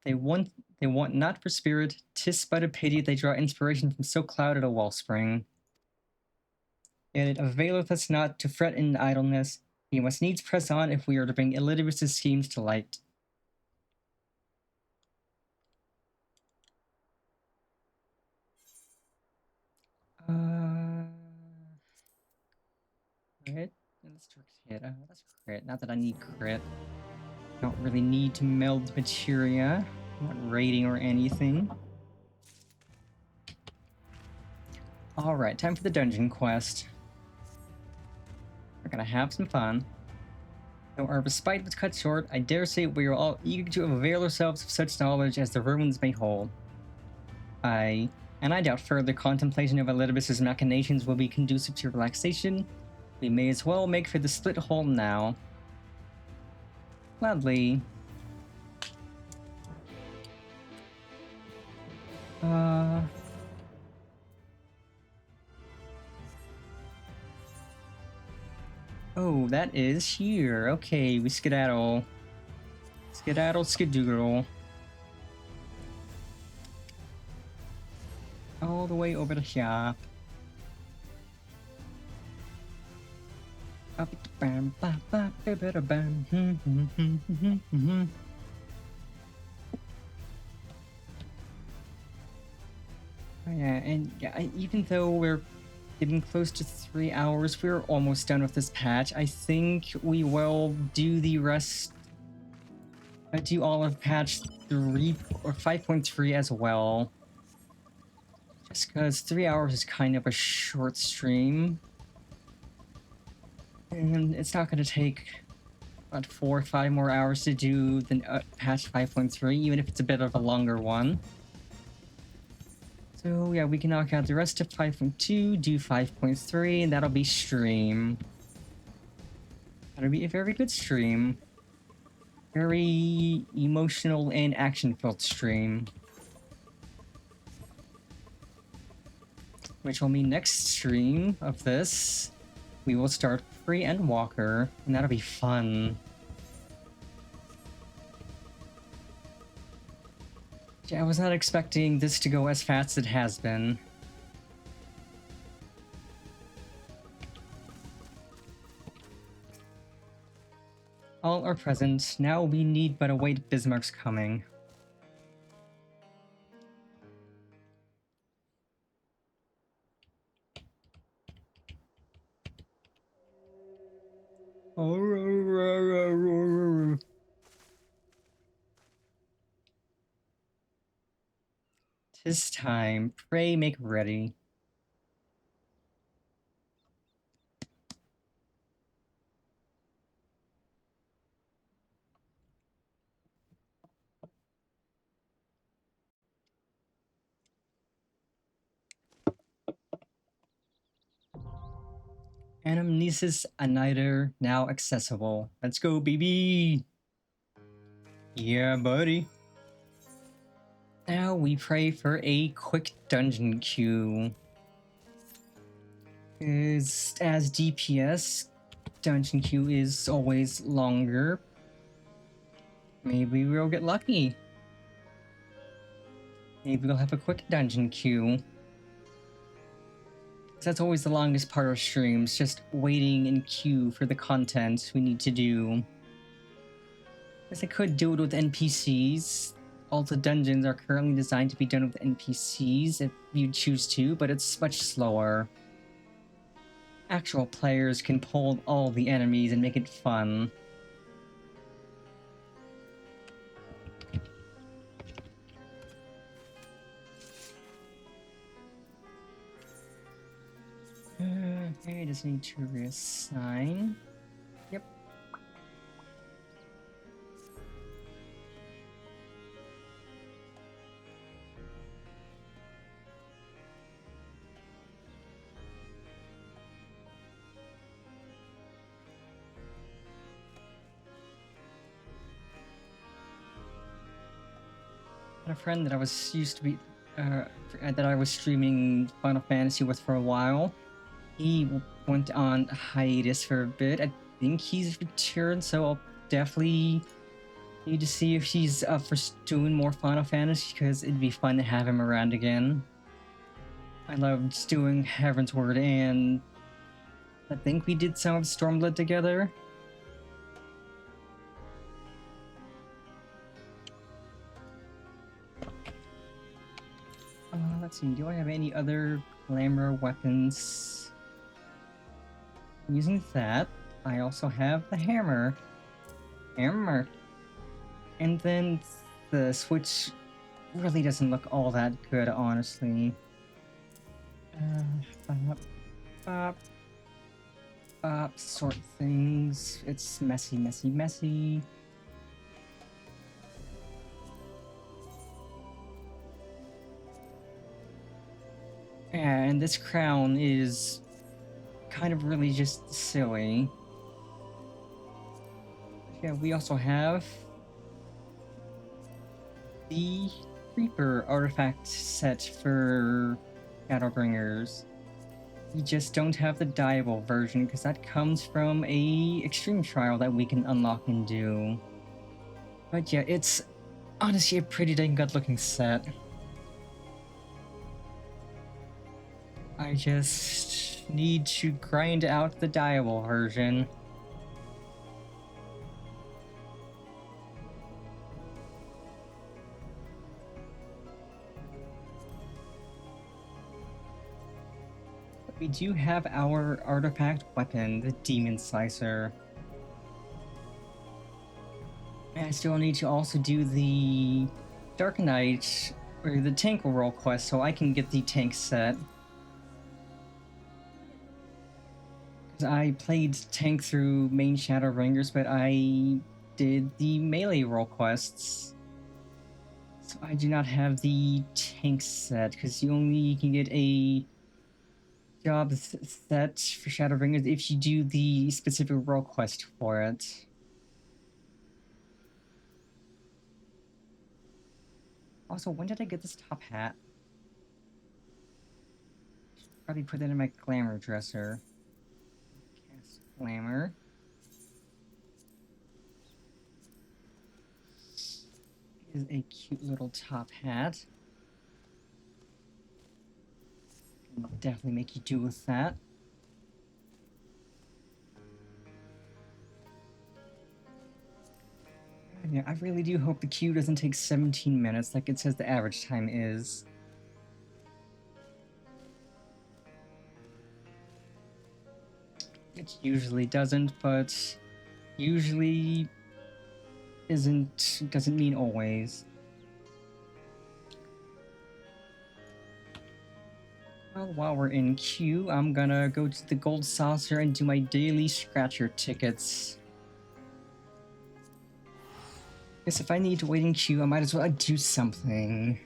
They want not for spirit, 'tis but a pity they draw inspiration from so clouded a wellspring. Yet it availeth us not to fret in idleness, we must needs press on if we are to bring Elidibus' schemes to light. Crit? Let's try crit. That's crit. Not that I need crit. Don't really need to meld materia. Not raiding or anything. Alright, time for the dungeon quest. We're gonna have some fun. Though our respite was cut short, I dare say we are all eager to avail ourselves of such knowledge as the ruins may hold. And I doubt further contemplation of Elidibus's machinations will be conducive to relaxation. We may as well make for the split hole now. Gladly. Oh, that is here. Okay, we skedaddle. Skedaddle, skedoodle. All the way over the shop. Yeah, and even though we're getting close to 3 hours, we're almost done with this patch. I think we will do the rest. Do all of patch 3 or 5.3 as well. Just because 3 hours is kind of a short stream. And it's not going to take about 4 or 5 more hours to do the patch 5.3, even if it's a bit of a longer one. So yeah, we can knock out the rest of 5.2, do 5.3, and that'll be stream. That'll be a very good stream. Very emotional and action-filled stream. Which will mean next stream of this, we will start Free and Walker, and that'll be fun. Yeah, I was not expecting this to go as fast as it has been. All are present. Now we need but await Bismarck's coming. Tis time. Pray make ready. Anamnesis Annihilator now accessible. Let's go, baby! Yeah, buddy. Now we pray for a quick dungeon queue. As DPS, dungeon queue is always longer. Maybe we'll get lucky. Maybe we'll have a quick dungeon queue. That's always the longest part of streams, just waiting in queue for the content we need to do. Guess I could do it with NPCs. All the dungeons are currently designed to be done with NPCs if you choose to, but it's much slower. Actual players can pull all the enemies and make it fun. Okay, I just need to reassign. Yep. A friend that I was used to be that I was streaming Final Fantasy with for a while. He went on hiatus for a bit. I think he's returned, so I'll definitely need to see if he's up for doing more Final Fantasy, because it'd be fun to have him around again. I loved doing Heaven's Word, and I think we did some of Stormblood together. Let's see, do I have any other glamour weapons? Using that, I also have the hammer. Hammer. And then the switch really doesn't look all that good, honestly. Sort things. It's messy, messy, messy. And this crown is kind of really just silly. Yeah, we also have the Reaper artifact set for Shadowbringers. We just don't have the dyeable version because that comes from a extreme trial that we can unlock and do. But yeah, it's honestly a pretty dang good looking set. I just need to grind out the dyeable version. We do have our artifact weapon, the Demon Slicer. I still need to also do the Dark Knight, or the tank roll quest, so I can get the tank set. I played tank through main Shadowbringers, but I did the melee roll quests. So I do not have the tank set, because you only can get a job set for Shadowbringers if you do the specific roll quest for it. Also, when did I get this top hat? Probably put that in my glamour dresser. Cast glamour. Is a cute little top hat. Can definitely make you do with that. Yeah, I really do hope the queue doesn't take 17 minutes like it says the average time is. It usually doesn't, but usually doesn't mean always. Well, while we're in queue, I'm gonna go to the Gold Saucer and do my daily scratcher tickets. Guess if I need to wait in queue, I might as well do something.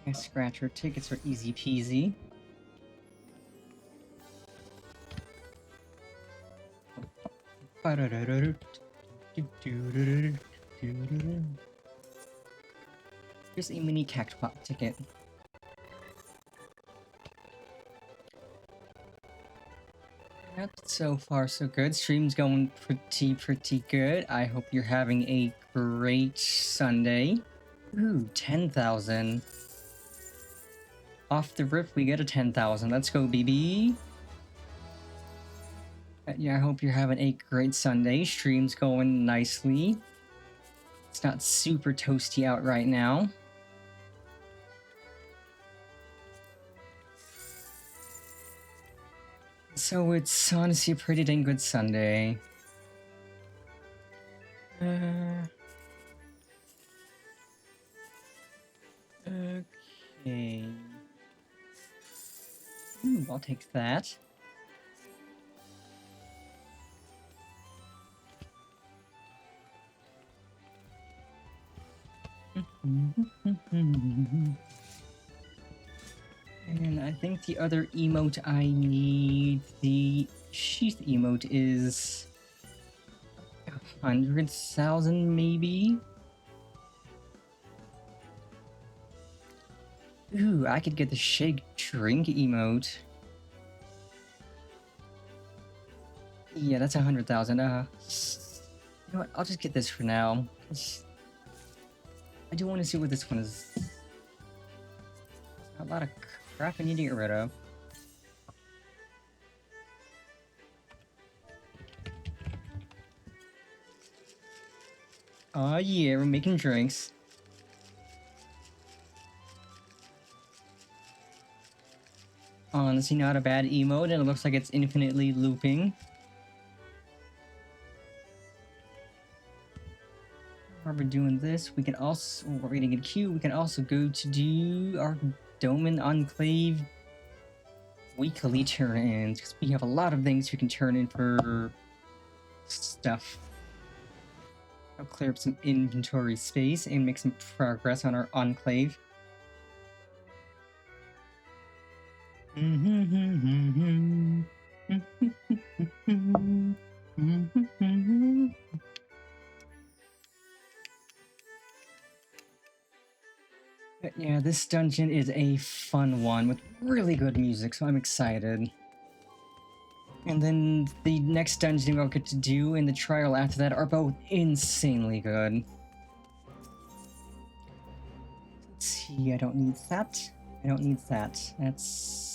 My scratcher tickets are easy peasy. Here's a mini cactopop ticket. Yep, so far so good. Stream's going pretty good. I hope you're having a great Sunday. Ooh, 10,000. Off the rip, we get a 10,000. Let's go, BB. Yeah, I hope you're having a great Sunday. Stream's going nicely. It's not super toasty out right now. So it's honestly a pretty dang good Sunday. Okay. Ooh, I'll take that. And I think the other emote I need, the sheath emote, is 100,000 maybe? Ooh, I could get the shake drink emote. Yeah, that's 100,000. You know what? I'll just get this for now. I do want to see what this one is. A lot of crap I need to get rid of. Oh yeah, we're making drinks. Honestly, not a bad emote, and it looks like it's infinitely looping. While we're doing this, we can also, we're reading a queue, we can also go to do our Doman Enclave weekly turn-ins, because we have a lot of things we can turn in for stuff. I'll clear up some inventory space and make some progress on our Enclave. But yeah, this dungeon is a fun one with really good music, so I'm excited. And then the next dungeon I'll get to do and the trial after that are both insanely good. Let's see, I don't need that. I don't need that. That's...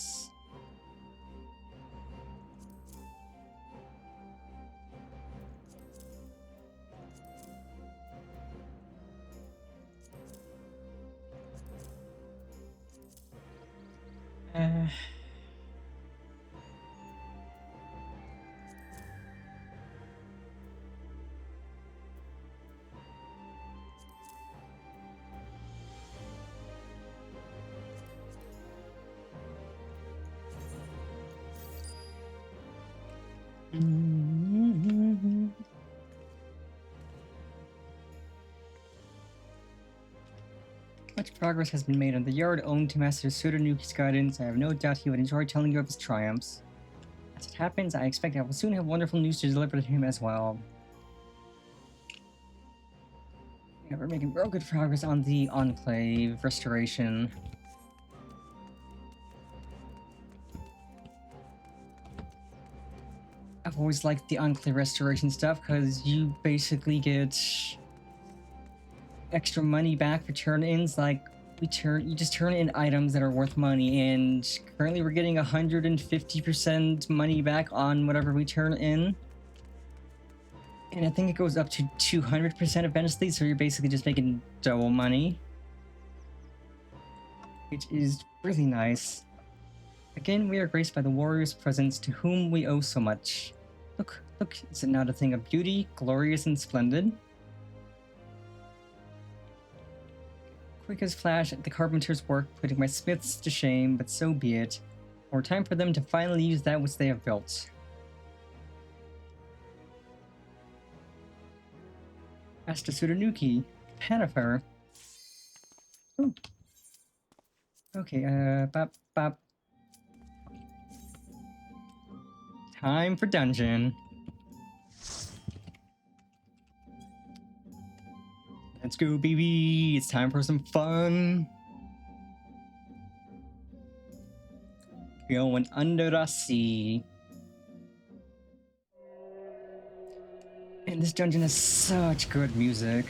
Much progress has been made on the yard owing to Master Sudanuki's guidance. I have no doubt he would enjoy telling you of his triumphs. As it happens, I expect I will soon have wonderful news to deliver to him as well. Yeah, we're making real good progress on the Enclave restoration. I've always liked the Enclave restoration stuff because you basically get extra money back for turn-ins. Like you just turn in items that are worth money, and currently we're getting 150% money back on whatever we turn in. And I think it goes up to 200% eventually, so you're basically just making double money, which is really nice. Again, we are graced by the warrior's presence to whom we owe so much. Look, is it not a thing of beauty, glorious and splendid? Quick as flash, the carpenter's work, putting my smiths to shame, but so be it. More time for them to finally use that which they have built. Master Sudanuki, Panafer. Ooh. Okay, bop. Time for dungeon. Let's go, baby. It's time for some fun. Going under the sea. And this dungeon has such good music.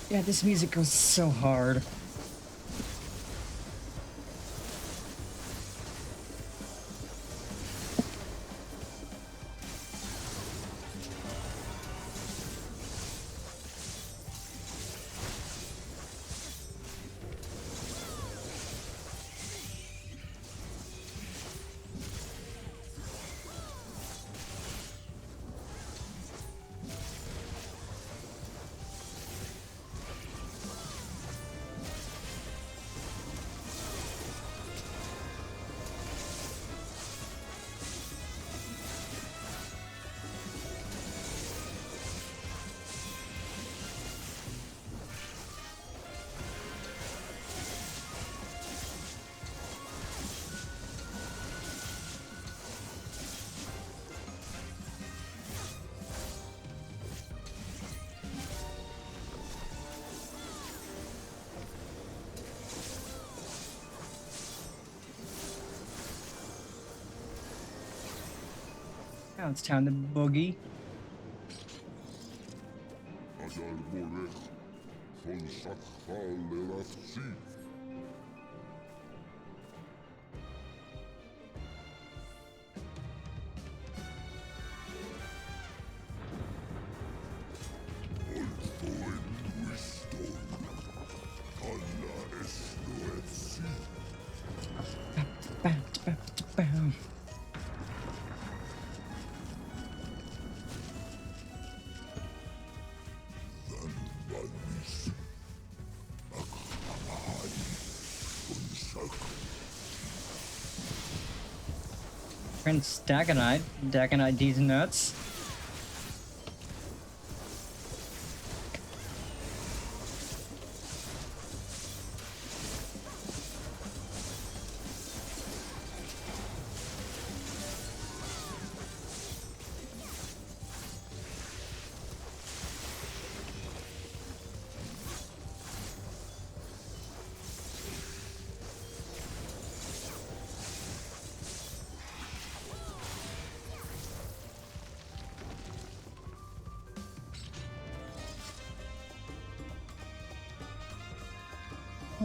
Yeah, this music goes so hard. it's time to boogie. Prince Dagonite these nuts.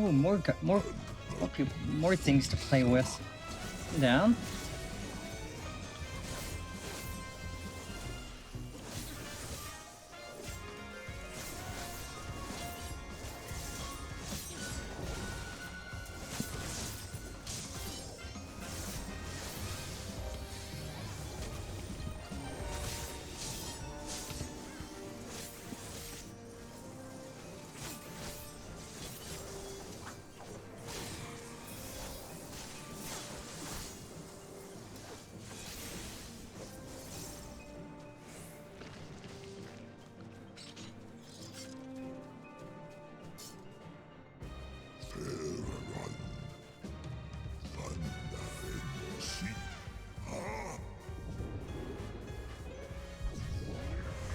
Oh, more things to play with. Down.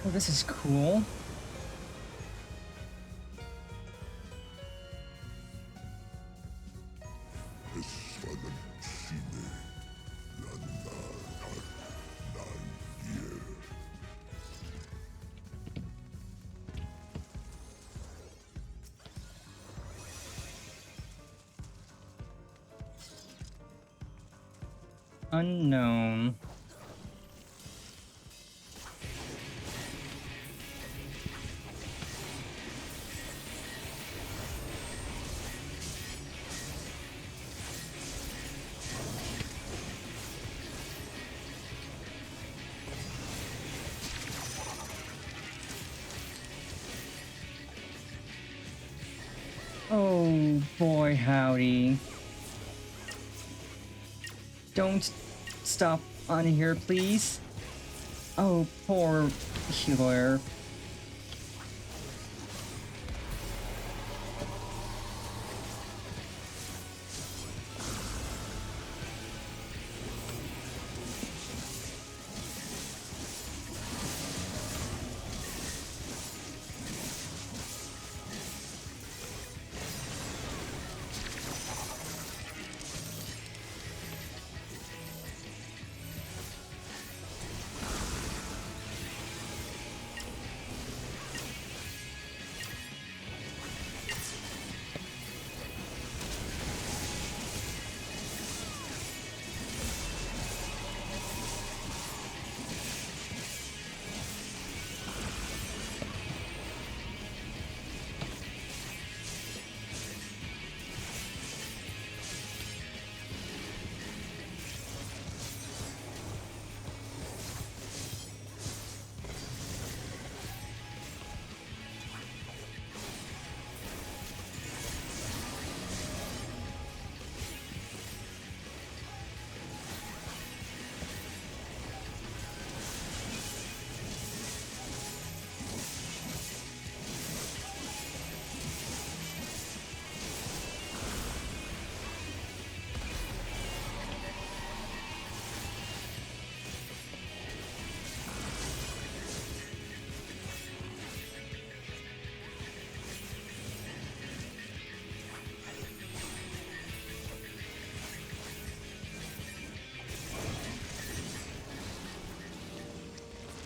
Oh, this is cool. Unknown. Oh boy, howdy. Don't stop on here, please. Oh, poor healer.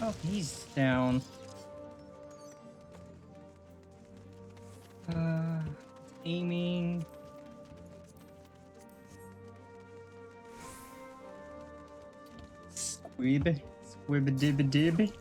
Oh, he's down. Aiming. Squib. Squib-a-dib-a-dib.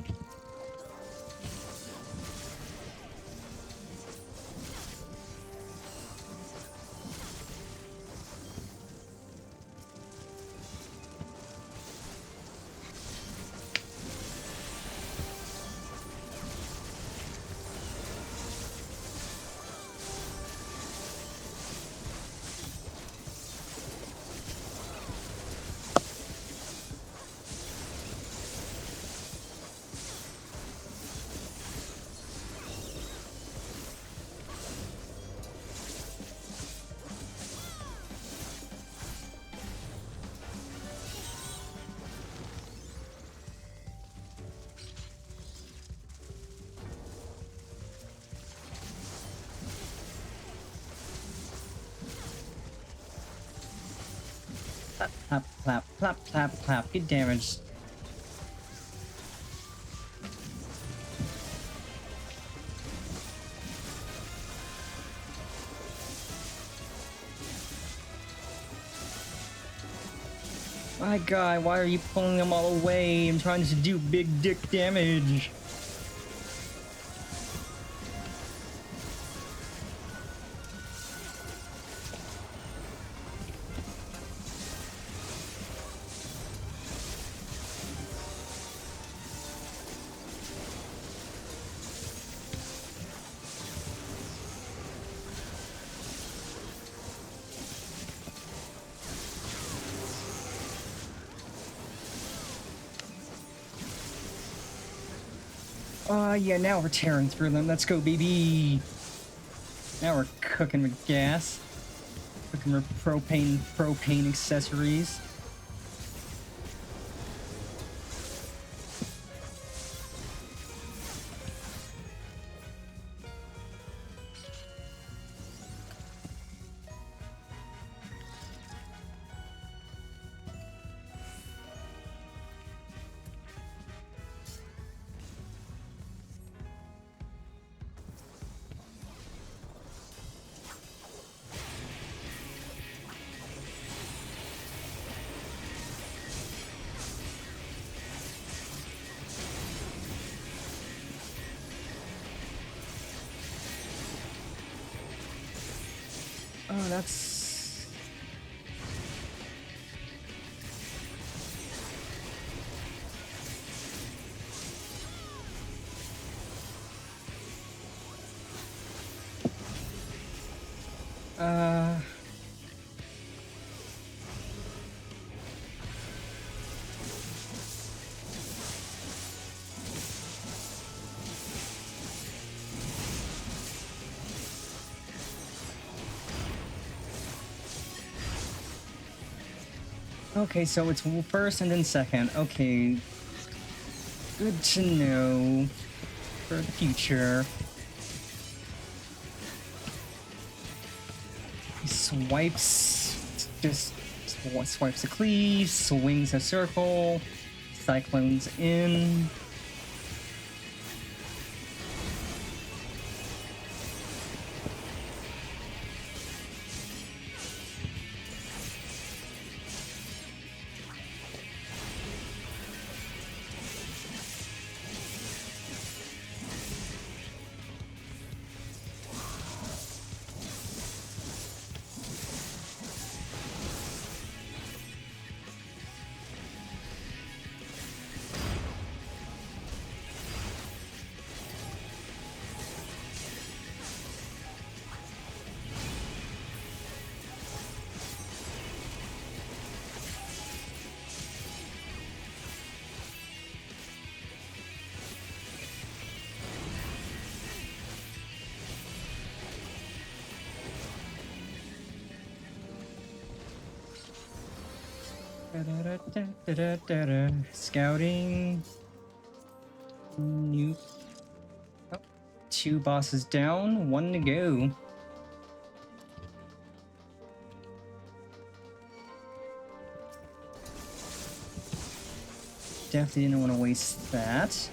Clap, clap, clap, clap, clap. Good damage. My god, why are you pulling them all away? I'm trying to do big dick damage. Yeah, now we're tearing through them. Let's go, baby. Now we're cooking with gas. Cooking with propane accessories. Oh, that's... Okay, so it's first and then second. Okay. Good to know for the future. He swipes, just swipes a cleave, swings a circle, cyclones in. Scouting. Nope. Oh, 2 bosses down, 1 to go. Definitely didn't want to waste that.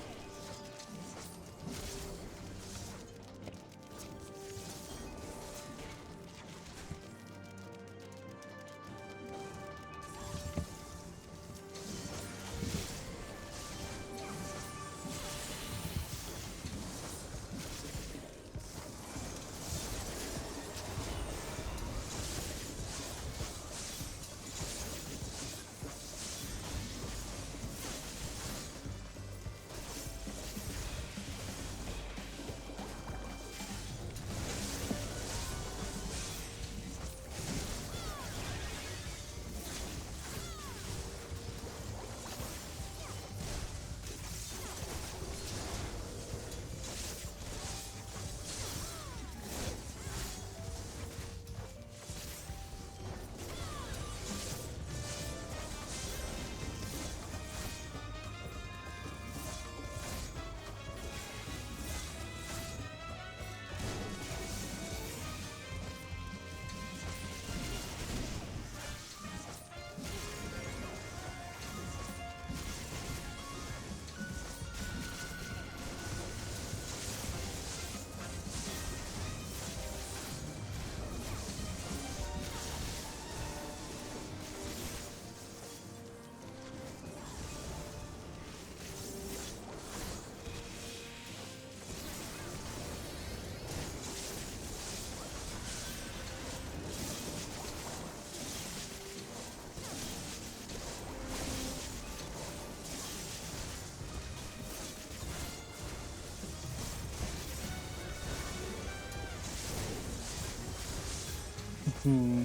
Ooh.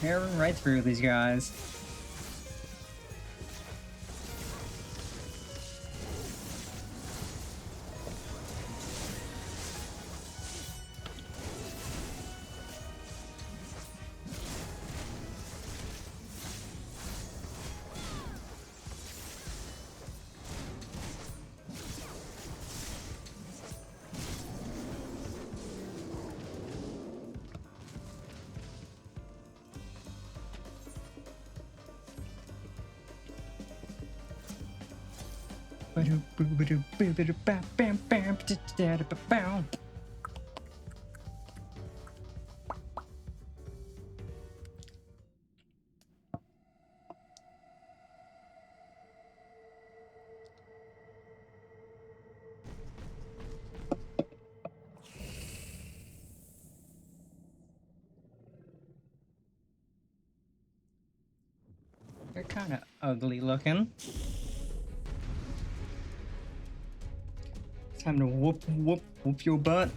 Tearing right through these guys. They're kind of ugly looking. Time to whoop your butt.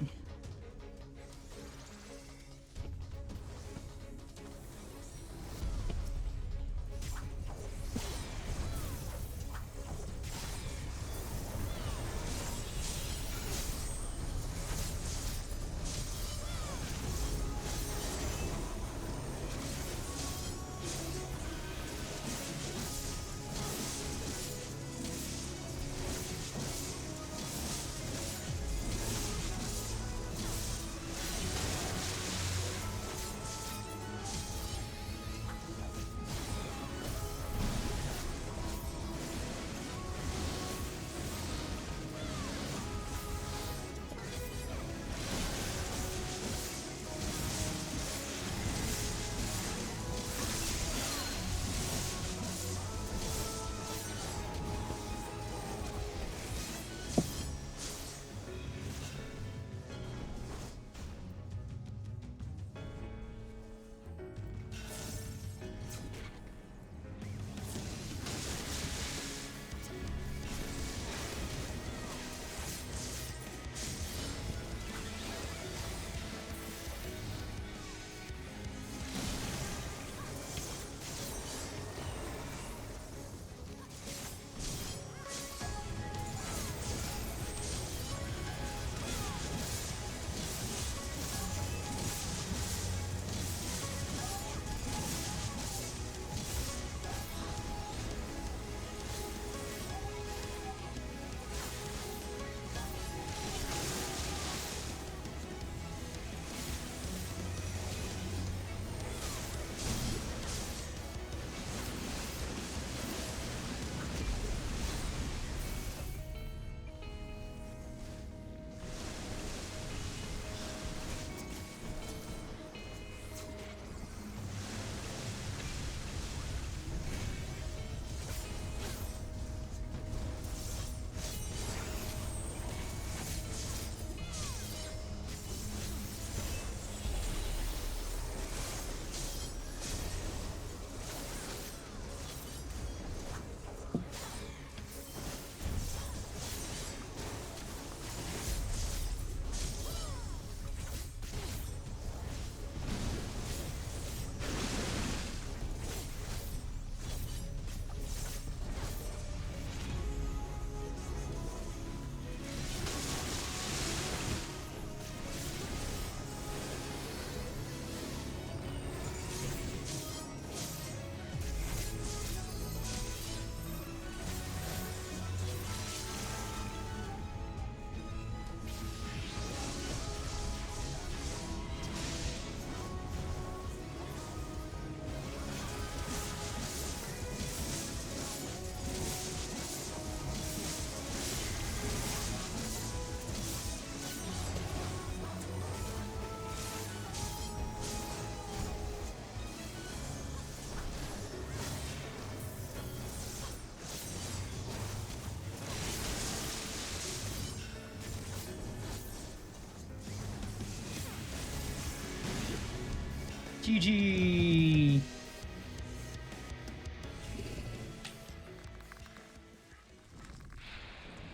GG.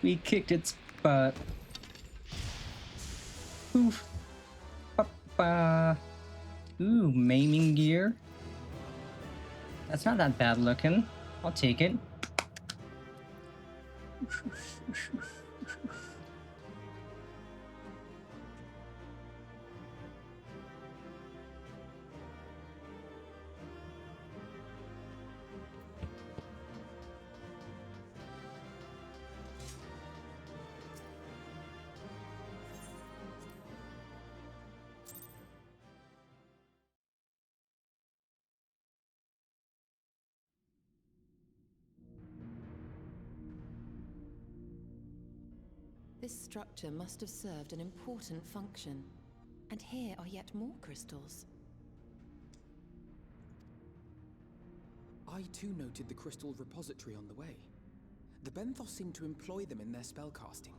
We kicked its butt. Oof. Ba-ba. Ooh, maiming gear. That's not that bad looking. I'll take it. This structure must have served an important function. And here are yet more crystals. I too noted the crystal repository on the way. The Benthos seem to employ them in their spellcasting.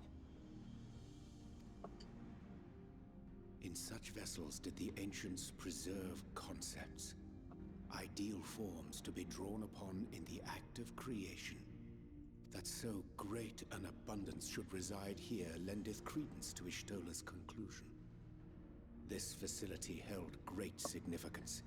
In such vessels did the ancients preserve concepts, ideal forms to be drawn upon in the act of creation. That so great an abundance should reside here lendeth credence to Ishtola's conclusion. This facility held great significance.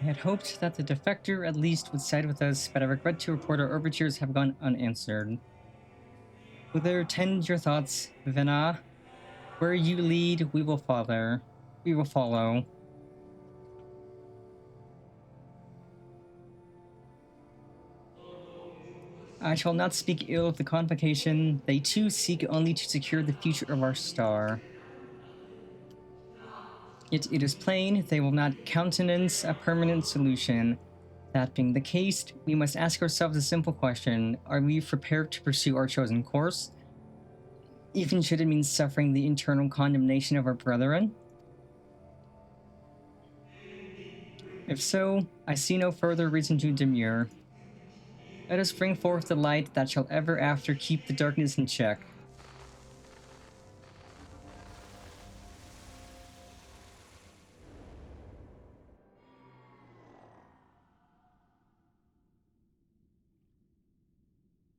I had hoped that the defector at least would side with us, but I regret to report our overtures have gone unanswered. Whither tend your thoughts, Vena? Where you lead, we will follow. We will follow. I shall not speak ill of the convocation. They too seek only to secure the future of our star. Yet it is plain they will not countenance a permanent solution. That being the case, we must ask ourselves a simple question. Are we prepared to pursue our chosen course? Even should it mean suffering the internal condemnation of our brethren? If so, I see no further reason to demur. Let us bring forth the light that shall ever after keep the darkness in check.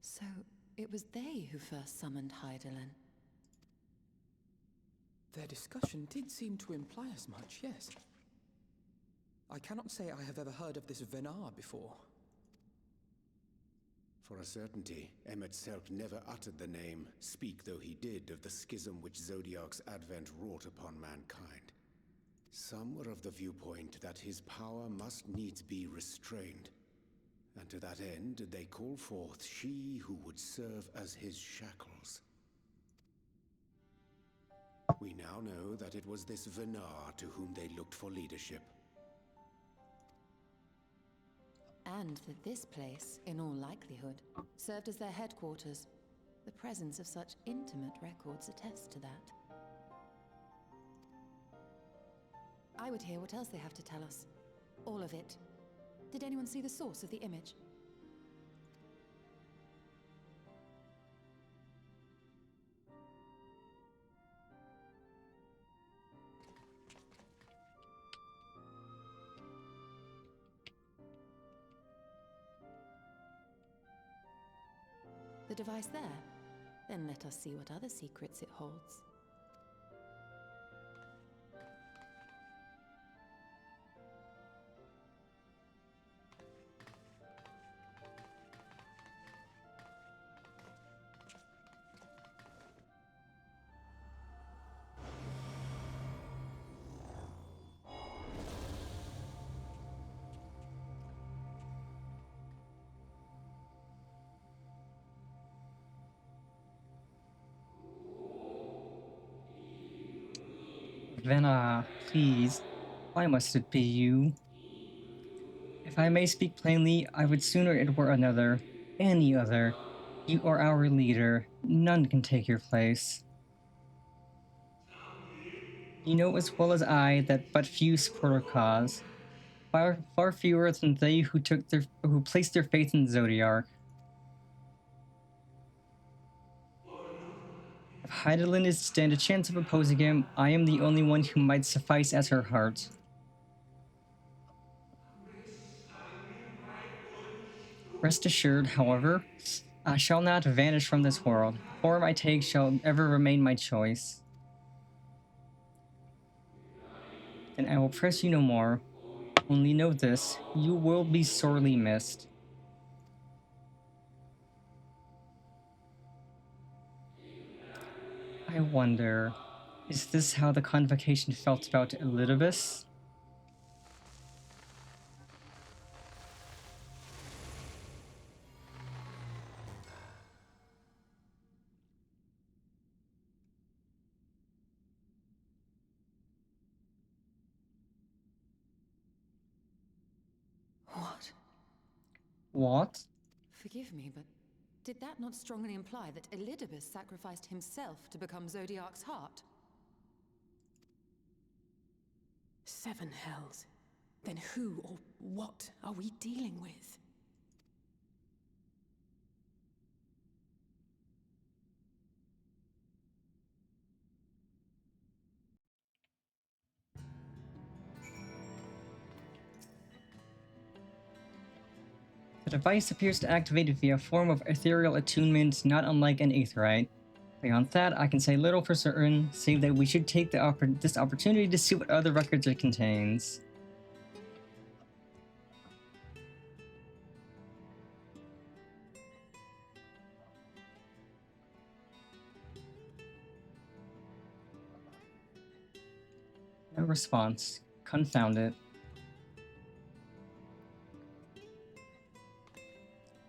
So, it was they who first summoned Hydaelyn. Their discussion did seem to imply as much, yes. I cannot say I have ever heard of this Venar before. For a certainty, Emmet Selk never uttered the name, speak though he did of the schism which Zodiark's advent wrought upon mankind. Some were of the viewpoint that his power must needs be restrained, and to that end did they call forth she who would serve as his shackles. We now know that it was this Venar to whom they looked for leadership. And that this place, in all likelihood, served as their headquarters. The presence of such intimate records attests to that. I would hear what else they have to tell us. All of it. Did anyone see the source of the image? The device there? Then let us see what other secrets it holds. Venna, please. Why must it be you? If I may speak plainly, I would sooner it were another. Any other. You are our leader. None can take your place. You know as well as I that but few support our cause. Far fewer than they who placed their faith in Zodiark. If Heidelin is to stand a chance of opposing him, I am the only one who might suffice as her heart. Rest assured, however, I shall not vanish from this world. The form I take shall ever remain my choice. And I will press you no more. Only know this, you will be sorely missed. I wonder, is this how the convocation felt about Elidibus? What? What? Forgive me, but did that not strongly imply that Elidibus sacrificed himself to become Zodiark's heart? 7 hells. Then who or what are we dealing with? The device appears to activate via a form of ethereal attunement not unlike an aetherite. Beyond that, I can say little for certain, save that we should take this opportunity to see what other records it contains. No response. Confound it.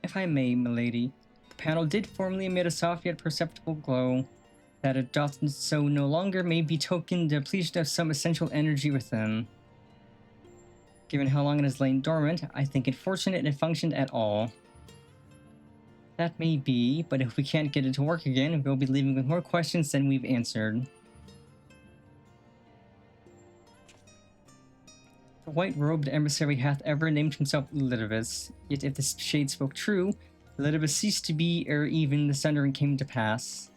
If I may, milady, the panel did formerly emit a soft yet perceptible glow. That it doth so no longer may betoken depletion of some essential energy within. Given how long it has lain dormant, I think it fortunate it functioned at all. That may be, but if we can't get it to work again, we'll be leaving with more questions than we've answered. The white-robed emissary hath ever named himself Elidibus, yet if the shade spoke true, Elidibus ceased to be ere even the sundering came to pass.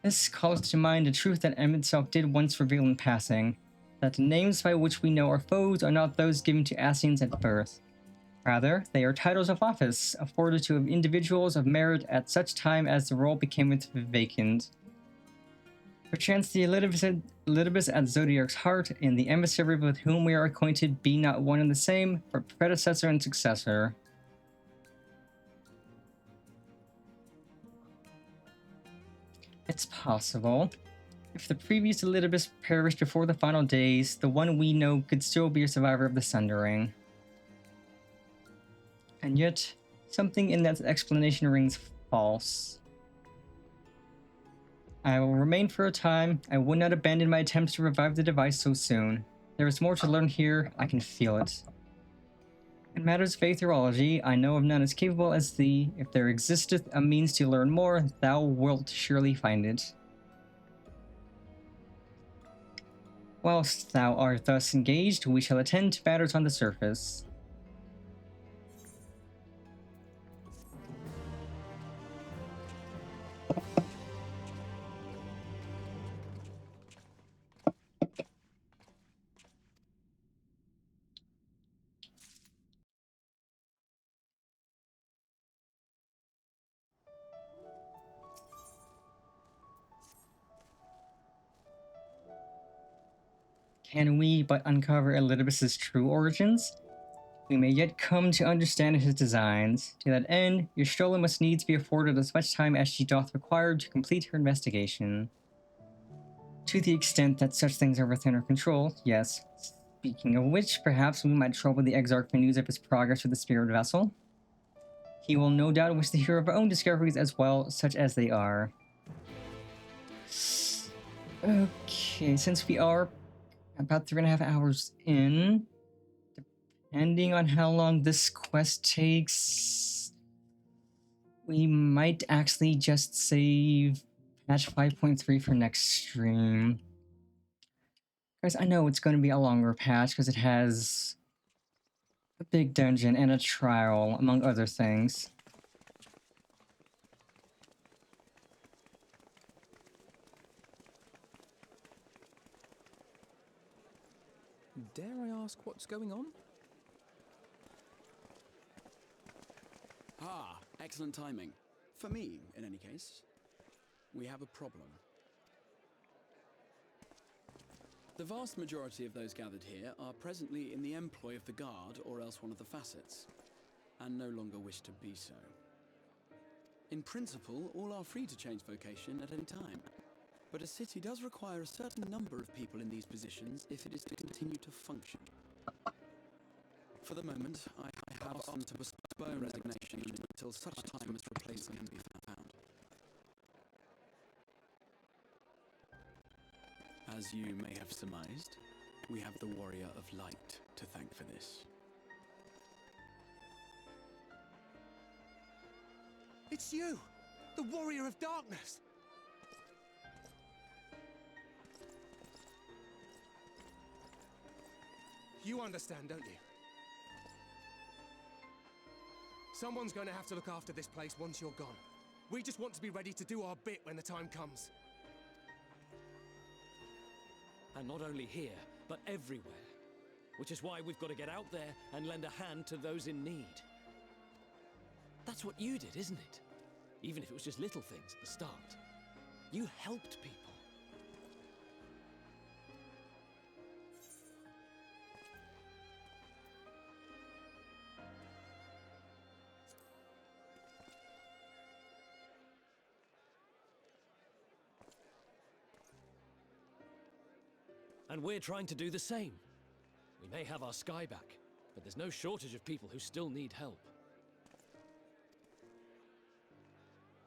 This calls to mind a truth that M itself did once reveal in passing, that the names by which we know our foes are not those given to Ascians at birth. Rather, they are titles of office, afforded to individuals of merit at such time as the role became vacant. Perchance the Elidibus at Zodiark's heart and the emissary with whom we are acquainted be not one and the same, but predecessor and successor. It's possible. If the previous Elidibus perished before the final days, the one we know could still be a survivor of the Sundering. And yet, something in that explanation rings false. I will remain for a time. I would not abandon my attempts to revive the device so soon. There is more to learn here. I can feel it. In matters of aetherology, I know of none as capable as thee. If there existeth a means to learn more, thou wilt surely find it. Whilst thou art thus engaged, we shall attend to matters on the surface. Can we but uncover Elidibus' true origins? We may yet come to understand his designs. To that end, Y'shtola must needs be afforded as much time as she doth require to complete her investigation. To the extent that such things are within her control, yes. Speaking of which, perhaps we might trouble the Exarch for news of his progress with the spirit vessel. He will no doubt wish to hear of our own discoveries as well, such as they are. Okay, since we are about 3.5 hours in, depending on how long this quest takes, we might actually just save patch 5.3 for next stream. Guys, I know it's going to be a longer patch because it has a big dungeon and a trial, among other things. Dare I ask what's going on? Ah, excellent timing. For me, in any case. We have a problem. The vast majority of those gathered here are presently in the employ of the Guard or else one of the facets, and no longer wish to be so. In principle, all are free to change vocation at any time, but a city does require a certain number of people in these positions if it is to continue to function. For the moment, I have asked them to postpone resignation until such time as replacement can be found. As you may have surmised, we have the Warrior of Light to thank for this. It's you! The Warrior of Darkness! You understand, don't you? Someone's going to have to look after this place once you're gone. We just want to be ready to do our bit when the time comes. And not only here, but everywhere. Which is why we've got to get out there and lend a hand to those in need. That's what you did, isn't it? Even if it was just little things at the start. You helped people. And we're trying to do the same. We may have our sky back, but there's no shortage of people who still need help.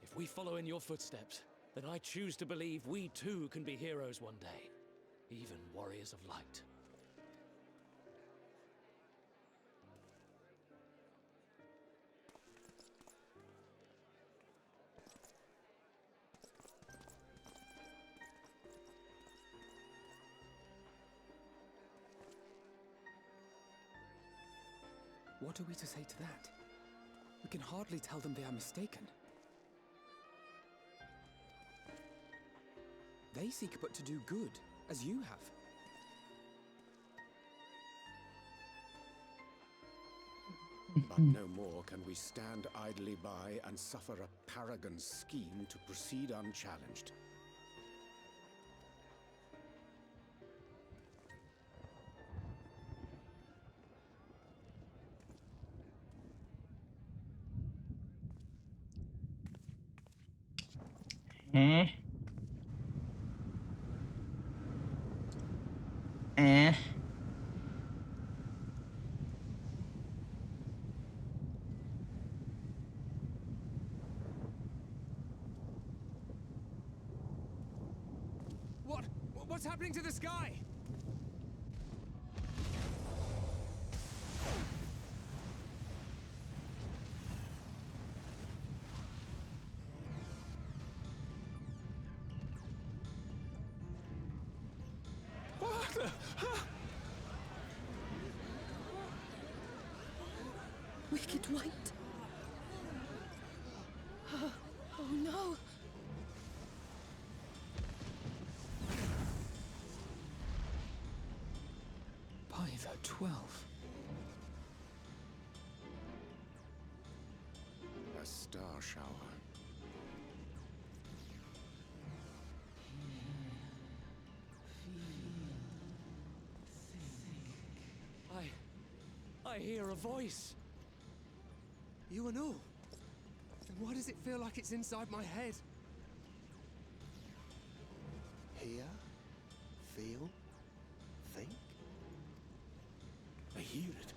If we follow in your footsteps, then I choose to believe we too can be heroes one day, even warriors of light. What are we to say to that? We can hardly tell them they are mistaken. They seek but to do good, as you have. But no more can we stand idly by and suffer a paragon's scheme to proceed unchallenged. Eh? Eh? What's happening to the sky? Wicked White. Oh no. By the 12. A star shower. I hear a voice. You and all? Then why does it feel like it's inside my head? Hear? Feel? Think? I hear it.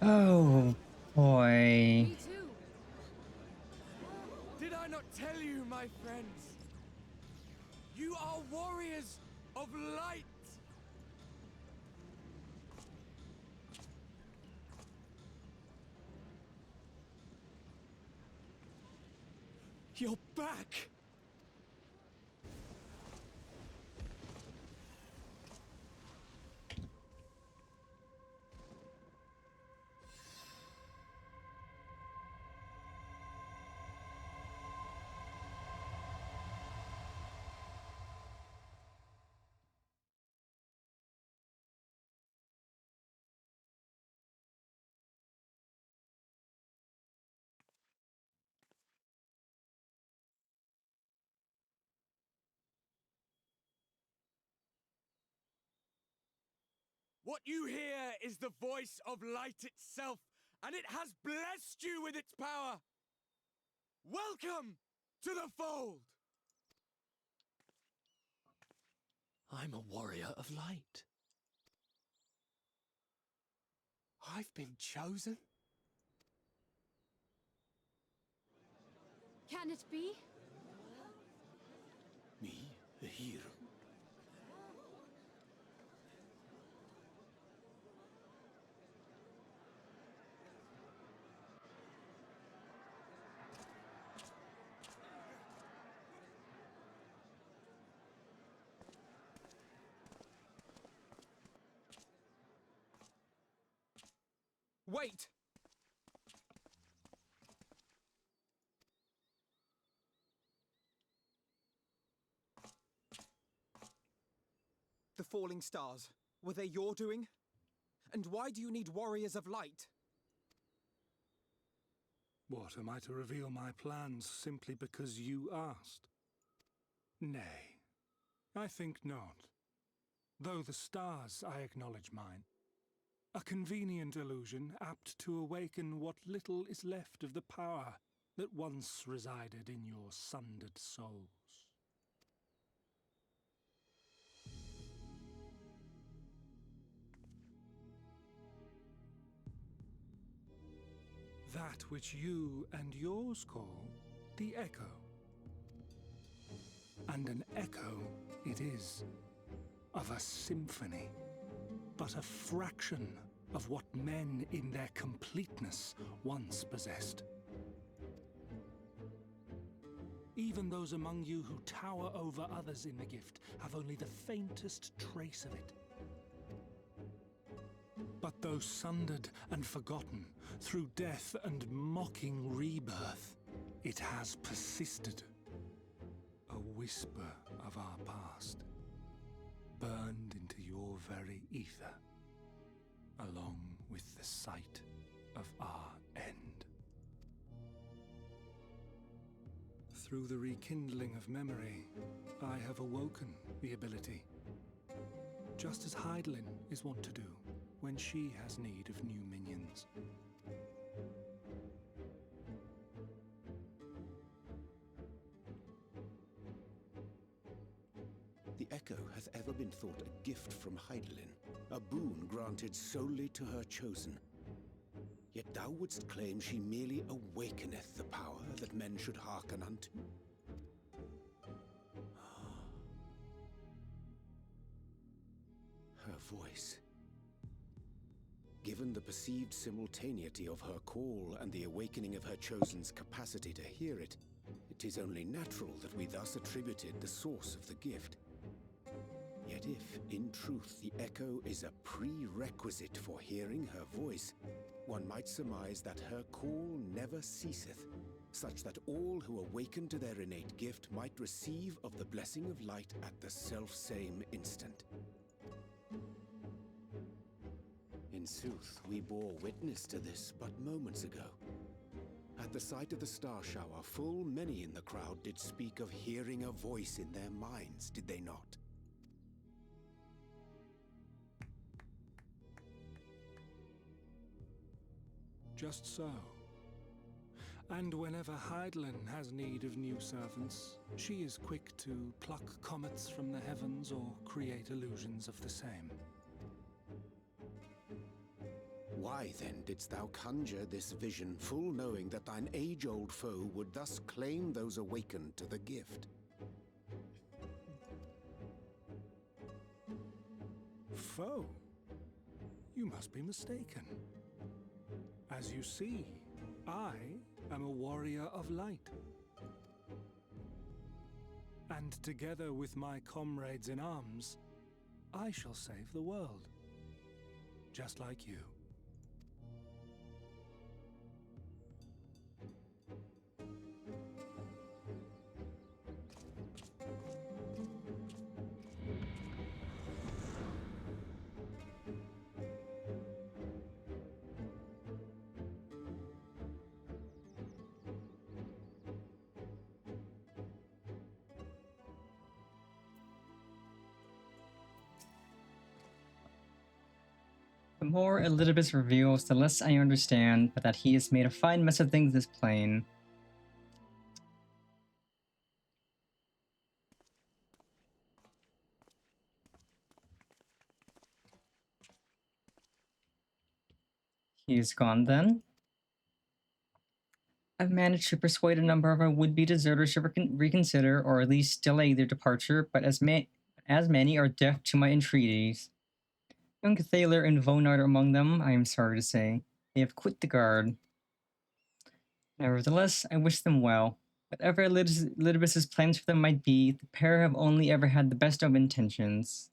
Oh, boy. Me too. Did I not tell you, my friends? You are warriors of light! You're back! What you hear is the voice of light itself, and it has blessed you with its power! Welcome to the fold! I'm a warrior of light. I've been chosen? Can it be? Me, a hero? Wait! The falling stars, were they your doing? And why do you need warriors of light? What, am I to reveal my plans simply because you asked? Nay, I think not. Though the stars, I acknowledge mine. A convenient illusion, apt to awaken what little is left of the power that once resided in your sundered souls. That which you and yours call the echo. And an echo it is, of a symphony, but a fraction of what men in their completeness once possessed. Even those among you who tower over others in the gift have only the faintest trace of it. But though sundered and forgotten through death and mocking rebirth, it has persisted. A whisper of our past, burned into your very ether, along with the sight of our end. Through the rekindling of memory, I have awoken the ability, just as Heidelin is wont to do when she has need of new minions. The Echo hath ever been thought a gift from Heidelin, a boon granted solely to her chosen. Yet thou wouldst claim she merely awakeneth the power that men should hearken unto? Her voice. Given the perceived simultaneity of her call and the awakening of her chosen's capacity to hear it, it is only natural that we thus attributed the source of the gift. Yet if, in truth, the echo is a prerequisite for hearing her voice, one might surmise that her call never ceaseth, such that all who awaken to their innate gift might receive of the blessing of light at the self-same instant. In sooth, we bore witness to this but moments ago. At the sight of the star shower, full many in the crowd did speak of hearing a voice in their minds, did they not? Just so. And whenever Heidelin has need of new servants, she is quick to pluck comets from the heavens or create illusions of the same. Why then didst thou conjure this vision, full knowing that thine age-old foe would thus claim those awakened to the gift? foe? You must be mistaken. As you see, I am a warrior of light. And together with my comrades in arms, I shall save the world. Just like you. The more Elidibus reveals, the less I understand, but that he has made a fine mess of things is plain. He is gone then. I've managed to persuade a number of our would-be deserters to reconsider, or at least delay their departure, but as many are deaf to my entreaties. Young Thaler and Vonard are among them, I am sorry to say. They have quit the guard. Nevertheless, I wish them well. Whatever Elidibus's plans for them might be, the pair have only ever had the best of intentions.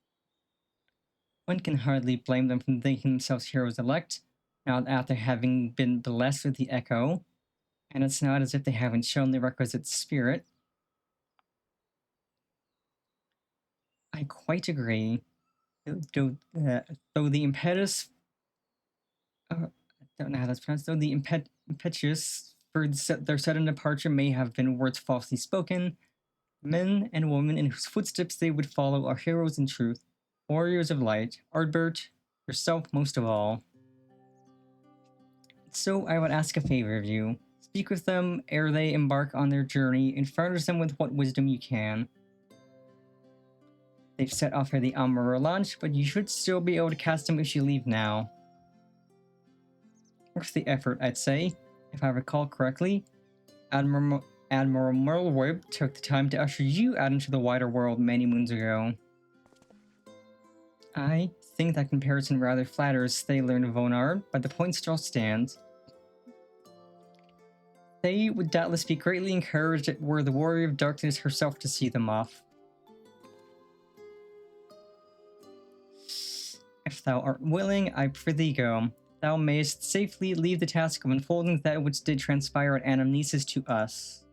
One can hardly blame them for thinking themselves heroes elect, now after having been blessed with the Echo, and it's not as if they haven't shown the requisite spirit. I quite agree. Though the impetus... I don't know how that's pronounced. Though the impetus for their sudden departure may have been words falsely spoken, men and women in whose footsteps they would follow are heroes in truth, warriors of light, Ardbert, yourself most of all. So I would ask a favor of you. Speak with them ere they embark on their journey and furnish them with what wisdom you can. They've set off for the Amara launch, but you should still be able to cast them if you leave now. Worth the effort, I'd say. If I recall correctly, Admiral Merlwyb took the time to usher you out into the wider world many moons ago. I think that comparison rather flatters Thaler and Vonard, but the point still stands. They would doubtless be greatly encouraged were the Warrior of Darkness herself to see them off. If thou art willing, I prithee go. Thou mayest safely leave the task of unfolding that which did transpire at Anamnesis to us.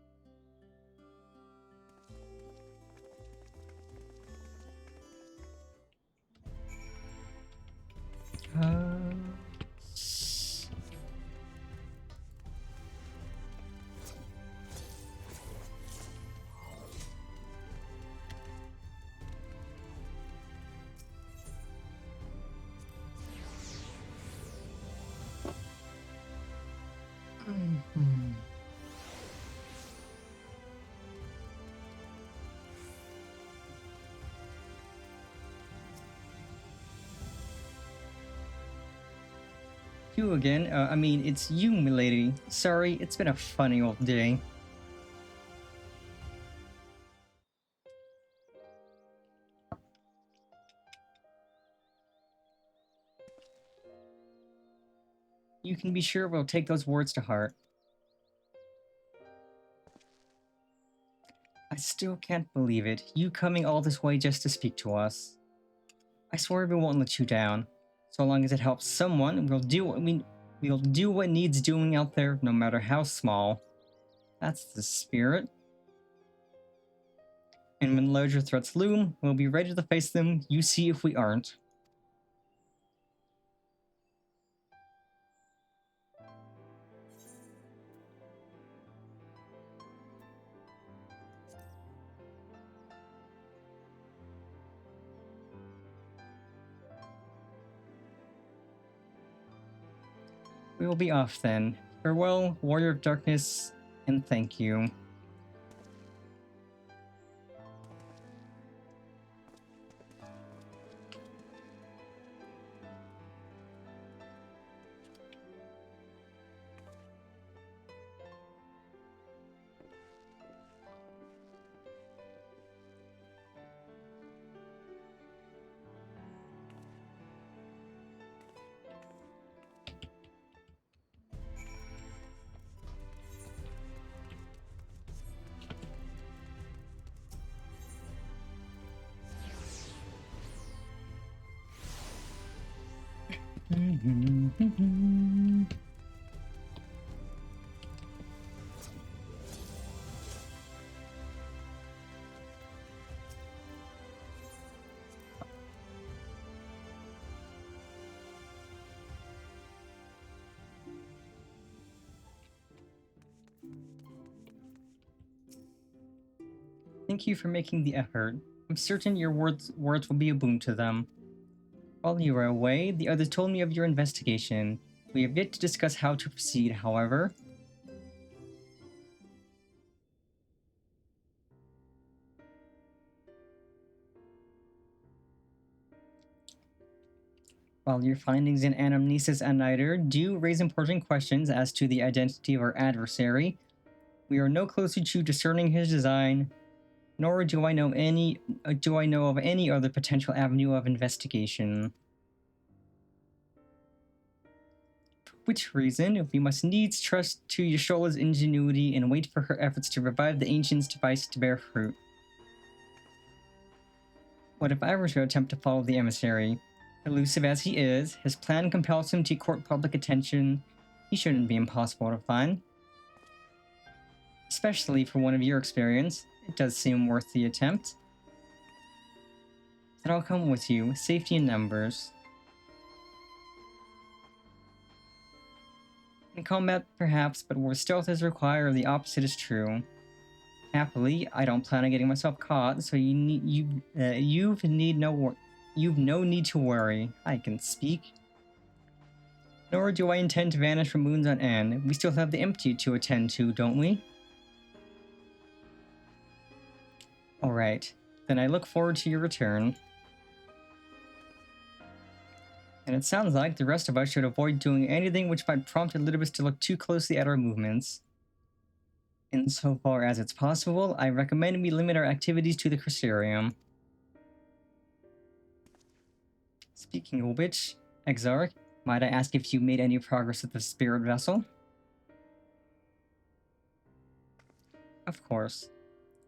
You again? I mean, it's you, milady. Sorry, it's been a funny old day. You can be sure we'll take those words to heart. I still can't believe it. You coming all this way just to speak to us. I swear we won't let you down. So long as it helps someone, we'll do what needs doing out there, no matter how small. That's the spirit. And when larger threats loom, we'll be ready to face them. You see if we aren't. We will be off then. Farewell, Warrior of Darkness, and thank you. Thank you for making the effort. I'm certain your words will be a boon to them. While you were away, the others told me of your investigation. We have yet to discuss how to proceed, however. While your findings in Anamnesis and Nider do raise important questions as to the identity of our adversary, we are no closer to discerning his design, nor do I know of any other potential avenue of investigation. For which reason, we must needs trust to Yashola's ingenuity and wait for her efforts to revive the Ancient's device to bear fruit. What if I were to attempt to follow the emissary? Elusive as he is, his plan compels him to court public attention. He shouldn't be impossible to find. Especially for one of your experience, it does seem worth the attempt. Then I'll come with you, safety in numbers. In combat, perhaps, but where stealth is required, the opposite is true. Happily, I don't plan on getting myself caught, so you've no need to worry. I can speak. Nor do I intend to vanish for moons on end. We still have the empty to attend to, don't we? Alright, then I look forward to your return. And it sounds like the rest of us should avoid doing anything which might prompt Elidibus to look too closely at our movements. Insofar as it's possible, I recommend we limit our activities to the Crystarium. Speaking of which, Exarch, might I ask if you made any progress with the spirit vessel? Of course.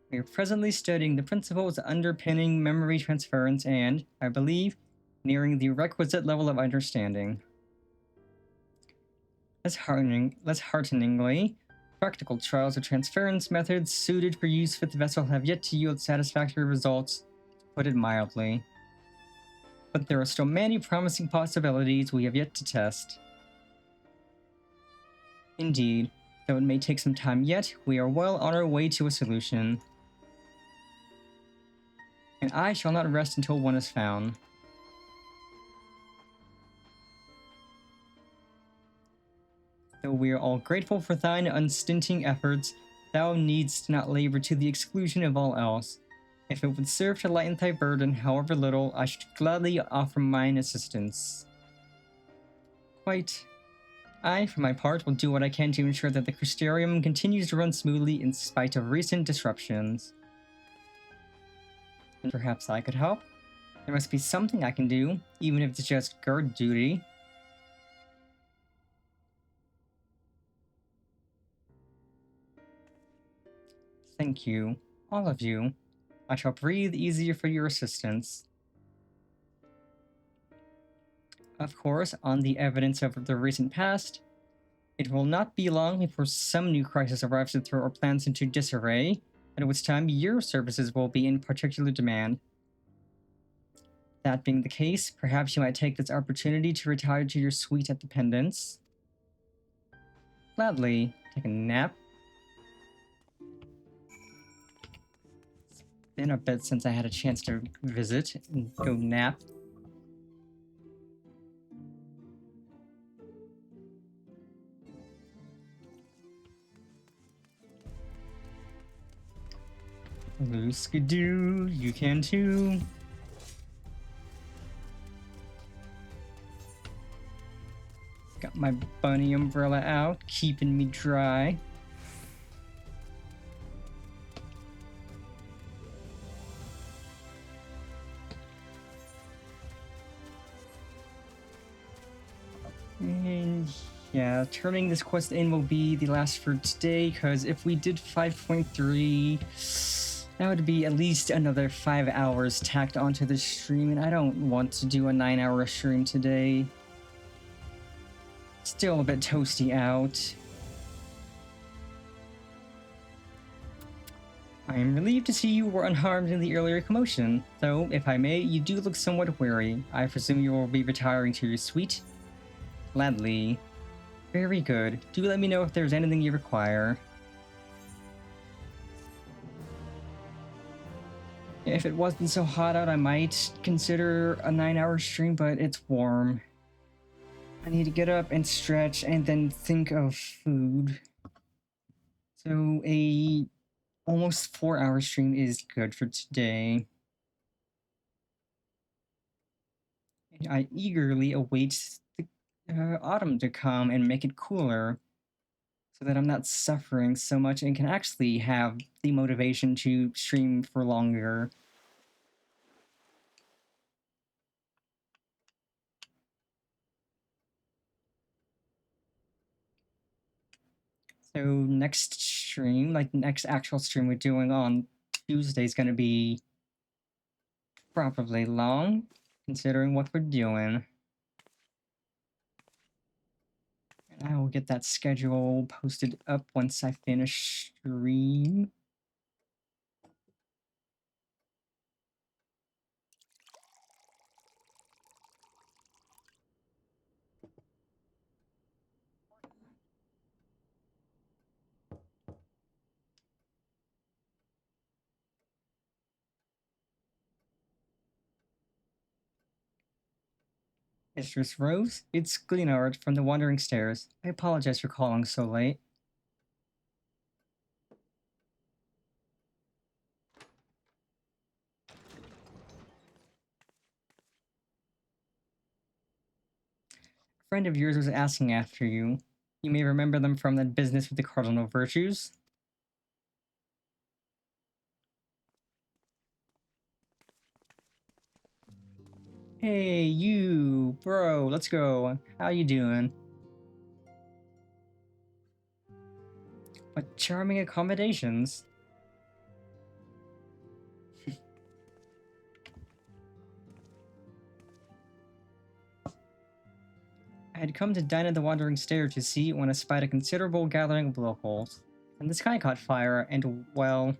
We are presently studying the principles underpinning memory transference and, I believe, nearing the requisite level of understanding. Less hearteningly, practical trials of transference methods suited for use with the vessel have yet to yield satisfactory results, to put it mildly. But there are still many promising possibilities we have yet to test. Indeed, though it may take some time yet, we are well on our way to a solution. And I shall not rest until one is found. Though we are all grateful for thine unstinting efforts, thou needst not labor to the exclusion of all else. If it would serve to lighten thy burden, however little, I should gladly offer mine assistance. Quite. I, for my part, will do what I can to ensure that the Crystarium continues to run smoothly in spite of recent disruptions. And perhaps I could help? There must be something I can do, even if it's just guard duty. Thank you, all of you. I shall breathe easier for your assistance. Of course, on the evidence of the recent past, it will not be long before some new crisis arrives to throw our plans into disarray, at which time your services will be in particular demand. That being the case, perhaps you might take this opportunity to retire to your suite at the Pendants. Gladly. Take a nap. Been a bit since I had a chance to visit and go nap. Loose-skidoo, you can too. Got my bunny umbrella out, keeping me dry. And yeah, turning this quest in will be the last for today, because if we did 5.3, that would be at least another 5 hours tacked onto the stream, and I don't want to do a 9-hour stream today. Still a bit toasty out. I am relieved to see you were unharmed in the earlier commotion, though, if I may, you do look somewhat weary. I presume you will be retiring to your suite? Gladly. Very good. Do let me know if there's anything you require. If it wasn't so hot out, I might consider a 9-hour stream, but it's warm. I need to get up and stretch and then think of food. So a almost 4-hour stream is good for today. And I eagerly await the autumn to come and make it cooler so that I'm not suffering so much and can actually have the motivation to stream for longer. So next stream, like next actual stream we're doing on Tuesday is going to be probably long, considering what we're doing. And I will get that schedule posted up once I finish stream. Mistress Rose, it's Glenard from the Wandering Stairs. I apologize for calling so late. A friend of yours was asking after you. You may remember them from that business with the cardinal virtues. Hey, you, bro, let's go. How you doing? What charming accommodations. I had come to dine at the Wandering Stair to see when I spied a considerable gathering of locals, and the sky caught fire, and, well...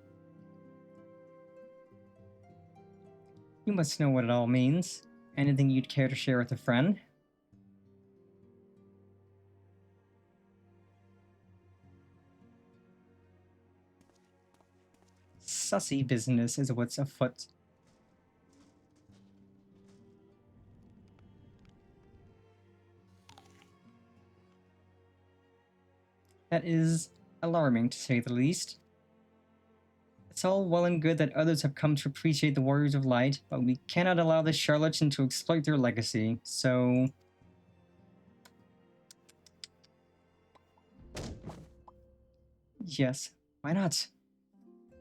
You must know what it all means. Anything you'd care to share with a friend? Sussy business is what's afoot. That is alarming, to say the least. It's all well and good that others have come to appreciate the Warriors of Light, but we cannot allow this charlatan to exploit their legacy, so... Yes, why not?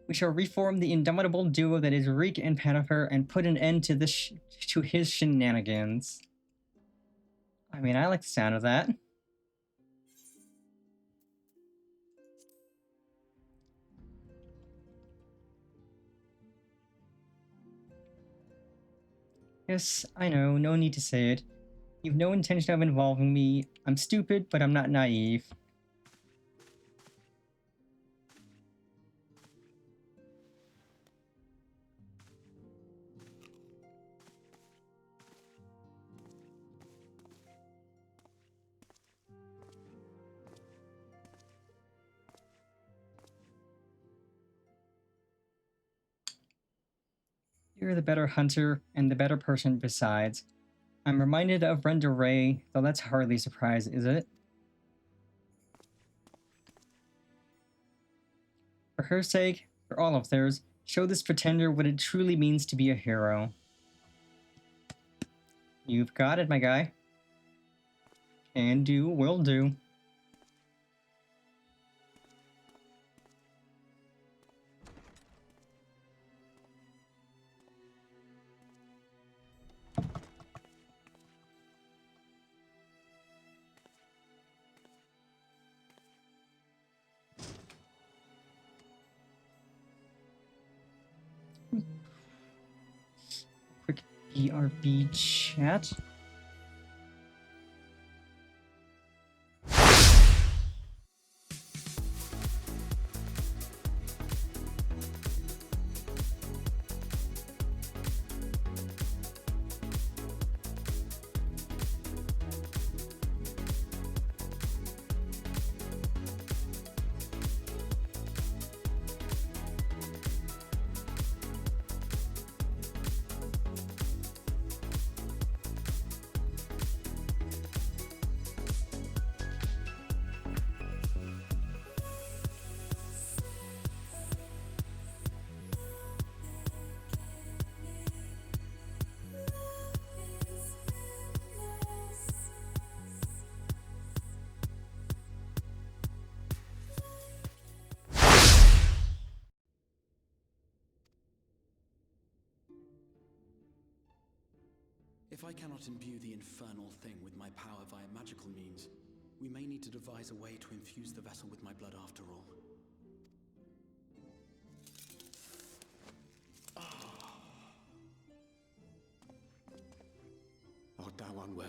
We shall reform the indomitable duo that is Reek and Panifer and put an end to this to his shenanigans. I mean, I like the sound of that. Yes, I know, no need to say it. You've no intention of involving me. I'm stupid, but I'm not naive. You're the better hunter, and the better person besides. I'm reminded of Brenda Ray, though that's hardly a surprise, is it? For her sake, for all of theirs, show this pretender what it truly means to be a hero. You've got it, my guy. Can do, will do. Quick BRB chat. If I cannot imbue the infernal thing with my power via magical means, we may need to devise a way to infuse the vessel with my blood after all. Art thou unwell?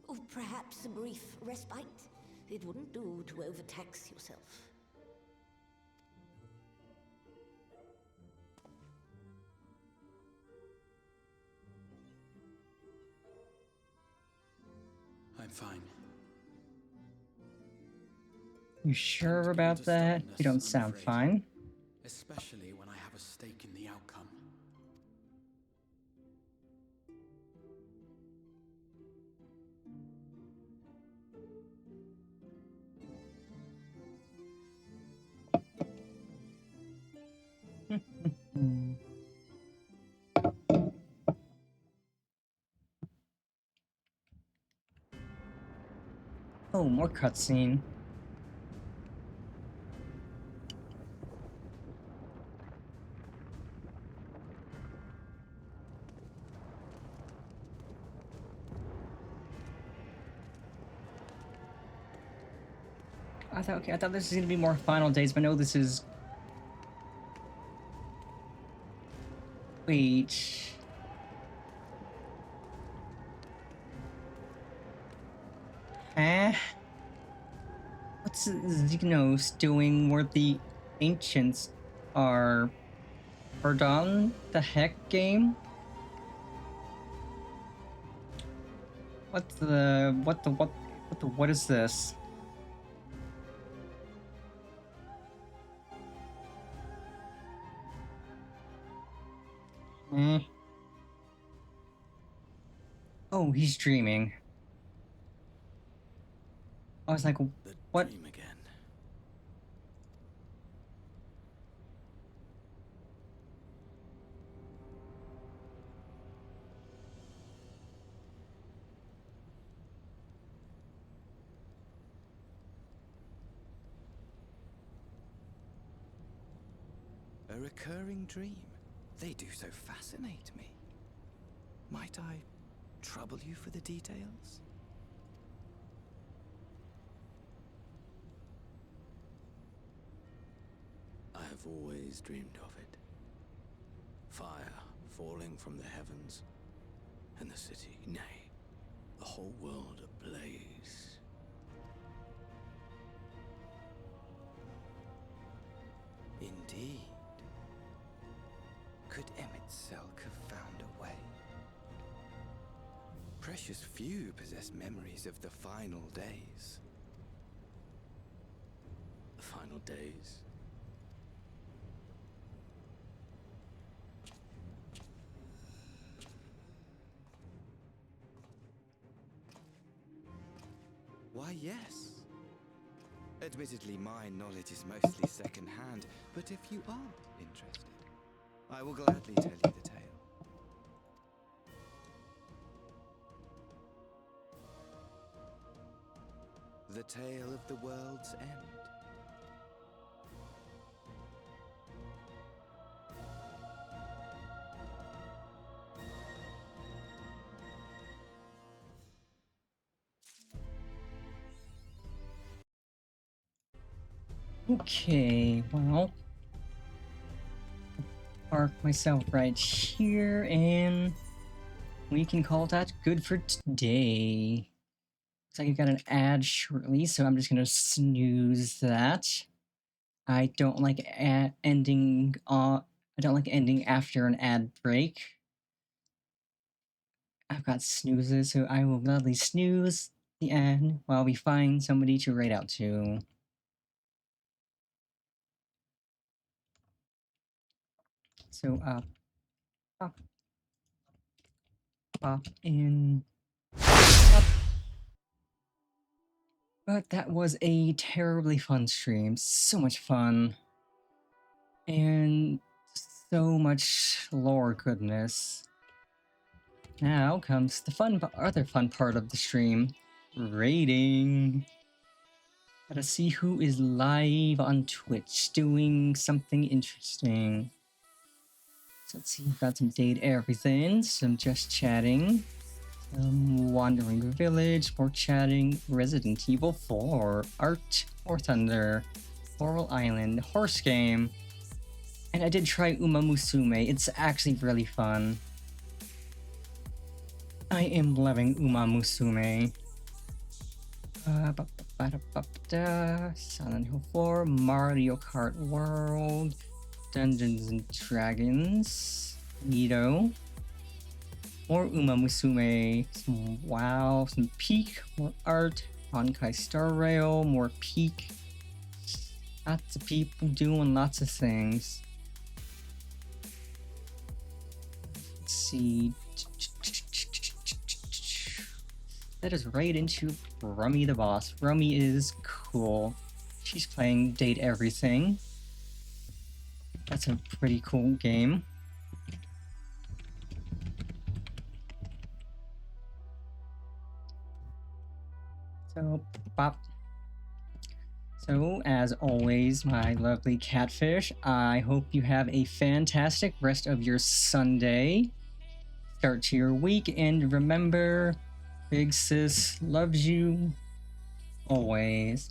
Or perhaps a brief respite? It wouldn't do to overtax yourself. I'm fine. You sure about that? You don't sound fine. Especially when I have a stake in the outcome. Oh, more cutscene. I thought this was gonna be more final days, but no, this is. Wait. Huh? What's Xenos doing where the ancients are? Pardon? The heck game? What is this? Eh. Oh, he's dreaming. I was like, what? Dream again. A recurring dream. They do so fascinate me. Might I trouble you for the details? I have always dreamed of it. Fire falling from the heavens, and the city, nay, the whole world ablaze. Indeed. Could Emmett Selk have found a way? Precious few possess memories of the final days. The final days? Why, yes. Admittedly, my knowledge is mostly second-hand, but if you are interested, I will gladly tell you the tale. The tale of the world's end. Okay, well, park myself right here, and we can call that good for today. Looks like I got an ad shortly, so I'm just gonna snooze that. I don't like ending. I don't like ending after an ad break. I've got snoozes, so I will gladly snooze the ad while we find somebody to write out to. So, pop in. Pop. But that was a terribly fun stream. So much fun. And so much lore goodness. Now comes the other fun part of the stream. Rating. Gotta see who is live on Twitch doing something interesting. So let's see, we've got some date everything, some just chatting, some Wandering Village, more chatting, Resident Evil 4, Art, War Thunder, Coral Island, Horse Game, and I did try Uma Musume. It's actually really fun. I am loving Uma Musume. Silent Hill 4, Mario Kart World, Dungeons and Dragons, Nido, more Uma Musume, some WoW, some Peak, more art, Honkai Star Rail, more Peak. Lots of people doing lots of things. Let's see. That is right into Rummy the Boss. Rummy is cool. She's playing Date Everything. That's a pretty cool game. So, bop. So, as always, my lovely catfish, I hope you have a fantastic rest of your Sunday. Start to your week, and remember, Big Sis loves you always.